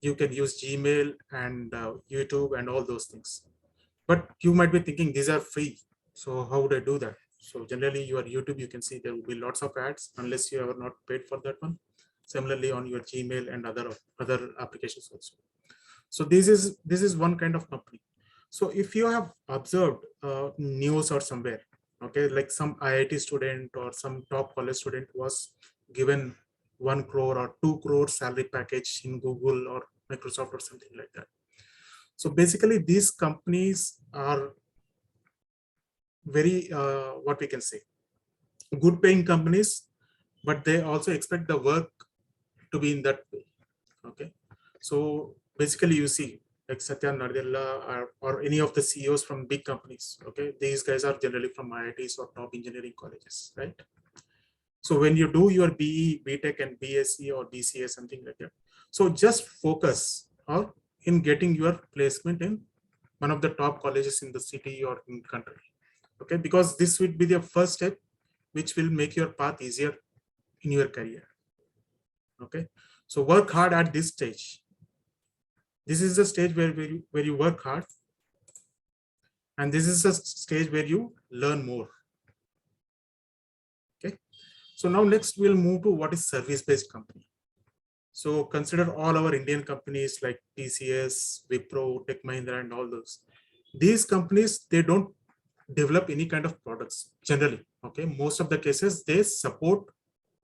[SPEAKER 7] you can use Gmail and YouTube and all those things. But you might be thinking these are free. So how would I do that? So generally your YouTube, you can see there will be lots of ads unless you are not paid for that one. Similarly on your Gmail and other applications also. So this is one kind of company. So if you have observed news or somewhere, okay, like some IIT student or some top college student was given 1 crore or 2 crore salary package in Google or Microsoft or something like that. So basically these companies are very, what we can say, good paying companies, but they also expect the work to be in that way. Okay. So basically you see like Satya Nadella or any of the CEOs from big companies. Okay. These guys are generally from IITs or top engineering colleges, right? So when you do your BE, BTech and BSc or BCA, something like that. So just focus in getting your placement in one of the top colleges in the city or in country. Okay, because this would be the first step which will make your path easier in your career. Okay, so work hard at this stage. This is the stage where you work hard, and this is the stage where you learn more. Okay, so now next we'll move to what is service-based company. So consider all our Indian companies like TCS, Wipro, Tech Mahindra, and all those. These companies, they don't develop any kind of products generally. Okay, most of the cases they support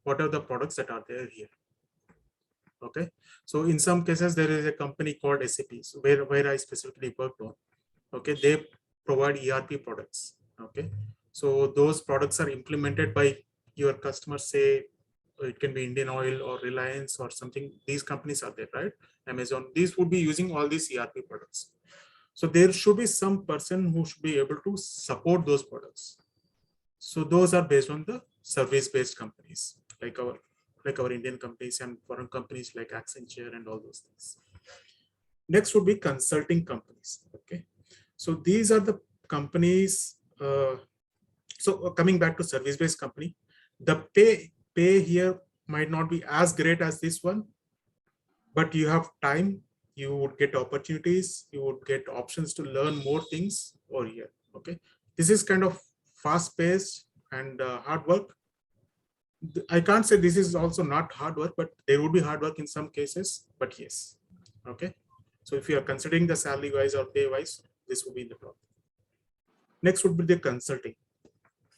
[SPEAKER 7] whatever the products that are there here. Okay, so in some cases there is a company called SAP, so where I specifically worked on. Okay, they provide ERP products. Okay, so those products are implemented by your customers. Say it can be Indian Oil or Reliance or something. These companies are there, right? Amazon. These would be using all these ERP products. So there should be some person who should be able to support those products. So those are based on the service-based companies like like our Indian companies and foreign companies like Accenture and all those things. Next would be consulting companies. Okay, so these are the companies. Coming back to service-based company, the pay here might not be as great as this one, but you have time, you would get opportunities, you would get options to learn more things over here. Okay, this is kind of fast-paced and hard work. I can't say this is also not hard work, but there would be hard work in some cases, but yes. Okay, so if you are considering the salary wise or pay wise, this would be the problem. Next would be the consulting.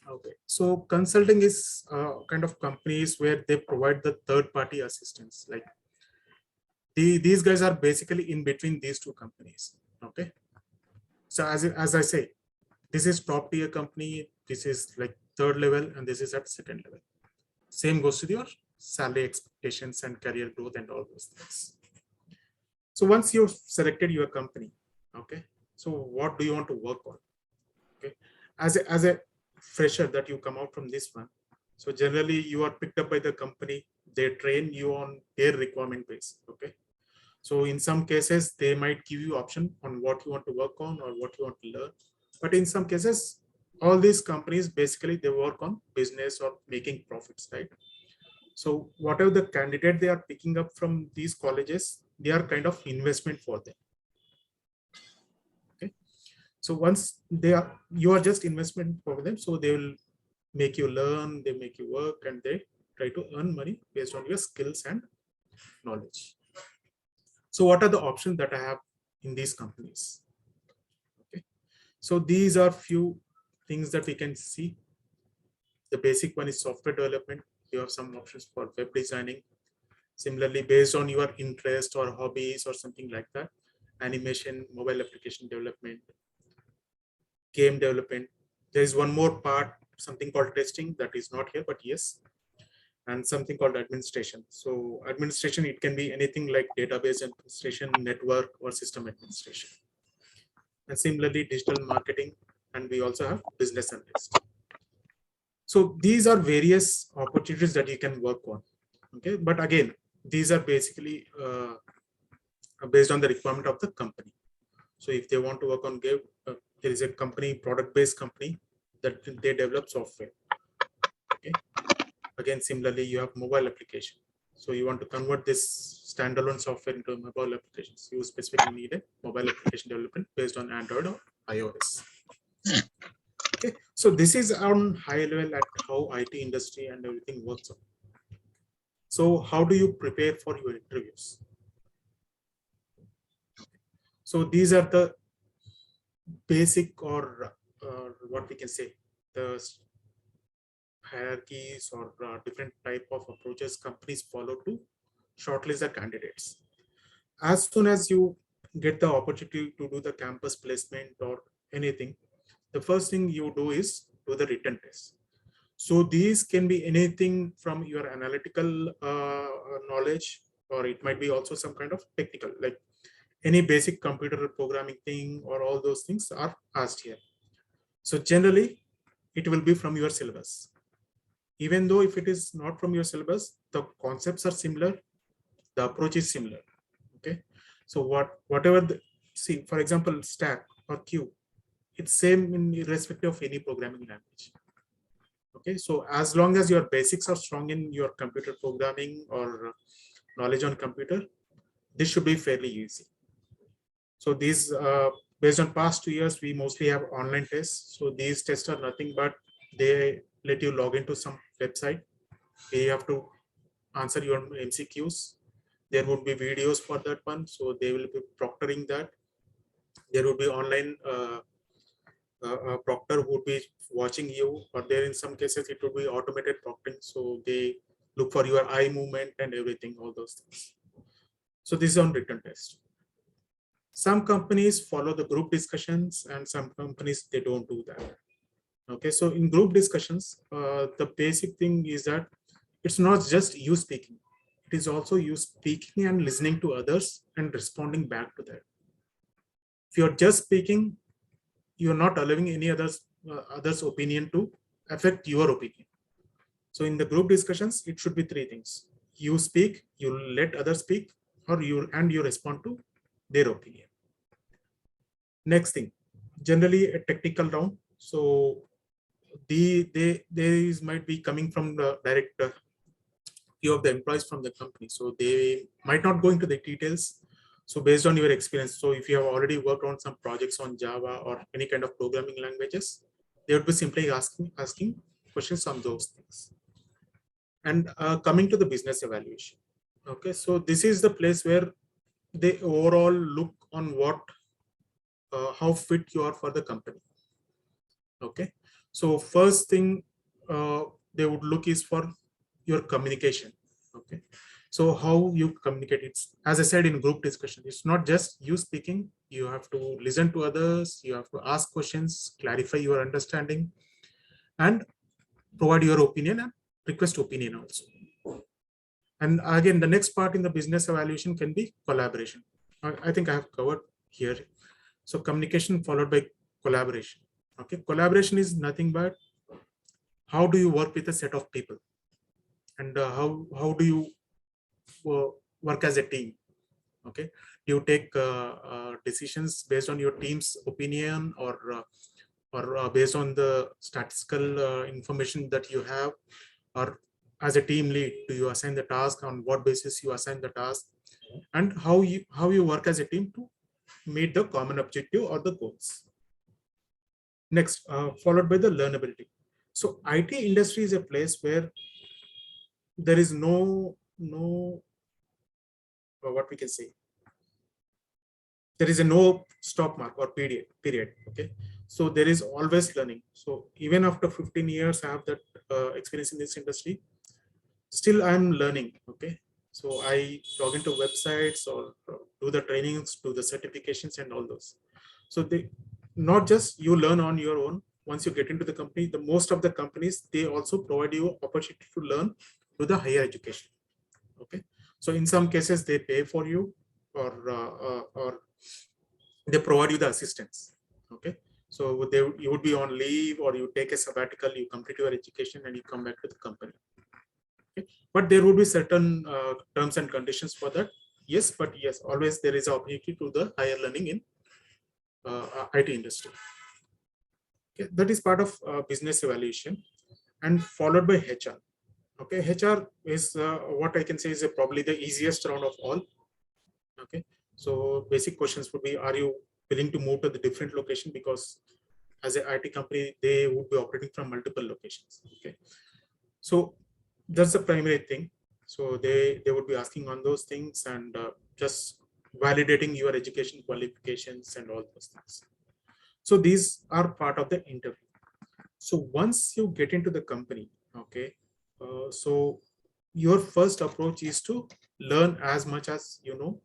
[SPEAKER 7] Okay, so consulting is kind of companies where they provide the third-party assistance. Like these guys are basically in between these two companies. Okay, so as I say, this is top tier company, this is like third level, and this is at second level. Same goes to your salary expectations and career growth and all those things. So once you've selected your company, okay, so what do you want to work on? Okay, as a fresher that you come out from this one, so generally you are picked up by the company, they train you on their requirement base. Okay, so in some cases they might give you option on what you want to work on or what you want to learn, but in some cases all these companies basically they work on business or making profits, right? So whatever the candidate they are picking up from these colleges, they are kind of investment for them. Okay, so once you are just investment for them, so they will make you learn, they make you work, and they try to earn money based on your skills and knowledge. So what are the options that I have in these companies? Okay, so these are few things that we can see. The basic one is software development. You have some options for web designing. Similarly, based on your interest or hobbies or something like that, animation, mobile application development, game development. There is one more part, something called testing, that is not here, but yes, and something called administration. So administration, it can be anything like database administration, network, or system administration. And similarly, digital marketing, and we also have business analyst. So these are various opportunities that you can work on. Okay, but again, these are basically based on the requirement of the company. So if they want to work on game, there is a company, product-based company, that they develop software. Okay, again, similarly, you have mobile application. So you want to convert this standalone software into mobile applications. You specifically need a mobile application development based on Android or iOS. Okay, so this is on high level at how IT industry and everything works on. So how do you prepare for your interviews? So these are the basic or what we can say, the hierarchies or different type of approaches companies follow to shortlist the candidates. As soon as you get the opportunity to do the campus placement or anything, the first thing you do is do the written test. So these can be anything from your analytical knowledge, or it might be also some kind of technical, like any basic computer programming thing, or all those things are asked here. So generally, it will be from your syllabus. Even though if it is not from your syllabus, the concepts are similar, the approach is similar. Okay, so whatever see, for example, stack or queue, it's same in irrespective of any programming language. Okay, so as long as your basics are strong in your computer programming or knowledge on computer, this should be fairly easy. So these, based on past 2 years, we mostly have online tests. So these tests are nothing but they let you log into some website. You have to answer your MCQs. There would be videos for that one. So they will be proctoring that. There would be online proctor who would be watching you, or there in some cases it would be automated proctoring. So they look for your eye movement and everything, all those things. So this is on written test. Some companies follow the group discussions and some companies, they don't do that. Okay, so in group discussions, the basic thing is that it's not just you speaking. It is also you speaking and listening to others and responding back to that. If you're just speaking, you're not allowing any others opinion to affect your opinion. So in the group discussions, it should be 3 things. you speak, you let others speak, or you respond to their opinion. Next thing, generally a technical round. So they might be coming from the director, few of the employees from the company, so they might not go into the details. So based on your experience, so if you have already worked on some projects on Java or any kind of programming languages, they would be simply asking questions on those things. And coming to the business evaluation. Okay, so this is the place where they overall look on what how fit you are for the company. Okay, so first thing they would look is for your communication. Okay, so how you communicate, it's, as I said, in group discussion, it's not just you speaking, you have to listen to others, you have to ask questions, clarify your understanding, and provide your opinion and request opinion also. And again, the next part in the business evaluation can be collaboration. I think I have covered here. So communication followed by collaboration. Okay, collaboration is nothing but how do you work with a set of people, and how do you work as a team. Okay, do you take decisions based on your team's opinion, or based on the statistical information that you have, or as a team lead, do you assign the task, on what basis you assign the task, and how you work as a team to meet the common objective or the goals. Next, followed by the learnability. So IT industry is a place where there is no what we can say, there is a no stop mark or period. Okay, so there is always learning. So even after 15 years I have that experience in this industry, still I'm learning. Okay, so I log into websites or do the trainings, do the certifications and all those. So they not just you learn on your own. Once you get into the company, the most of the companies, they also provide you opportunity to learn to the higher education. Okay, so in some cases they pay for you, or they provide you the assistance. Okay, so you would be on leave, or you take a sabbatical, you complete your education and you come back to the company. Okay, but there would be certain terms and conditions for that. Yes, but yes, always there is an opportunity to the higher learning in IT industry. Okay, that is part of business evaluation, and followed by HR. Okay, HR is what I can say is probably the easiest round of all. Okay, so basic questions would be, are you willing to move to the different location, because as an IT company they would be operating from multiple locations. Okay, so that's the primary thing. So they would be asking on those things, and just validating your education qualifications and all those things. So these are part of the interview. So once you get into the company, okay, so your first approach is to learn as much as you know.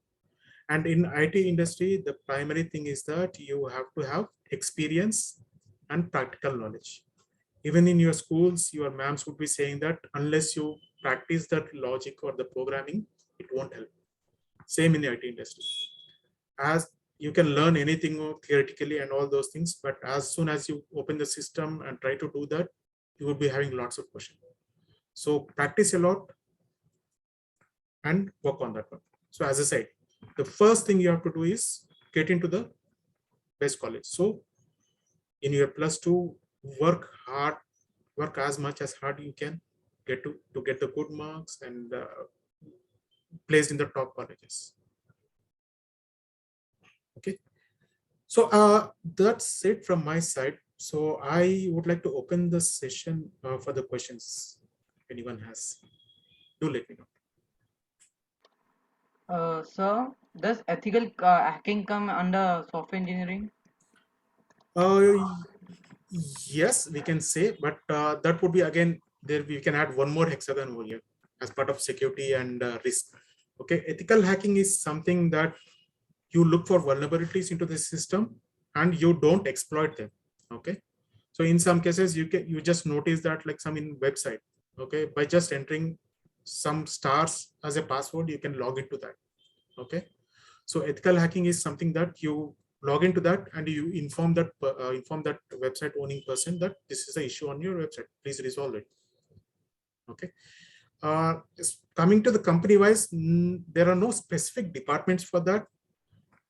[SPEAKER 7] And in IT industry, the primary thing is that you have to have experience and practical knowledge. Even in your schools, your ma'ams would be saying that unless you practice that logic or the programming, it won't help. Same in the IT industry. As you can learn anything theoretically and all those things, but as soon as you open the system and try to do that, you will be having lots of questions. So practice a lot and work on that one. So as I said, the first thing you have to do is get into the best college. So in your +2, work hard, work as much as hard you can get to get the good marks and placed in the top colleges. Okay, so that's it from my side. So I would like to open the session for the questions. If anyone has, do let me know.
[SPEAKER 6] Sir, does ethical hacking come under software engineering?
[SPEAKER 7] Yes, we can say, but that would be, again, there we can add one more hexagon over here as part of security and risk. Okay, ethical hacking is something that you look for vulnerabilities into the system and you don't exploit them. Okay, so in some cases you just notice that, like some in website, okay, by just entering some stars as a password, you can log into that. Okay, so ethical hacking is something that you log into that and you inform that website owning person that this is an issue on your website, please resolve it. Okay, Coming to the company wise, there are no specific departments for that.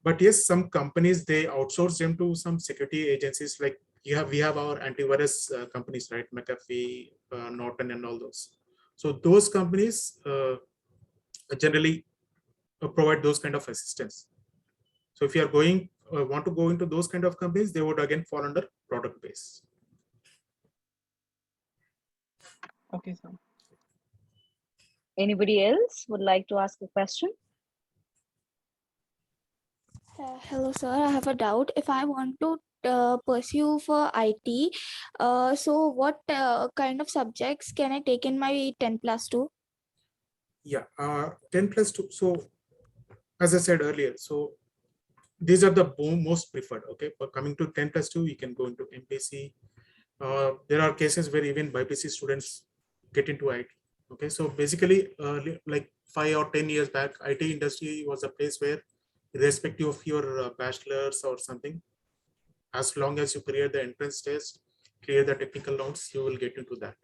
[SPEAKER 7] But yes, some companies, they outsource them to some security agencies. Like we have our antivirus companies, right? McAfee, Norton, and all those. So those companies generally provide those kind of assistance. So if you are going, want to go into those kind of companies, they would again fall under product base.
[SPEAKER 6] Okay, sir.
[SPEAKER 2] Anybody else would like to ask a question?
[SPEAKER 5] Hello, sir. I have a doubt. If I want to pursue for IT, so what kind of subjects can I take in my 10+2?
[SPEAKER 7] Yeah, 10+2. So as I said earlier, so these are the most preferred. Okay, for coming to 10+2, you can go into MPC. There are cases where even BPC students get into IT. Okay, so basically, like 5 or 10 years back, IT industry was a place where, irrespective of your bachelor's or something, as long as you clear the entrance test, clear the technical rounds, you will get into that.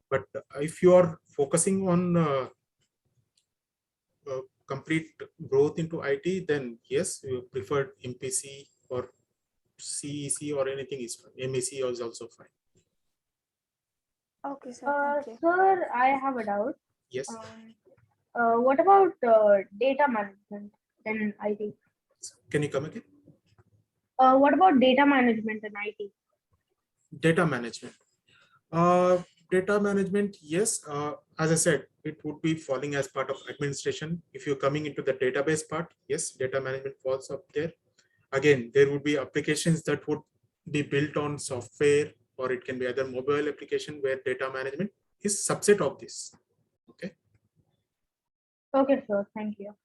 [SPEAKER 7] But if you are focusing on complete growth into IT, then yes, you prefer MPC or CEC or anything is fine. MEC is also fine.
[SPEAKER 22] Okay, sir. Sir, I have a doubt.
[SPEAKER 7] Yes.
[SPEAKER 22] What about data management in IT?
[SPEAKER 7] Can you come again?
[SPEAKER 22] What about data management in IT?
[SPEAKER 7] Data management. Data management, yes. As I said, it would be falling as part of administration. If you're coming into the database part, yes, data management falls up there. Again, there would be applications that would be built on software, or it can be other mobile application where data management is subset of this. Okay.
[SPEAKER 22] Okay, sir. Thank you.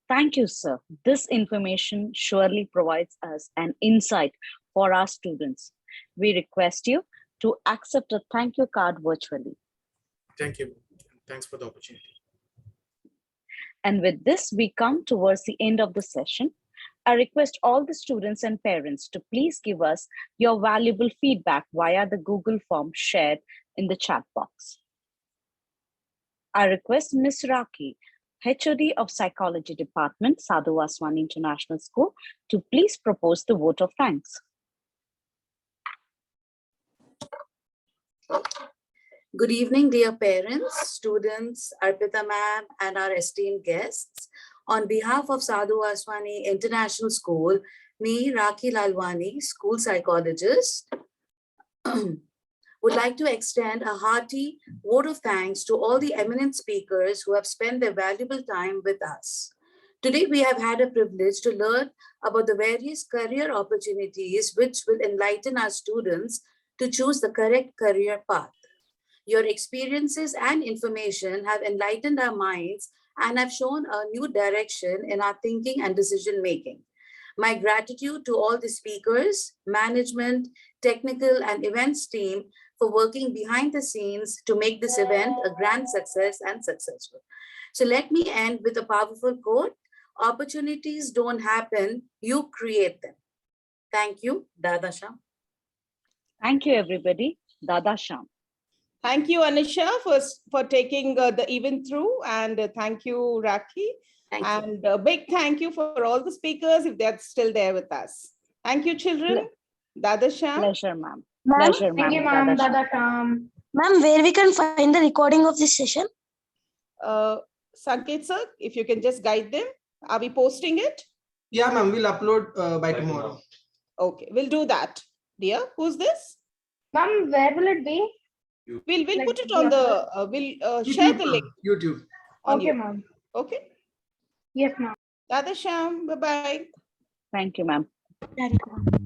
[SPEAKER 2] Thank you, sir. This information surely provides us an insight for our students. We request you to accept a thank you card virtually.
[SPEAKER 7] Thank you. Thanks for the opportunity.
[SPEAKER 2] And with this, we come towards the end of the session. I request all the students and parents to please give us your valuable feedback via the Google form shared in the chat box. I request Ms. Rakhi, HOD of Psychology Department, Sadhu Vaswani International School, to please propose the vote of thanks.
[SPEAKER 20] Good evening, dear parents, students, Arpita ma'am, and our esteemed guests. On behalf of Sadhu Vaswani International School, me, Rakhi Lalwani, school psychologist, would like to extend a hearty vote of thanks to all the eminent speakers who have spent their valuable time with us. Today, we have had a privilege to learn about the various career opportunities which will enlighten our students to choose the correct career path. Your experiences and information have enlightened our minds and have shown a new direction in our thinking and decision making. My gratitude to all the speakers, management, technical and events team for working behind the scenes to make this event a grand success and successful. So let me end with a powerful quote: opportunities don't happen, you create them. Thank you, Dada Sham.
[SPEAKER 2] Thank you, everybody. Dada Sham.
[SPEAKER 1] Thank you, Anisha, for taking the event through, and thank you, Rakhi. And a big thank you for all the speakers if they're still there with us. Thank you, children. Dada Sham.
[SPEAKER 2] Pleasure, ma'am.
[SPEAKER 22] Pleasure, ma'am. Thank you, ma'am. Dada Sham. Ma'am, where we can find the recording of this session?
[SPEAKER 1] Sanket sir, if you can just guide them. Are we posting it?
[SPEAKER 16] Yeah, ma'am, we'll upload by tomorrow.
[SPEAKER 1] Okay, we'll do that. Dear, who's this?
[SPEAKER 22] Ma'am, where will it be?
[SPEAKER 1] We'll put it on the, we'll share the link.
[SPEAKER 16] YouTube.
[SPEAKER 22] Okay, ma'am.
[SPEAKER 1] Okay.
[SPEAKER 22] Yes, ma'am.
[SPEAKER 1] Dada Sham, bye-bye.
[SPEAKER 2] Thank you, ma'am.
[SPEAKER 22] Thank you.